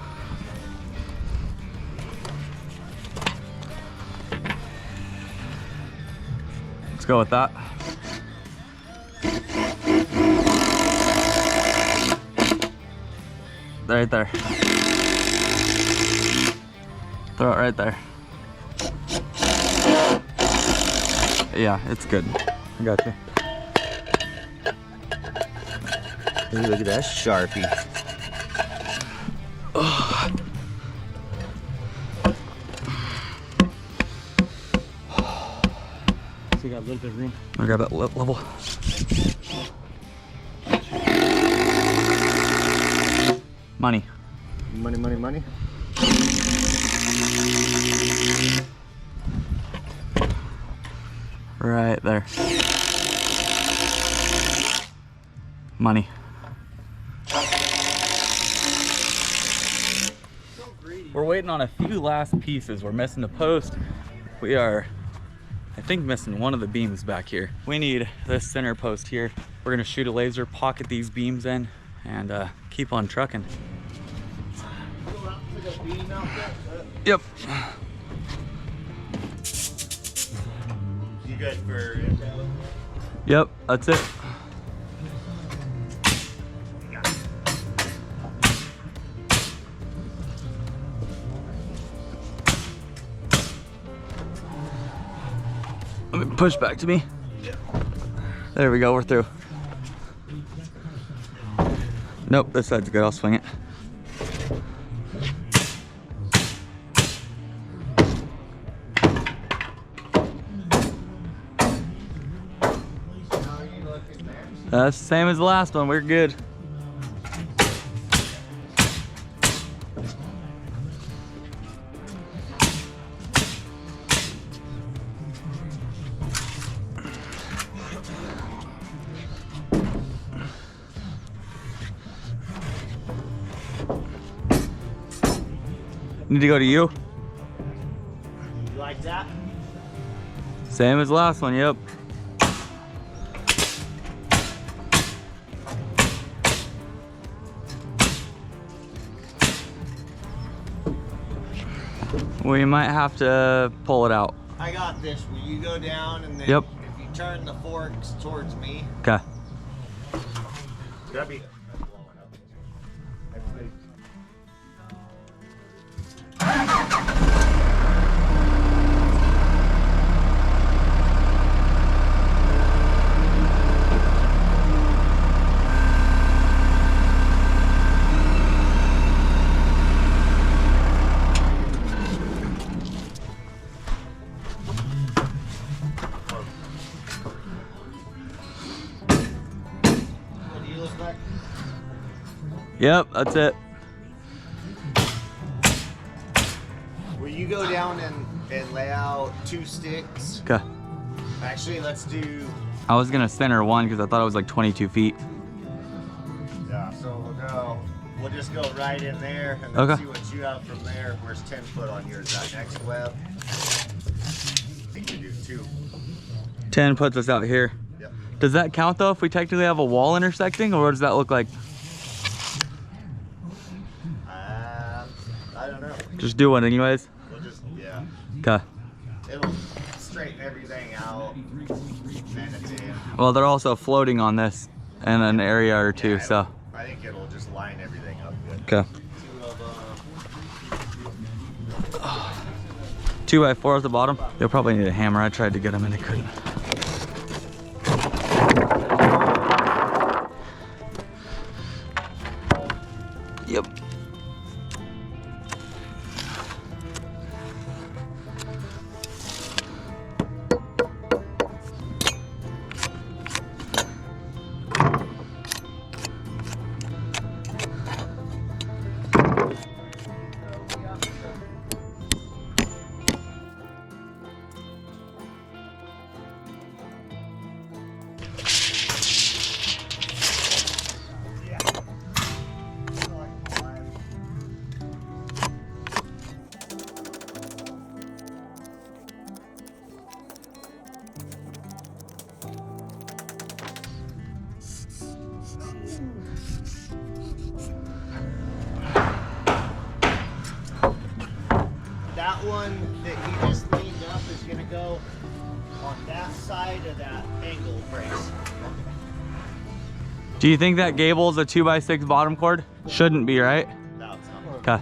S1: Let's go with that. Right there. Throw it right there. Yeah, it's good. I got you.
S2: Ooh, look at that Sharpie.
S4: So we got a little bit of room.
S1: I'll grab that level. Money.
S2: Money, money, money.
S1: Right there. Money. We're waiting on a few last pieces. We're missing a post. We are, I think, missing one of the beams back here. We need this center post here. We're gonna shoot a laser, pocket these beams in, and keep on trucking. Yep.
S2: You good for
S1: Yep, that's it. Let me push back to me. There we go, we're through. Nope, this side's good, I'll swing it. That's the same as the last one, we're good. Need to go to you?
S2: You like that?
S1: Same as the last one, yep. We might have to pull it out.
S2: I got this. Will you go down and then
S1: Yep.
S2: if you turn the forks towards me?
S1: Okay.
S2: That'd be
S1: Yep, that's it.
S2: Will you go down and lay out 2 sticks?
S1: Okay.
S2: Actually, let's do.
S1: I was gonna center one because I thought it was like 22 feet.
S2: Yeah, so we'll just go right in there and then
S1: Okay.
S2: see what you have from there. Where's 10 foot on yours? That next web? I think we do 2.
S1: 10 puts us out here.
S2: Yep.
S1: Does that count though if we technically have a wall intersecting, or what does that look like?
S2: I don't know.
S1: Just do one anyways.
S2: We'll just, yeah.
S1: Okay.
S2: It'll straighten everything out. And it's in.
S1: Well, they're also floating on this in an area or two,
S2: Yeah,
S1: so.
S2: I think it'll just line everything up good.
S1: Okay.
S2: 2 of
S1: 2x4 at the bottom. You'll probably need a hammer. I tried to get them and I couldn't. Yep.
S2: That one that he just leaned up is gonna go on that side of that angle brace.
S1: Do you think that gable is a 2x6 bottom cord? Shouldn't be, right?
S2: No, it's not.
S1: Okay.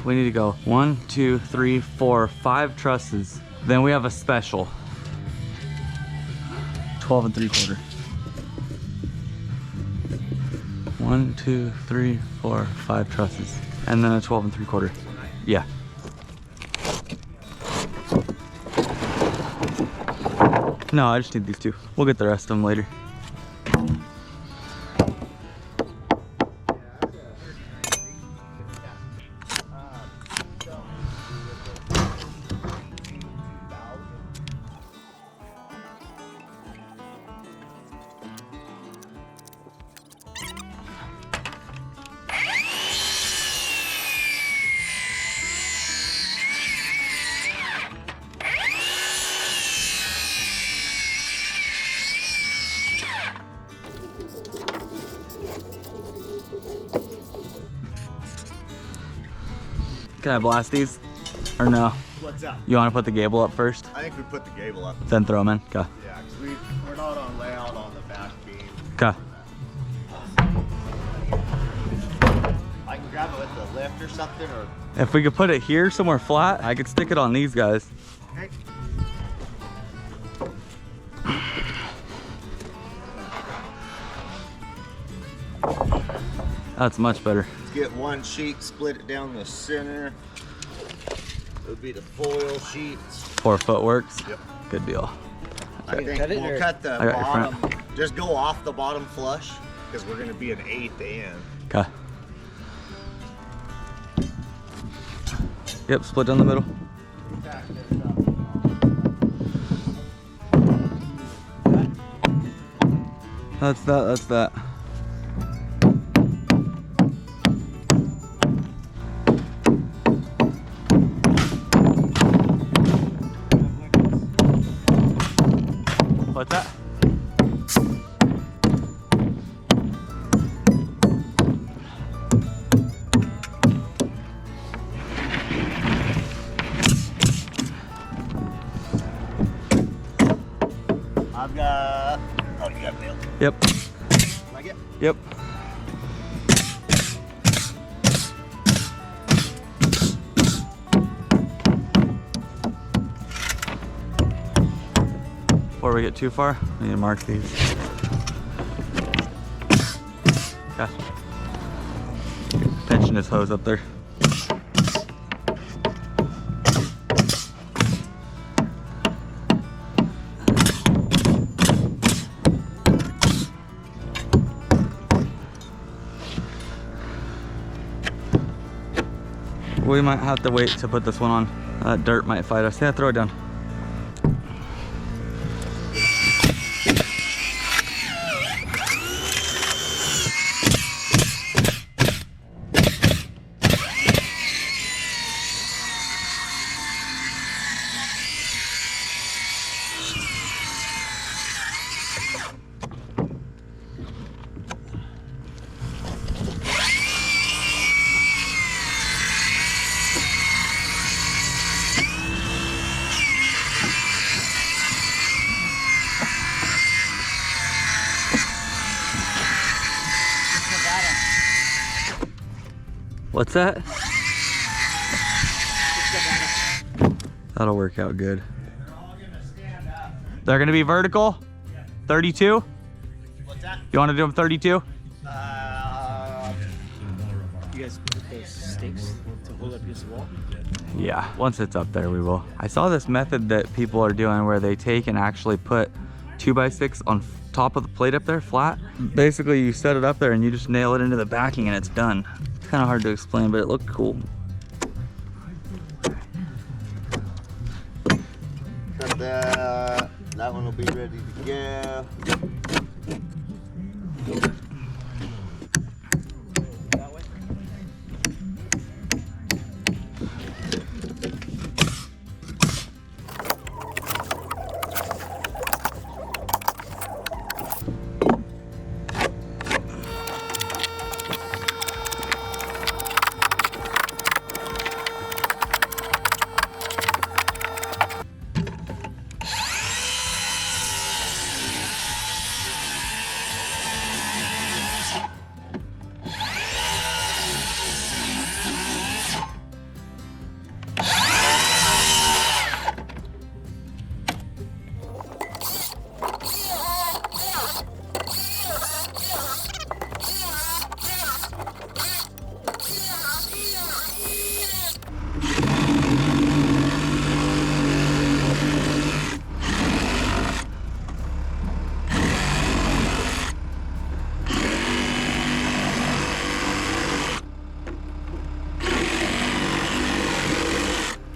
S1: We need to go 1, 2, 3, 4, 5 trusses. Then we have a special. 12 3/4. 1, 2, 3, 4, 5 trusses. And then a 12 3/4. Yeah. No, I just need these 2. We'll get the rest of them later. Can I blast these? Or no?
S2: What's up?
S1: You want to put the gable up first?
S2: I think we put the gable up.
S1: Then throw them in? Okay.
S2: Yeah, because we're not on layout on the back beam.
S1: Okay.
S2: I can grab it with the lift or something, or
S1: If we could put it here somewhere flat, I could stick it on these guys.
S2: okay.
S1: That's much better.
S2: Let's get one sheet, split it down the center. It would be the foil sheets.
S1: 4 foot works.
S2: Yep.
S1: Good deal.
S2: I think we'll cut the
S1: I got your
S2: bottom.
S1: front.
S2: Just go off the bottom flush because we're going to be an 1/8 in.
S1: Okay. Yep, split down the middle. That's that, that's that. What's that?
S2: I've got. Oh, you got nailed.
S1: Yep.
S2: Like it?
S1: Yep. Before we get too far, we need to mark these. Okay. Pinching his hose up there. We might have to wait to put this one on. Dirt might fight us. Yeah, throw it down. What's that? That'll work out good. They're gonna be vertical? 32?
S2: What's that?
S1: You wanna do them 32?
S4: You guys put those stakes to hold up against the wall?
S1: Yeah, once it's up there, we will. I saw this method that people are doing where they take and actually put 2x6 on top of the plate up there, flat. Basically, you set it up there and you just nail it into the backing and it's done. It's kind of hard to explain, but it looked cool.
S2: Cut that. That one will be ready to go.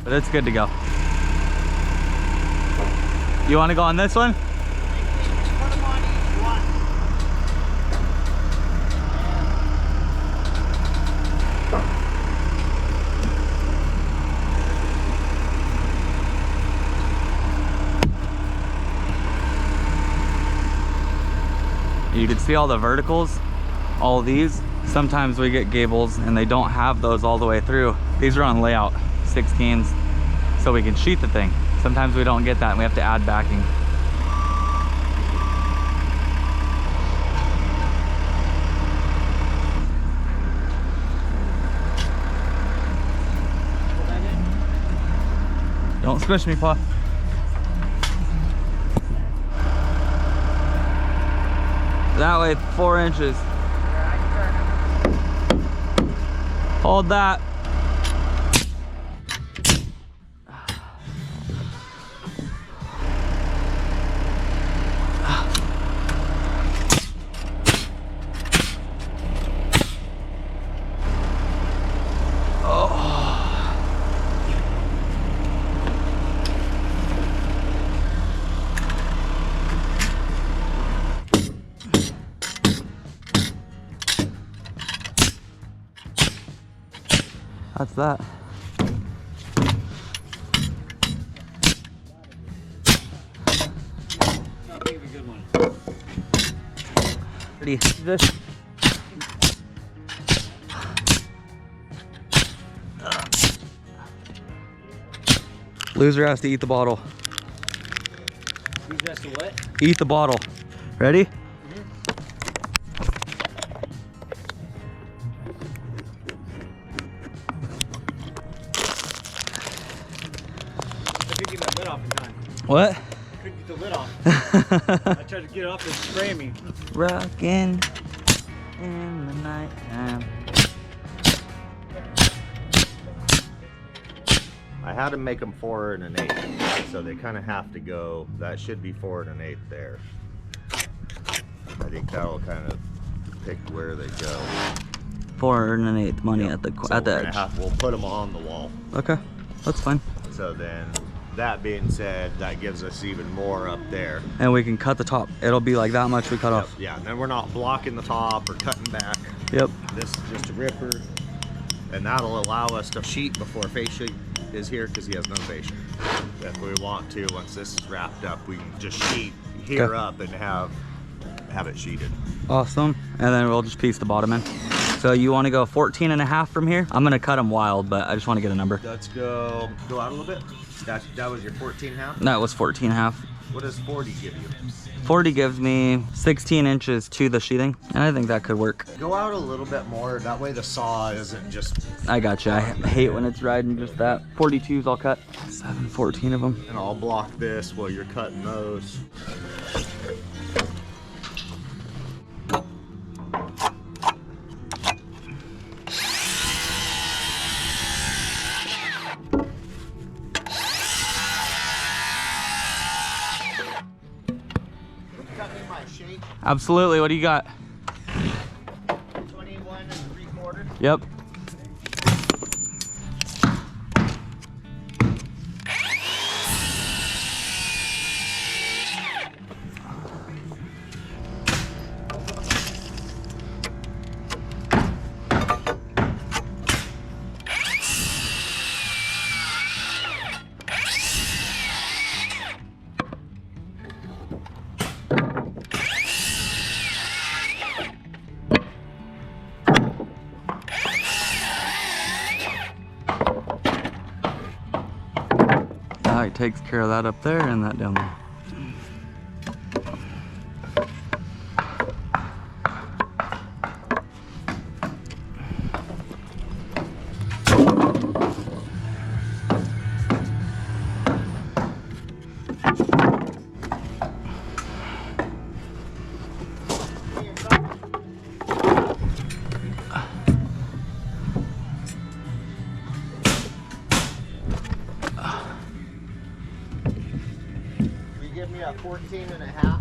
S1: But it's good to go. You want to go on this one?
S2: Put them on each one.
S1: You can see all the verticals, all these. Sometimes we get gables and they don't have those all the way through. These are on layout 16s, so we can sheet the thing. Sometimes we don't get that and we have to add backing. Don't squish me, Pa. That way, 4 inches. Hold that. That's that.
S4: That'll be a good one.
S1: Ready? This. Loser has to eat the bottle.
S4: Who's has to what?
S1: Eat the bottle. Ready?
S4: I couldn't get my lid off in time.
S1: What?
S4: Couldn't get the lid off. I tried to get it off and spray me.
S1: Rockin' in the night time.
S2: I had to make them 4 1/8, so they kind of have to go. That should be 4 1/8 there. I think that'll kind of pick where they go.
S1: 4 1/8 money at the
S2: So
S1: at the
S2: we're
S1: edge.
S2: gonna we'll put them on the wall.
S1: Okay, that's fine.
S2: So then, that being said, that gives us even more up there.
S1: And we can cut the top. It'll be like that much we cut off.
S2: Yeah, and then we're not blocking the top or cutting back.
S1: Yep.
S2: This is just a ripper, and that'll allow us to sheet before fascia is here because he has no fascia. If we want to, once this is wrapped up, we can just sheet here
S1: Okay.
S2: up and have it sheeted.
S1: Awesome. And then we'll just piece the bottom in. So you want to go 14 1/2 from here? I'm gonna cut them wild, but I just want to get a number.
S2: Let's go out a little bit. That was your 14.5.
S1: That was 14 1/2.
S2: What does 40 give you?
S1: 40 gives me 16 inches to the sheeting, and I think that could work.
S2: Go out a little bit more. That way the saw isn't just.
S1: I got you. I hate when it's riding just that. 42s I'll cut. 14 of them.
S2: And I'll block this while you're cutting those. Cut me my shape.
S1: Absolutely. What do you got?
S2: 21 3/4.
S1: Yep. It takes care of that up there and that down there.
S2: Give me a 14 1/2.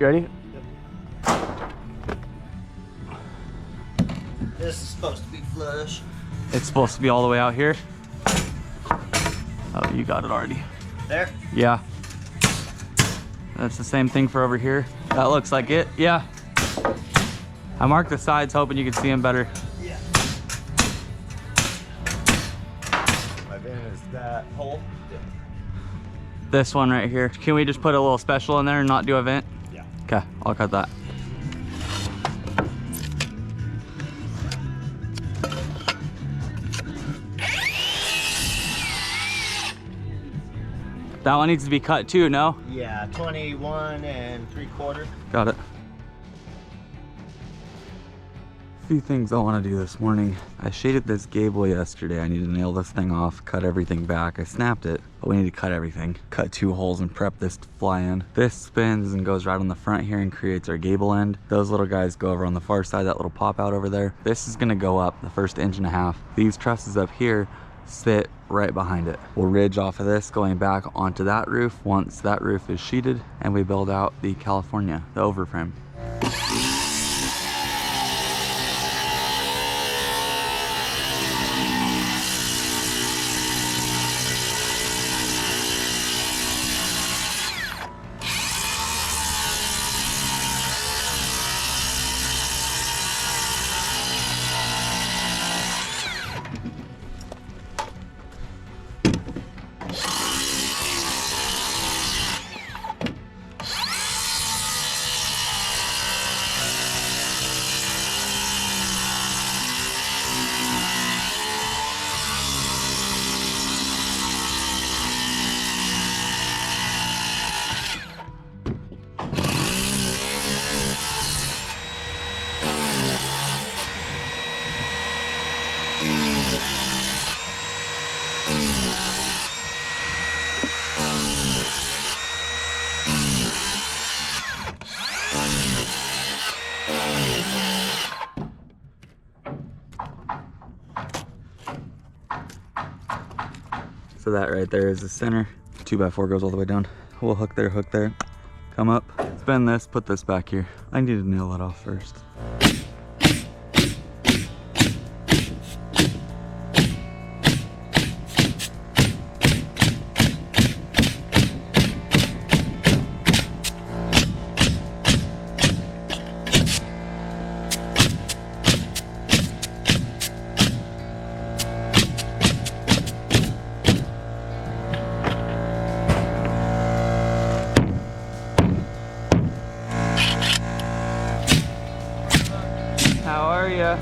S1: You ready?
S2: This is supposed to be flush.
S1: It's supposed to be all the way out here. Oh, you got it already.
S2: There?
S1: Yeah. That's the same thing for over here. That looks like it. Yeah. I marked the sides hoping you could see them better.
S2: Yeah. My bin is that hole. Yeah.
S1: This one right here. Can we just put a little special in there and not do a vent?
S2: Yeah.
S1: Okay, I'll cut that. That one needs to be cut too, no?
S2: Yeah, 21 3/4.
S1: Got it. A few things I want to do this morning. I shaded this gable yesterday. I need to nail this thing off, cut everything back. I snapped it, but we need to cut everything. Cut 2 holes and prep this to fly in. This spins and goes right on the front here and creates our gable end. Those little guys go over on the far side, that little pop out over there. This is gonna go up the first 1.5 inches. These trusses up here sit right behind it. We'll ridge off of this going back onto that roof once that roof is sheeted, and we build out the California, the overframe. So that right there is the center. 2x4 goes all the way down. We'll hook there, come up, spin this, put this back here. I need to nail it off first. How are ya?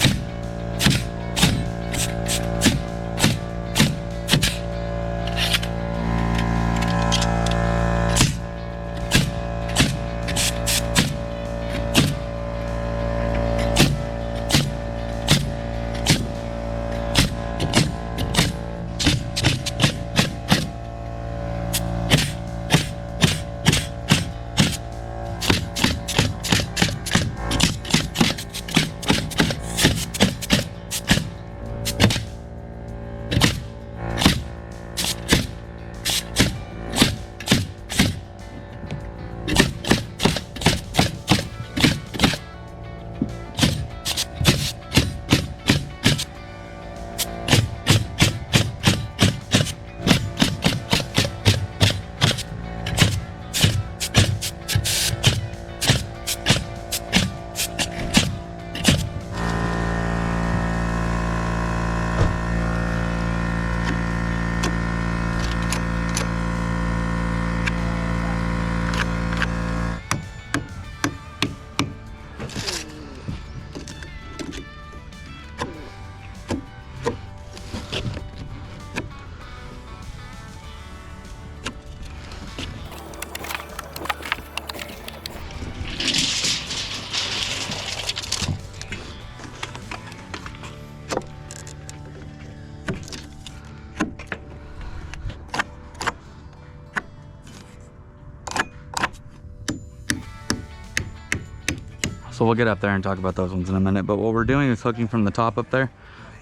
S1: So we'll get up there and talk about those ones in a minute, but what we're doing is hooking from the top up there,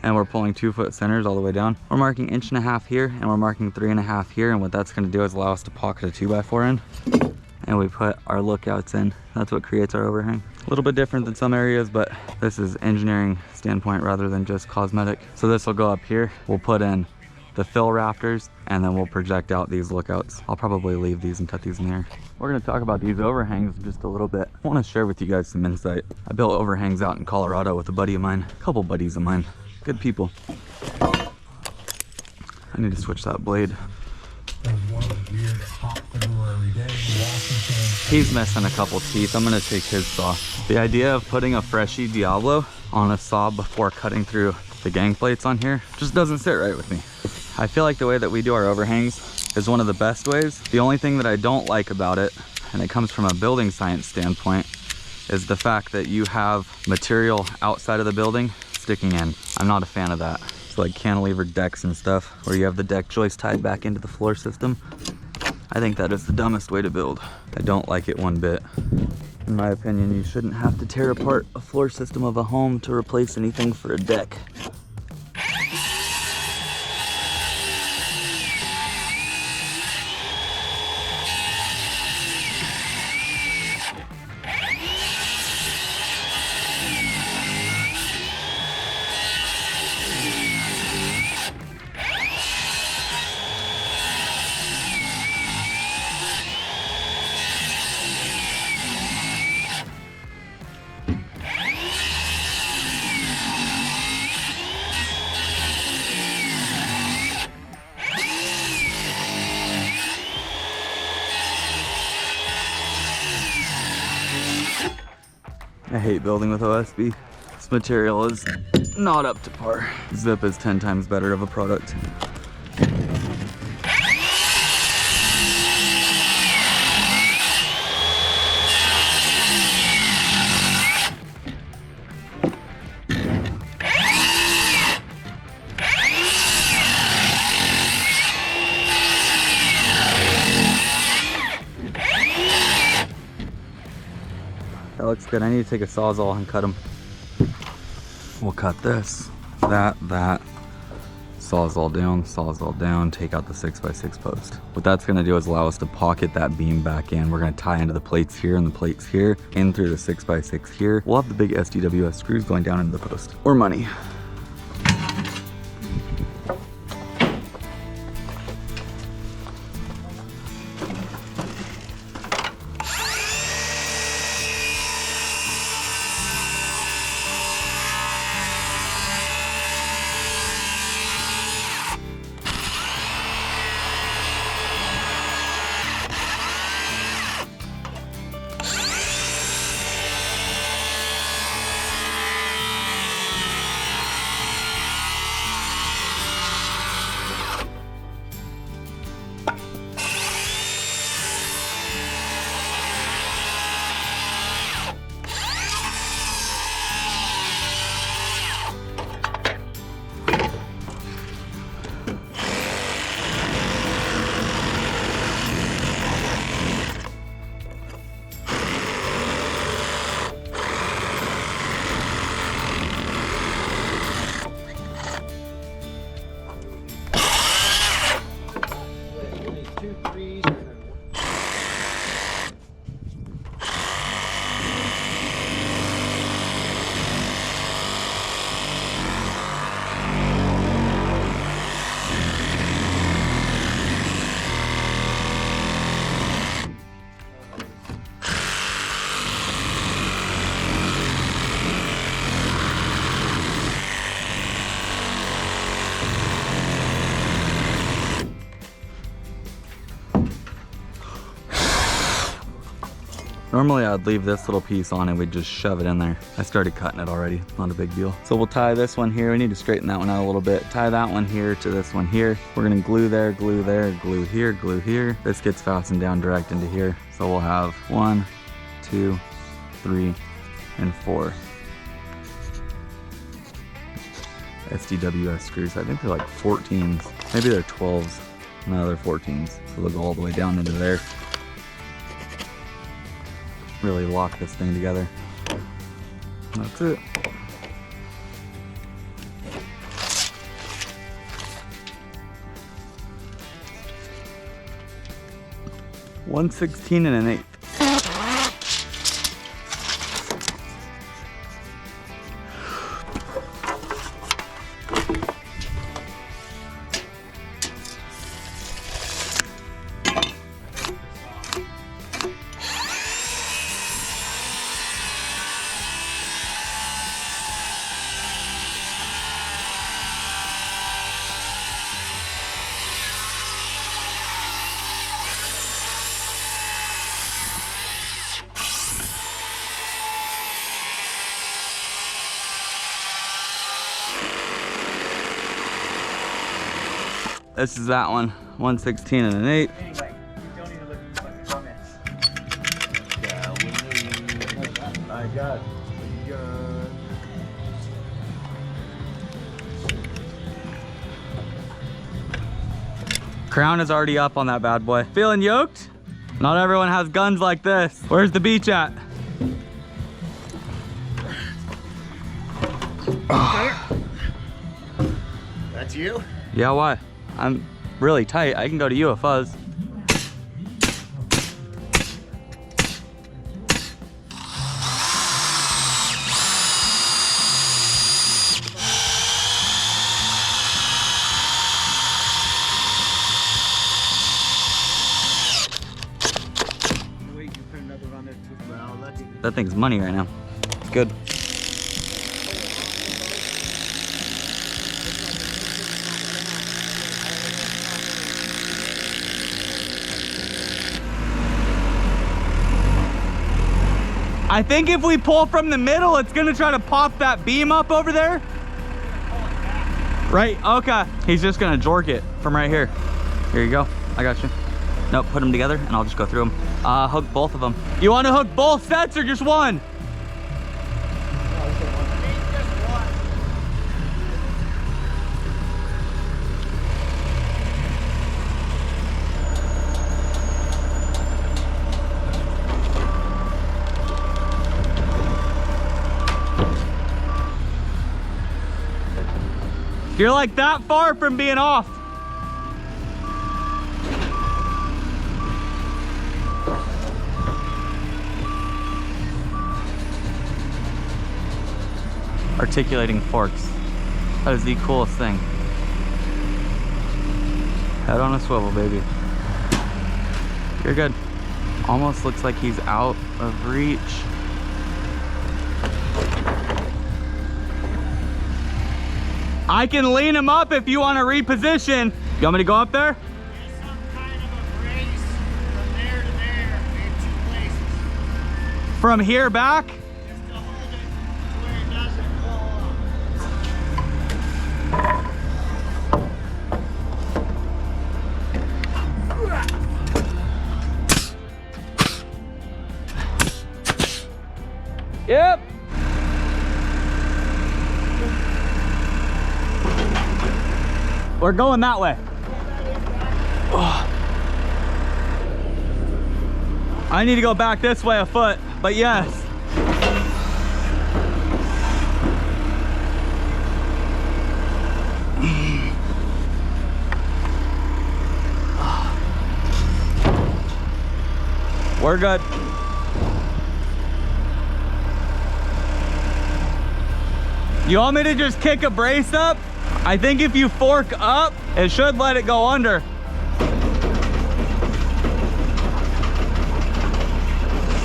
S1: and we're pulling 2-foot centers all the way down. We're marking 1.5" here, and we're marking 3.5" here, and what that's gonna do is allow us to pocket a 2x4 in, and we put our lookouts in. That's what creates our overhang. A little bit different than some areas, but this is engineering standpoint rather than just cosmetic. So this will go up here, we'll put in the fill rafters, and then we'll project out these lookouts. I'll probably leave these and cut these in the air. We're gonna talk about these overhangs just a little bit. I wanna share with you guys some insight. I built overhangs out in Colorado with a buddy of mine, a couple buddies of mine, good people. I need to switch that blade. He's missing a couple teeth. I'm gonna take his saw. The idea of putting a Freshie Diablo on a saw before cutting through the gang plates on here just doesn't sit right with me. I feel like the way that we do our overhangs is one of the best ways. The only thing that I don't like about it, and it comes from a building science standpoint, is the fact that you have material outside of the building sticking in. I'm not a fan of that. It's like cantilever decks and stuff, where you have the deck joist tied back into the floor system. I think that is the dumbest way to build. I don't like it one bit. In my opinion, you shouldn't have to tear apart a floor system of a home to replace anything for a deck. I hate building with OSB. This material is not up to par. Zip is 10 times better of a product. That looks good. I need to take a Sawzall and cut them. We'll cut this, that, sawzall down, take out the 6x6 post. What that's gonna do is allow us to pocket that beam back in. We're gonna tie into the plates here and the plates here, in through the 6x6 here. We'll have the big SDWS screws going down into the post. Or money. Normally I'd leave this little piece on and we'd just shove it in there. I started cutting it already, not a big deal. So we'll tie this one here. We need to straighten that one out a little bit. Tie that one here to this one here. We're gonna glue there, glue here, glue here. This gets fastened down direct into here. So we'll have 1, 2, 3, and 4 SDWS screws. I think they're like 14s. Maybe they're 12s. No, they're 14s. So they'll go all the way down into there. Really lock this thing together. That's it. One 16 and an 8. This is that one, 116 and an 8.
S4: Anyway, you don't even look at the fucking comments.
S2: I got the gun.
S1: Crown is already up on that bad boy. Feeling yoked? Not everyone has guns like this. Where's the beach at?
S2: That's you?
S1: Yeah, why? I'm really tight. I can go to you a fuzz. That thing's money right now. It's good. I think if we pull from the middle, it's gonna try to pop that beam up over there. Right, okay. He's just gonna jork it from right here. Here you go, I got you. Nope, put them together and I'll just go through them. Hook both of them. You wanna hook both sets or just one? You're like that far from being off. Articulating forks. That is the coolest thing. Head on a swivel, baby. You're good. Almost looks like he's out of reach. I can lean him up if you want to reposition. You want me to go up there?
S2: There's some kind of a brace from there to there in 2 places.
S1: From here back?
S2: Just to hold it where it doesn't fall off.
S1: Yep. We're going that way. Oh. I need to go back this way a foot, but yes. We're good. You want me to just kick a brace up? I think if you fork up, it should let it go under.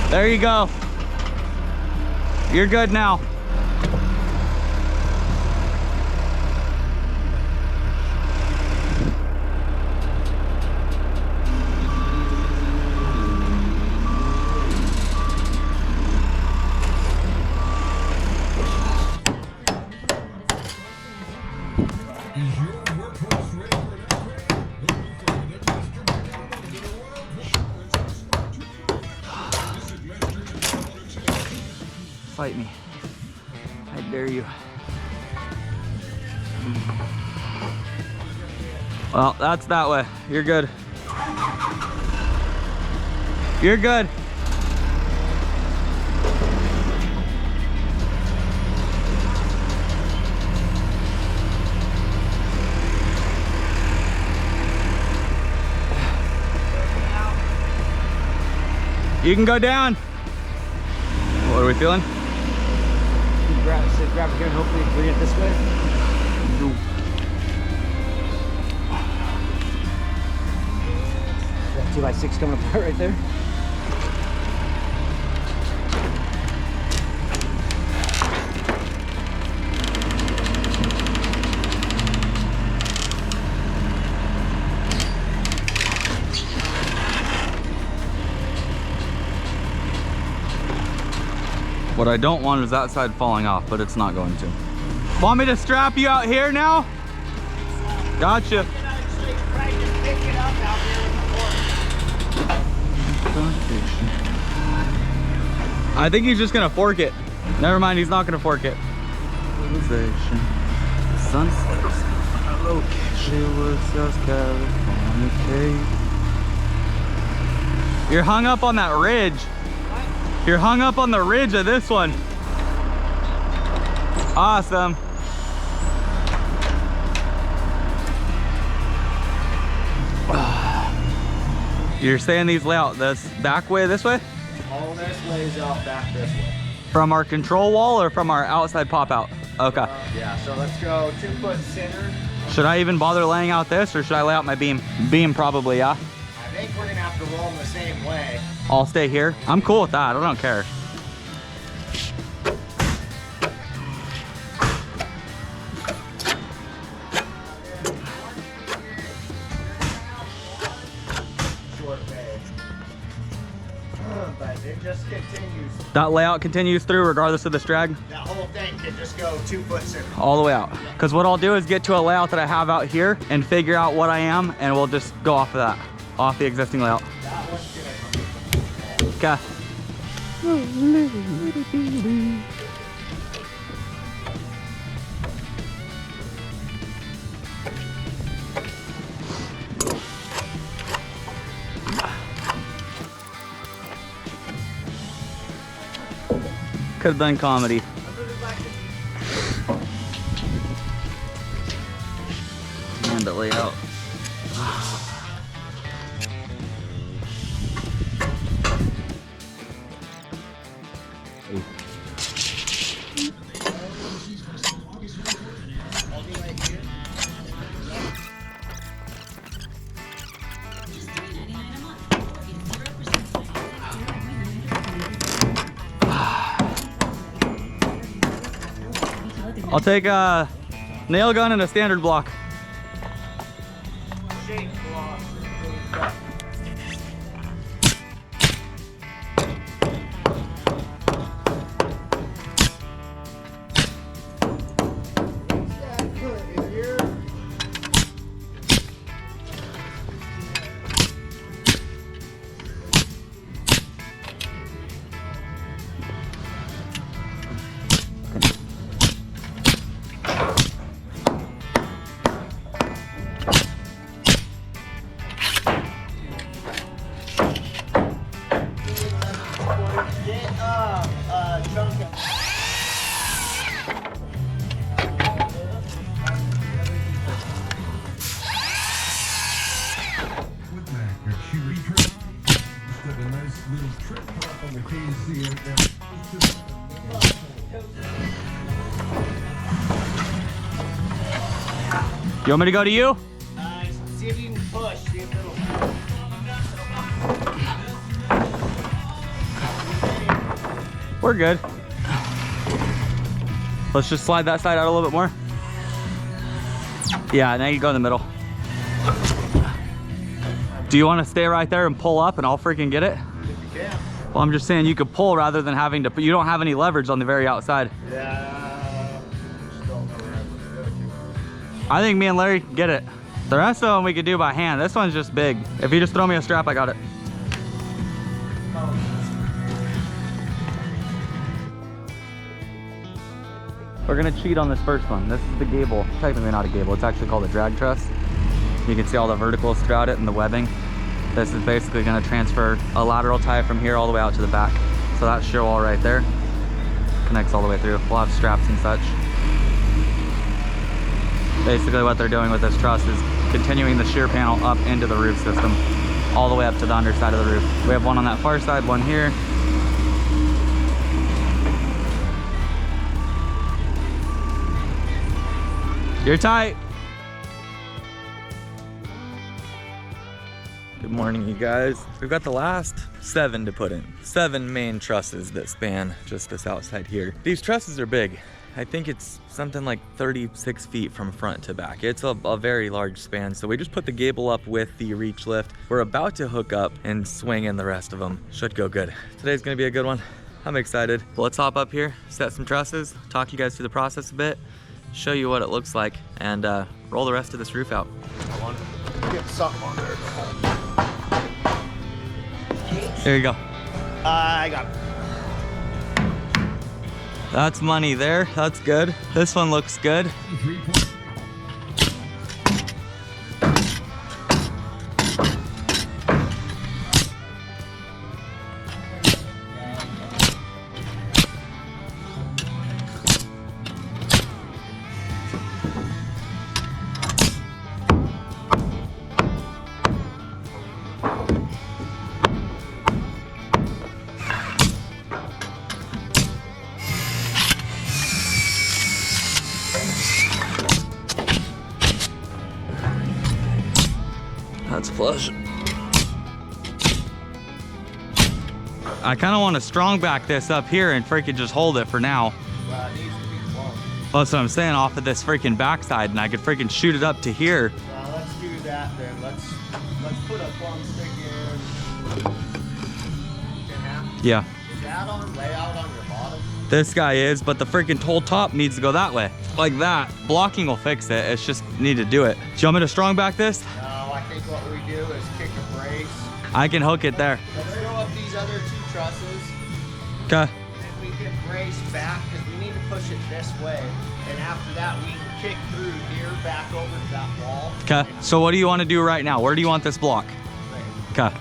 S1: There you go. You're good now. Fight me. I dare you. Well, that's that way. You're good. You're good. You can go down. What are we feeling?
S4: Grab it here and hopefully bring it this way. That 2x6 coming apart right there.
S1: What I don't want is that side falling off, but it's not going to. Want me to strap you out here now? Gotcha.
S2: You can actually try to pick it up out there with the fork.
S1: I think he's just gonna fork it. Never mind, he's not gonna fork it. Sunset location was South California. You're hung up on that ridge. You're hung up on the ridge of this one. Awesome. You're saying these lay out this back way, this way?
S2: All this lays out back this way.
S1: From our control wall or from our outside pop out? Okay.
S2: Yeah, so let's go 2 foot center.
S1: Should I even bother laying out this or should I lay out my beam? Beam probably, yeah.
S2: I think we're gonna have to roll them the same way.
S1: I'll stay here. I'm cool with that, I don't care.
S2: But it just continues.
S1: That layout continues through regardless of this drag?
S2: That whole thing can just go 2 foot center.
S1: All the way out. Because what I'll do is get to a layout that I have out here and figure out what I am and we'll just go off of that. Off the existing layout.
S2: That one's gonna
S1: Okay. Could have done comedy. the layout. I'll take a nail gun and a standard block.
S2: Shape block.
S6: She retreated. Just did a nice little trip up on the KC and
S1: You want me to go to you?
S2: See if you can push. See if it'll.
S1: We're good. Let's just slide that side out a little bit more. Yeah, now you go in the middle. Do you want to stay right there and pull up and I'll freaking get it?
S2: Yeah.
S1: Well, I'm just saying you could pull rather than having to, you don't have any leverage on the very outside.
S2: Yeah. Just don't know where I'm gonna go to.
S1: I think me and Larry can get it. The rest of them we could do by hand. This one's just big. If you just throw me a strap, I got it. We're gonna cheat on this first one. This is the gable. Technically not a gable, it's actually called a drag truss. You can see all the verticals throughout it and the webbing. This is basically gonna transfer a lateral tie from here all the way out to the back. So that shear wall right there connects all the way through. We'll have straps and such. Basically what they're doing with this truss is continuing the shear panel up into the roof system, all the way up to the underside of the roof. We have one on that far side, one here. You're tight. Good morning, you guys. We've got the last 7 to put in. 7 main trusses that span just this outside here. These trusses are big. I think it's something like 36 feet from front to back. It's a very large span. So we just put the gable up with the reach lift. We're about to hook up and swing in the rest of them. Should go good. Today's gonna be a good one. I'm excited. Well, let's hop up here, set some trusses, talk you guys through the process a bit, show you what it looks like, and roll the rest of this roof out.
S2: I want to get something on there.
S1: There you go.
S2: I got it.
S1: That's money there. That's good. This one looks good. That's flush. I kind of want to strong back this up here and freaking just hold it for now.
S2: Well, it needs to be close.
S1: That's what I'm saying, off of this freaking backside, and I could freaking shoot it up to here.
S2: Well, let's do that then. Let's put a plumb stick in.
S1: Yeah.
S2: Is that on layout on your bottom?
S1: This guy is, but the freaking whole top needs to go that way. Like that. Blocking will fix it. It's just need to do it. Do you want me to strong back this?
S2: No, I think what we do is kick a brace.
S1: I can hook it there.
S2: Let's throw up these other 2 trusses.
S1: Okay.
S2: And we can brace back because we need to push it this way. And after that, we can kick through here back over to that wall.
S1: Okay. So what do you want to do right now? Where do you want this block?
S2: Right.
S1: Okay.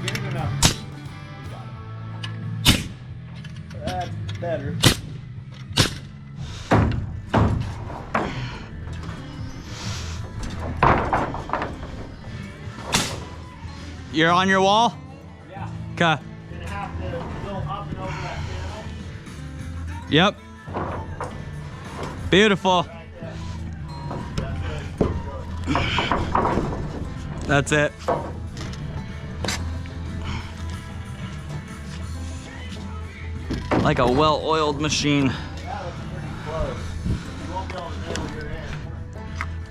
S2: Getting enough better.
S1: You're on your wall?
S2: Yeah.
S1: Okay.
S2: Gonna have to go up and over that channel.
S1: Yep. Beautiful.
S2: Right there.
S1: That's it. Like a well-oiled machine.
S2: That looks pretty close. You won't be able to nail your end.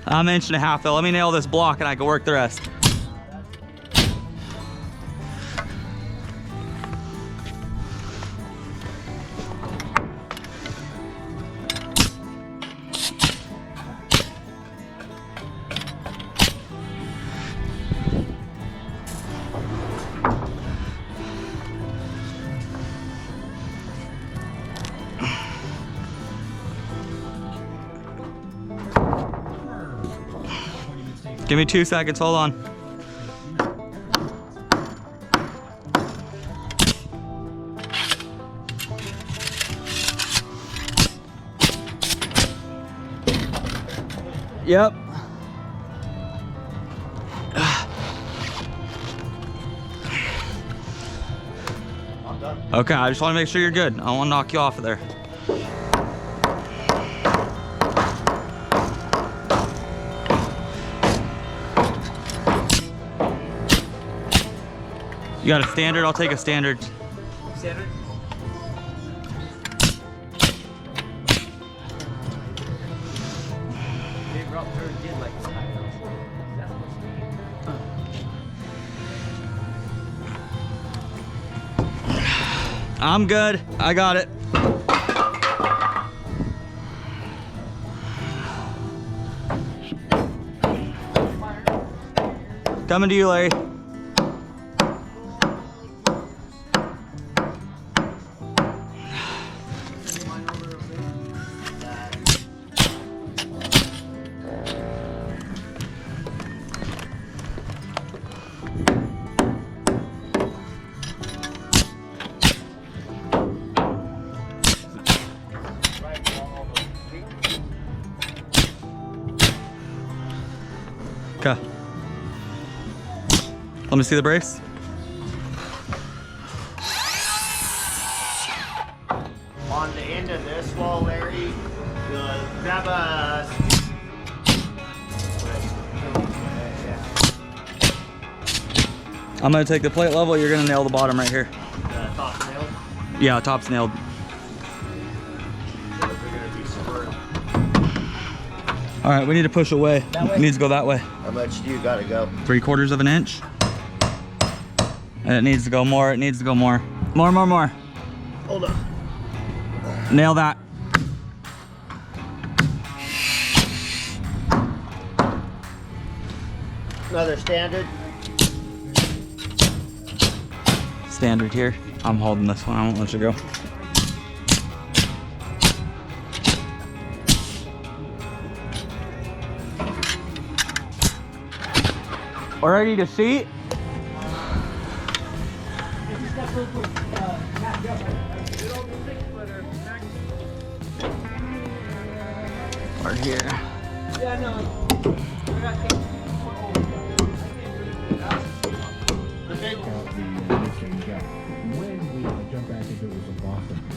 S1: I'm 1.5 inches though. Let me nail this block and I can work the rest. Give me 2 seconds, hold on. Yep.
S2: I'm done.
S1: Okay, I just want to make sure you're good. I don't want to knock you off of there. You got a standard? I'll take a standard.
S2: Standard?
S1: I'm good. I got it. Coming to you, Larry. Okay. Let me see the brace.
S2: On the end of this wall, Larry, grab a...
S1: I'm gonna take the plate level. You're gonna nail the bottom right here.
S2: top nail.
S1: Yeah, top's nailed.
S2: They're gonna be spurred.
S1: All right, we need to push away.
S2: That way?
S1: It needs to go that way.
S2: How much do you gotta go?
S1: 3/4 of an inch. And it needs to go more. It needs to go more. More, more, more.
S2: Hold up.
S1: Nail that.
S2: Another standard.
S1: Standard here. I'm holding this one. I won't let you go. Ready to seat? Right here.
S3: Yeah, no. We're not taking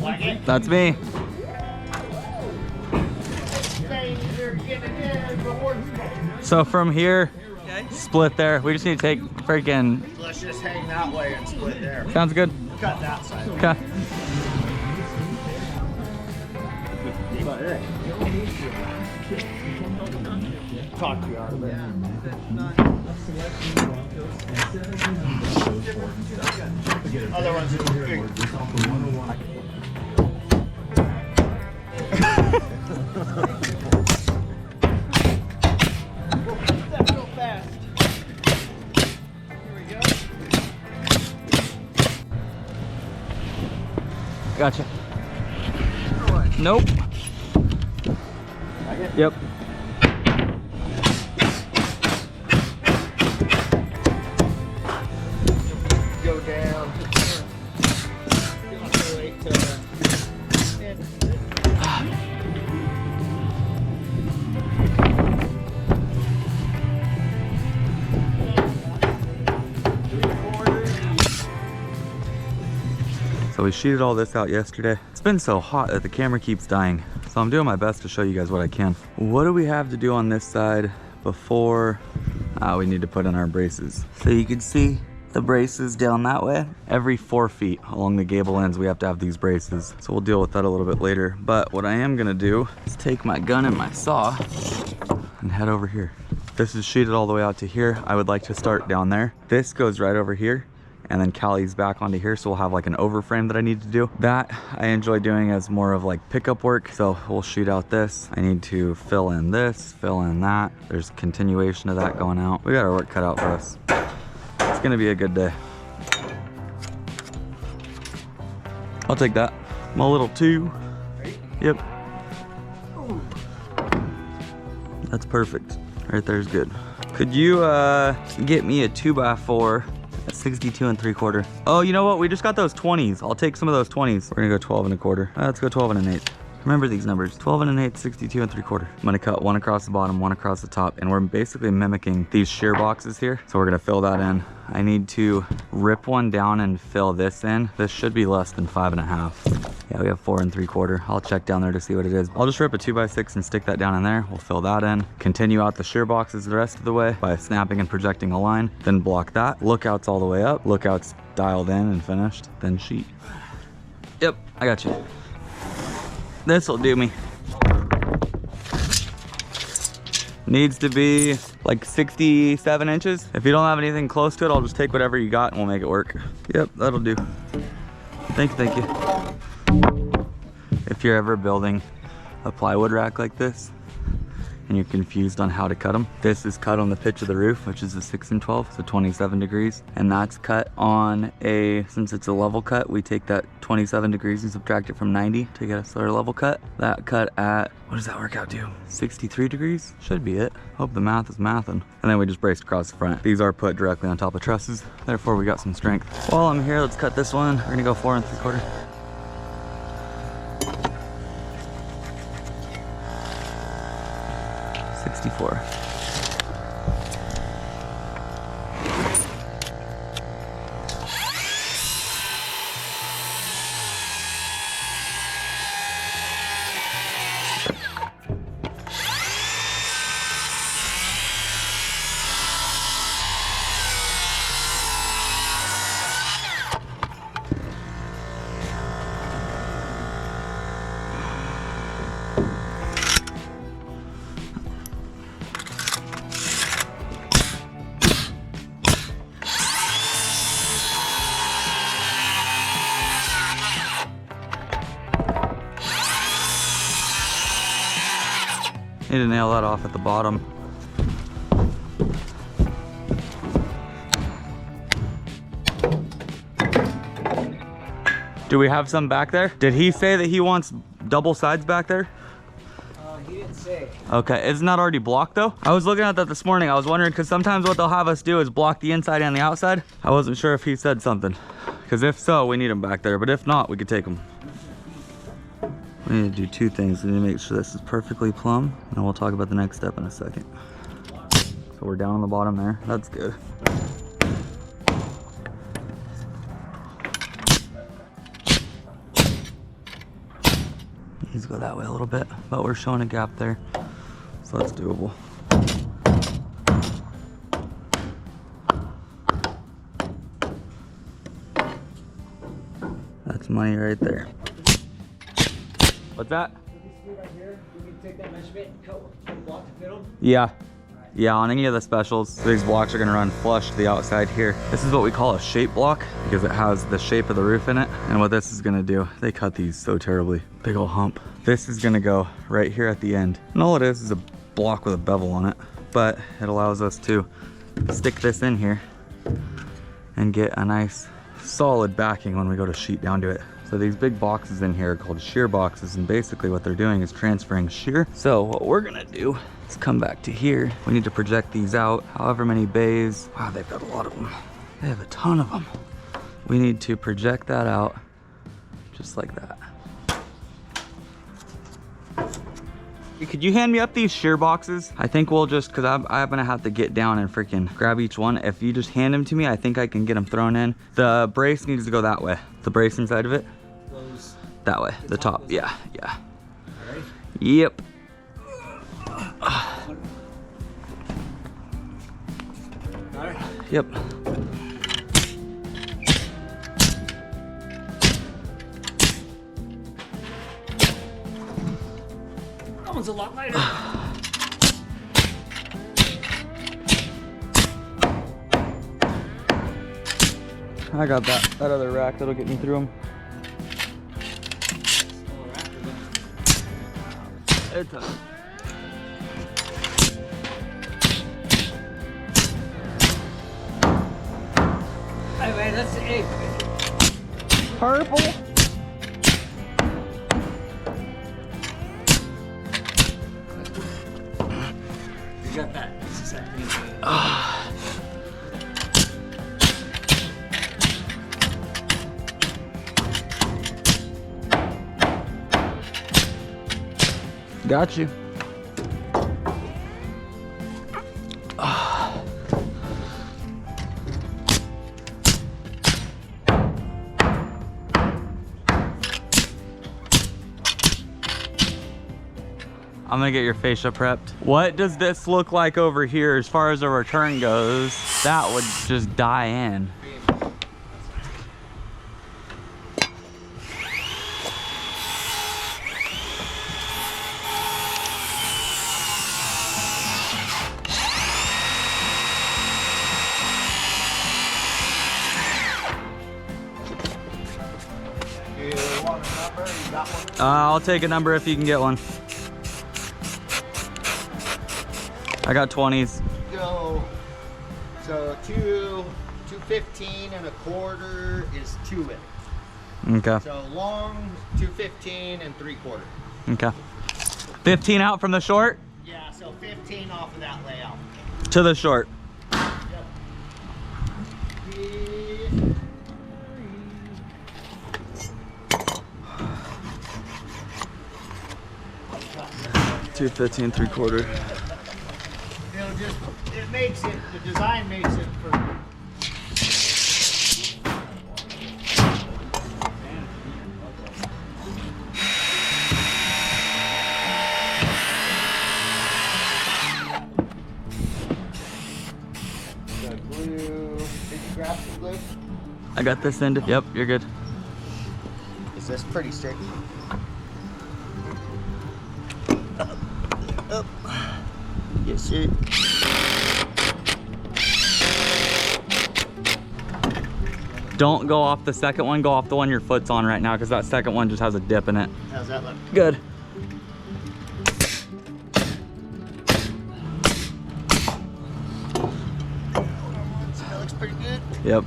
S2: Like it?
S1: That's me. So from here, split there. We just need to take freaking.
S2: Let's just hang that way and split there.
S1: Sounds good.
S2: Cut that side.
S1: Okay.
S2: Talk to you out of it. Other ones are bigger.
S3: that real fast. Here we go.
S1: Gotcha. Nope. Yep.
S2: Go down. You'll have to wait till
S1: So we sheeted all this out yesterday. It's been so hot that the camera keeps dying. So I'm doing my best to show you guys what I can. What do we have to do on this side before we need to put in our braces? So you can see the braces down that way. Every 4 feet along the gable ends, we have to have these braces. So we'll deal with that a little bit later. But what I am gonna do is take my gun and my saw and head over here. This is sheeted all the way out to here. I would like to start down there. This goes right over here, and then Callie's back onto here, so we'll have like an overframe that I need to do. That I enjoy doing as more of like pickup work. So we'll sheet out this. I need to fill in this, fill in that. There's continuation of that going out. We got our work cut out for us. It's gonna be a good day. I'll take that. My little 2. Yep. That's perfect. Right there's good. Could you get me a 2x4 at 62 3/4? Oh, you know what? We just got those 20s. I'll take some of those 20s. We're gonna go 12 1/4. Let's go 12 1/8. Remember these numbers, 12 1/8, 62 3/4. I'm gonna cut one across the bottom, one across the top, and we're basically mimicking these shear boxes here. So we're gonna fill that in. I need to rip one down and fill this in. This should be less than 5 1/2. Yeah, we have 4 3/4. I'll check down there to see what it is. I'll just rip a 2x6 and stick that down in there. We'll fill that in. Continue out the shear boxes the rest of the way by snapping and projecting a line. Then block that. Lookouts all the way up. Lookouts dialed in and finished. Then sheet. Yep, I got you. This'll do me. Needs to be like 67 inches. If you don't have anything close to it, I'll just take whatever you got and we'll make it work. Yep, that'll do. Thank you. If you're ever building a plywood rack like this and you're confused on how to cut them, this is cut on the pitch of the roof, which is a 6 12, so 27 degrees. And that's cut on since it's a level cut, we take that 27 degrees and subtract it from 90 to get us our level cut. That cut at, what does that work out to? 63 degrees? Should be it. Hope the math is mathing. And then we just braced across the front. These are put directly on top of trusses, therefore we got some strength. While I'm here, let's cut this one. We're gonna go 4 3/4. $64. Need to nail that off at the bottom. Do we have some back there? Did he say that he wants double sides back there?
S4: He didn't say.
S1: Okay, isn't that already blocked though? I was looking at that this morning. I was wondering, because sometimes what they'll have us do is block the inside and the outside. I wasn't sure if he said something. Because if so, we need them back there. But if not, we could take them. We need to do 2 things. We need to make sure this is perfectly plumb, and we'll talk about the next step in a second. So we're down on the bottom there. That's good. Needs to go that way a little bit, but we're showing a gap there, so that's doable. That's money right there. What's that?
S4: Right here, you need to take that measurement and cut one block to fit them.
S1: Yeah. Yeah, on any of the specials, these blocks are gonna run flush to the outside here. This is what we call a shape block because it has the shape of the roof in it. And what this is gonna do, they cut these so terribly. Big old hump. This is gonna go right here at the end. And all it is a block with a bevel on it, but it allows us to stick this in here and get a nice solid backing when we go to sheet down to it. So these big boxes in here are called shear boxes, and basically what they're doing is transferring shear. So what we're gonna do is come back to here. We need to project these out, however many bays. Wow, they've got a lot of them. They have a ton of them. We need to project that out just like that. Could you hand me up these shear boxes? I think we'll just, cause I'm gonna have to get down and freaking grab each one. If you just hand them to me, I think I can get them thrown in. The brace needs to go that way. The brace inside of it.
S4: Those.
S1: That way, the top, yeah, yeah.
S4: All right.
S1: Yep.
S4: All right.
S1: Yep.
S4: That one's a lot lighter.
S1: I got that other rack that'll get me through them. It's a...
S4: Hey man, that's the egg.
S1: Purple.
S4: You got that. It's the same thing.
S1: Got you. I'm gonna get your fascia prepped. What does this look like over here as far as a return goes? That would just die in.
S2: You want a number? You got one?
S1: I'll take a number if you can get one. I got 20s.
S2: Go. So 215 and a quarter is 2 in.
S1: Okay.
S2: So long 215 and 3/4.
S1: Okay. 15 out from the short
S2: Yeah, so 15 off of that layout.
S1: to the short.
S2: Yep.
S1: 215 3/4.
S2: You know, just it makes it. The design makes it for. The glue. Did you grab some glue?
S1: I got this end. Yep, you're good.
S2: Is this pretty straight? Up. Yes, sir.
S1: Don't go off the second one, go off the one your foot's on right now because that second one just has a dip in it.
S2: How's that look?
S1: Good.
S2: That looks pretty good.
S1: Yep.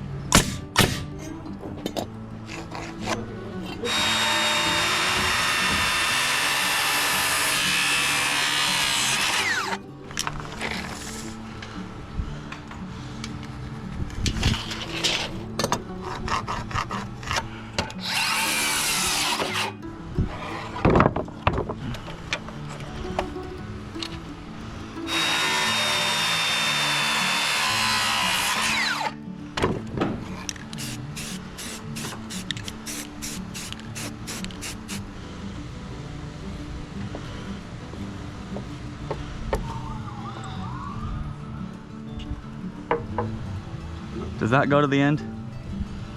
S1: Does that go to the end?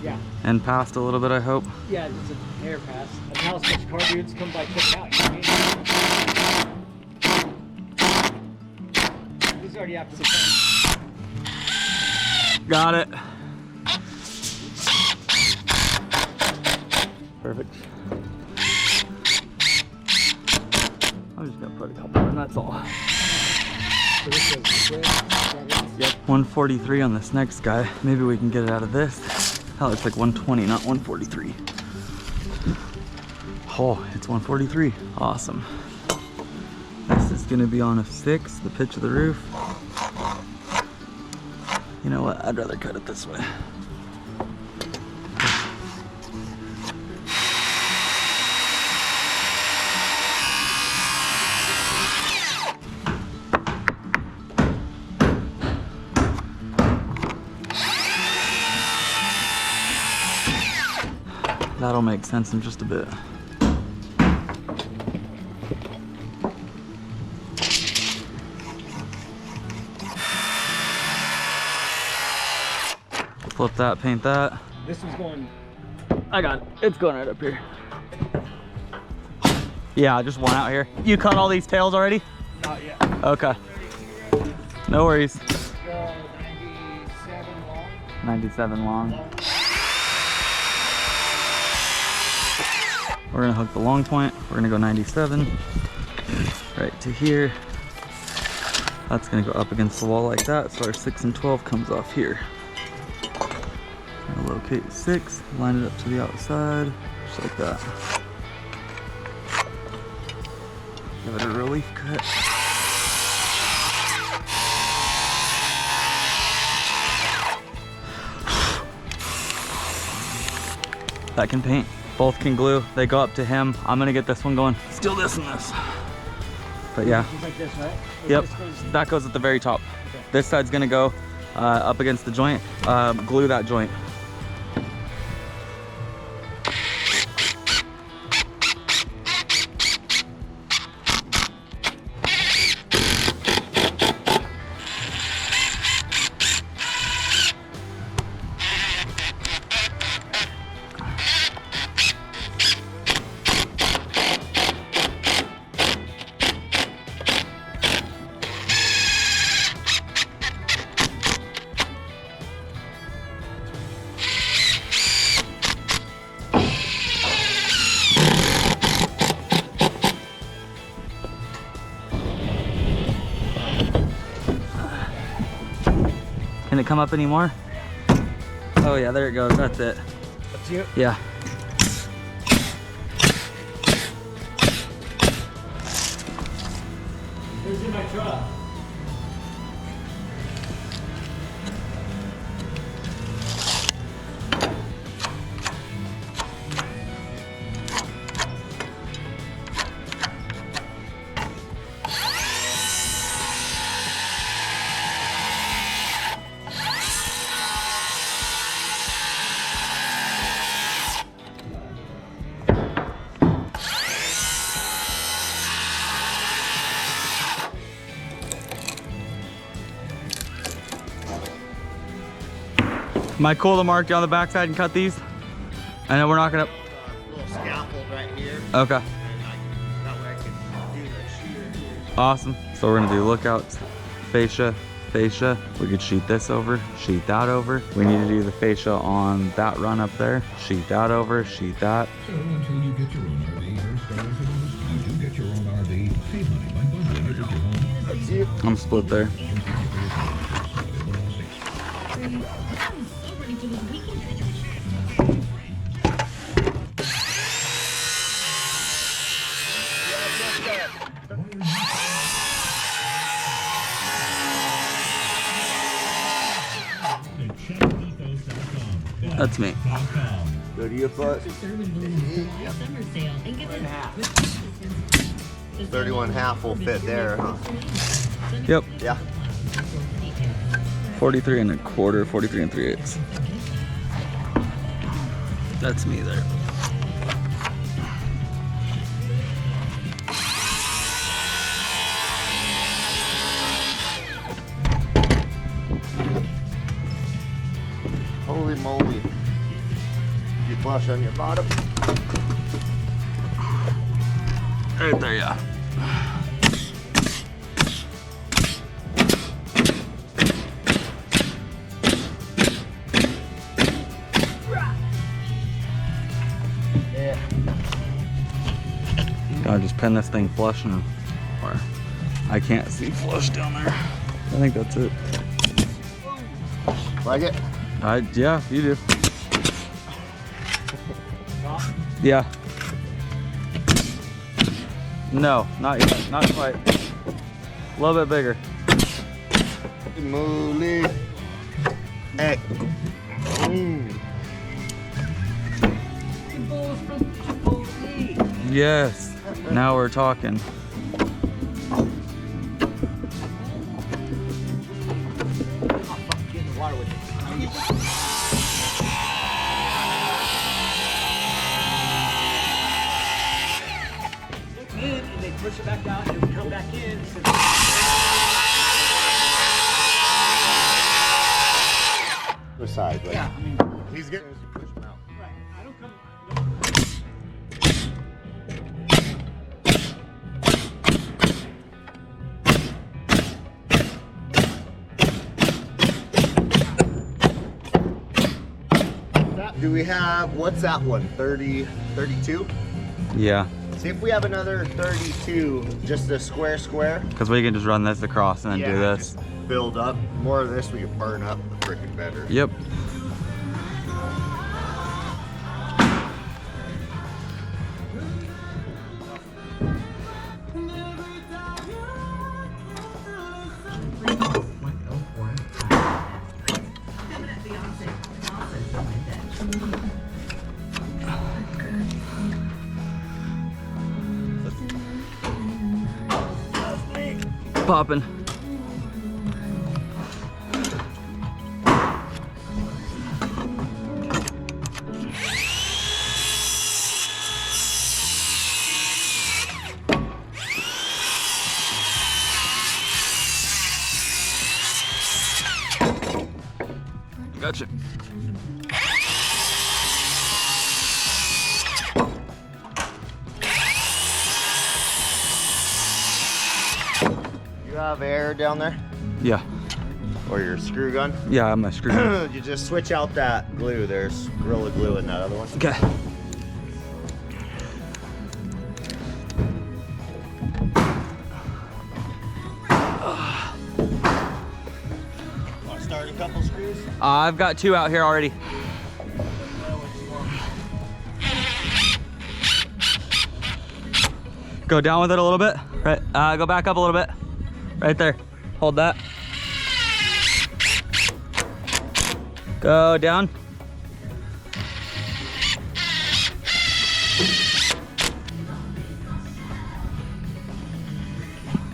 S4: Yeah.
S1: And past a little bit, I hope.
S4: Yeah, it's a hair pass. And how such car dudes come by check out, you know what I mean? He's already after the phone.
S1: Got it. Perfect. I'm just gonna put a couple in, that's all.
S4: So this is this way.
S1: Yep. 143 on this next guy. Maybe we can get it out of this. That looks like 120, not 143. Oh, it's 143. Awesome. This is gonna be on a 6, the pitch of the roof. You know what? I'd rather cut it this way. That'll make sense in just a bit. Flip that, paint that.
S4: This was going.
S1: I got it. It's going right up here. Yeah, just one out here. You cut all these tails already?
S4: Not yet.
S1: Okay. No worries.
S4: 97 long.
S1: 97 long. We're gonna hook the long point. We're gonna go 97 right to here. That's gonna go up against the wall like that. So our 6 and 12 comes off here. Gonna locate 6, line it up to the outside, just like that. Give it a relief cut. That can paint. Both can glue. They go up to him. I'm gonna get this one going. Steal this and this. But yeah.
S4: Just like this, right? Or
S1: Yep.
S4: this goes-
S1: That goes at the very top.
S4: Okay.
S1: This side's gonna go up against the joint. Glue that joint. Can it come up anymore? Oh yeah, there it goes. That's it.
S4: Up to you.
S1: Yeah.
S4: Who's in my truck?
S1: Am I cool to mark you on the backside and cut these? I know we're not gonna.
S2: Little scaffold right here.
S1: Okay.
S2: And that way I can do the shear here.
S1: Awesome. So we're gonna do lookouts, fascia, fascia. We could sheet this over, sheet that over. We need to do the fascia on that run up there. Sheet that over, sheet that.
S5: So until you get your own RV, or start as it is, you do get your own RV. Save money by bundling it with your home.
S2: That's you.
S1: I'm split there. That's me.
S2: Go to your foot. 31.5 will fit there, huh?
S1: Yep.
S2: Yeah.
S1: 43 and a quarter, 43 and 3/8. That's me there.
S2: Holy moly. You flush on your bottom.
S1: Right there, yeah.
S2: Yeah.
S1: Gotta just pin this thing flush and or I can't see flush down there. I think that's it.
S2: Like it?
S1: Yeah, you do. Yeah. No, not yet. Not quite. A little bit bigger.
S2: Moly. Hey.
S1: Yes. Now we're talking.
S4: push it back out, and it'll come back in.
S2: The side, but
S4: Yeah, I mean,
S2: he's getting as you push him out.
S4: right. I don't come.
S2: Do we have, what's that one? 30, 32?
S1: Yeah,
S2: See if we have another 32, just a square.
S1: because we can just run this across and then do this.
S2: Just build up. More of this we can burn up, the freaking better.
S1: Yep. Popping. Gotcha.
S2: You have air down there?
S1: Yeah.
S2: Or your screw gun?
S1: Yeah, I'm a screw.
S2: You just switch out that glue. There's Gorilla Glue in that other one.
S1: Okay.
S2: Want to start a couple screws?
S1: I've got 2 out here already. Go down with it a little bit. Right. Go back up a little bit. Right there. Hold that. Go down.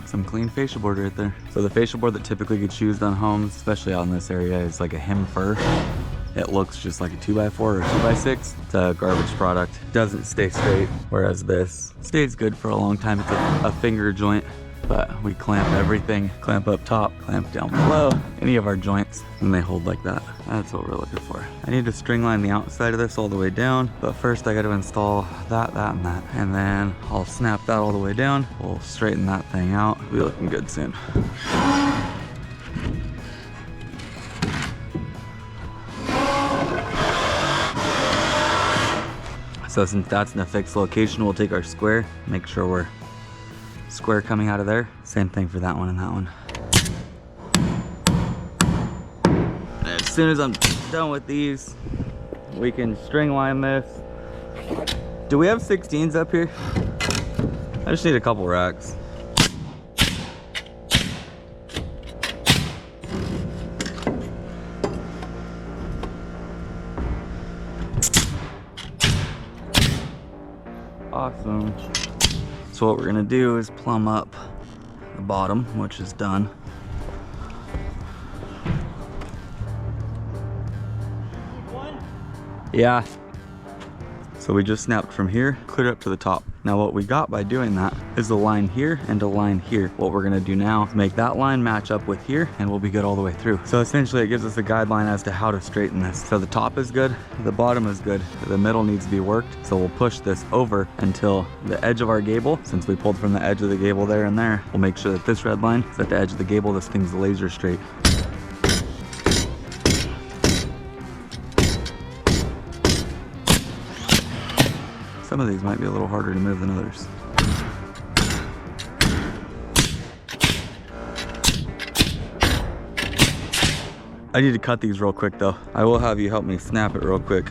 S1: Some clean fascia board right there. So the fascia board that typically gets used on homes, especially out in this area, is like a hem fir. It looks just like a 2x4 or a 2x6. It's a garbage product. Doesn't stay straight, whereas this stays good for a long time. It's a finger joint, but we clamp everything. Clamp up top, clamp down below, any of our joints, and they hold like that. That's what we're looking for. I need to string line the outside of this all the way down, but first I got to install that, and that. And then I'll snap that all the way down. We'll straighten that thing out. We'll be looking good soon. So since that's in a fixed location, we'll take our square, make sure we're square coming out of there. Same thing for that one and that one. And as soon as I'm done with these, we can string line this. Do we have 16s up here? I just need a couple racks. Awesome. So what we're gonna do is plumb up the bottom, which is done. Yeah. So we just snapped from here, cleared up to the top. Now what we got by doing that is a line here and a line here. What we're gonna do now is make that line match up with here and we'll be good all the way through. So essentially it gives us a guideline as to how to straighten this. So the top is good, the bottom is good, the middle needs to be worked. So we'll push this over until the edge of our gable, since we pulled from the edge of the gable there and there, we'll make sure that this red line is at the edge of the gable. This thing's laser straight. Some of these might be a little harder to move than others. I need to cut these real quick though. I will have you help me snap it real quick.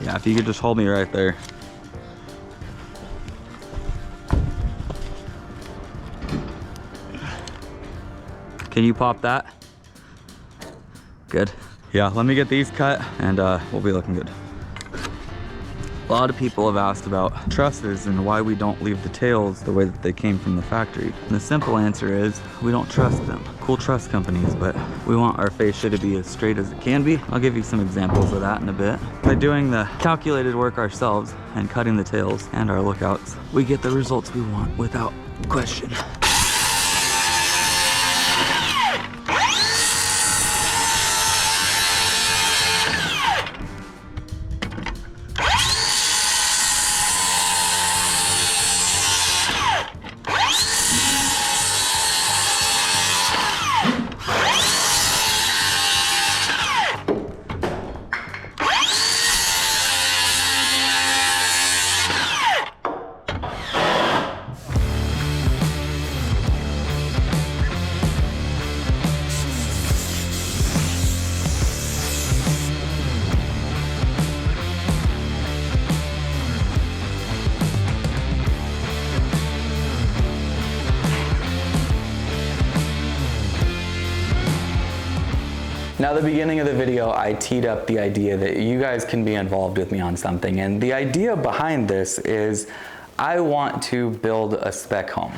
S1: Yeah, if you could just hold me right there. Can you pop that? Good. Yeah, let me get these cut and we'll be looking good. A lot of people have asked about trusses and why we don't leave the tails the way that they came from the factory. And the simple answer is we don't trust them. Cool truss companies, but we want our fascia to be as straight as it can be. I'll give you some examples of that in a bit. By doing the calculated work ourselves and cutting the tails and our lookouts, we get the results we want without question. Now, the beginning of the video, I teed up the idea that you guys can be involved with me on something. And the idea behind this is I want to build a spec home.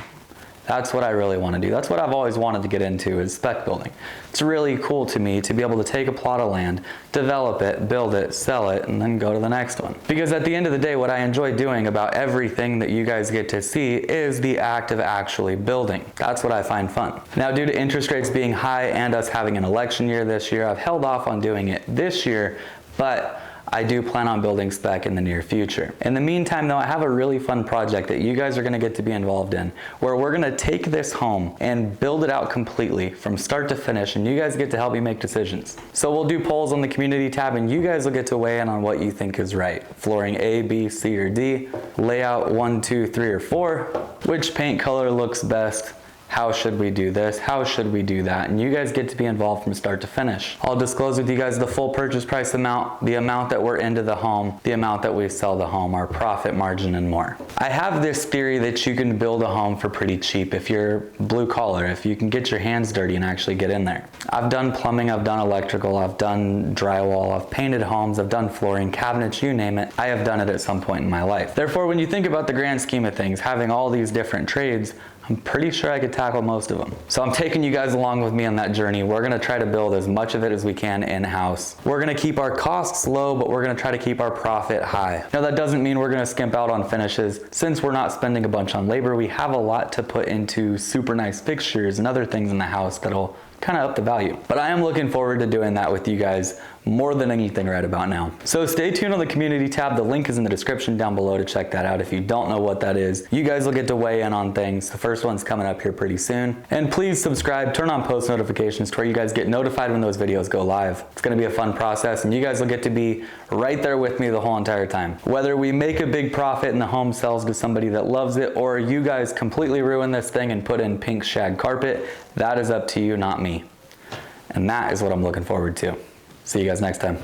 S1: That's what I really want to do. That's what I've always wanted to get into, is spec building. It's really cool to me to be able to take a plot of land, develop it, build it, sell it, and then go to the next one. Because at the end of the day, what I enjoy doing about everything that you guys get to see is the act of actually building. That's what I find fun. Now, due to interest rates being high and us having an election year this year, I've held off on doing it this year, but I do plan on building spec in the near future. In the meantime though, I have a really fun project that you guys are gonna get to be involved in, where we're gonna take this home and build it out completely from start to finish, and you guys get to help me make decisions. So we'll do polls on the community tab, and you guys will get to weigh in on what you think is right. Flooring A, B, C, or D, layout 1, 2, 3, or 4, which paint color looks best, how should we do this? How should we do that? And you guys get to be involved from start to finish. I'll disclose with you guys the full purchase price amount, the amount that we're into the home, the amount that we sell the home, our profit margin, and more. I have this theory that you can build a home for pretty cheap if you're blue collar, if you can get your hands dirty and actually get in there. I've done plumbing, I've done electrical, I've done drywall, I've painted homes, I've done flooring, cabinets, you name it. I have done it at some point in my life. Therefore, when you think about the grand scheme of things, having all these different trades, I'm pretty sure I could tackle most of them. So I'm taking you guys along with me on that journey. We're gonna try to build as much of it as we can in-house. We're gonna keep our costs low, but we're gonna try to keep our profit high. Now, that doesn't mean we're gonna skimp out on finishes. Since we're not spending a bunch on labor, we have a lot to put into super nice fixtures and other things in the house that'll kind of up the value. But I am looking forward to doing that with you guys more than anything right about now. So stay tuned on the community tab. The link is in the description down below to check that out. If you don't know what that is, you guys will get to weigh in on things. The first one's coming up here pretty soon. And please subscribe, turn on post notifications to where you guys get notified when those videos go live. It's gonna be a fun process, and you guys will get to be right there with me the whole entire time. Whether we make a big profit and the home sells to somebody that loves it, or you guys completely ruin this thing and put in pink shag carpet, that is up to you, not me. And that is what I'm looking forward to. See you guys next time.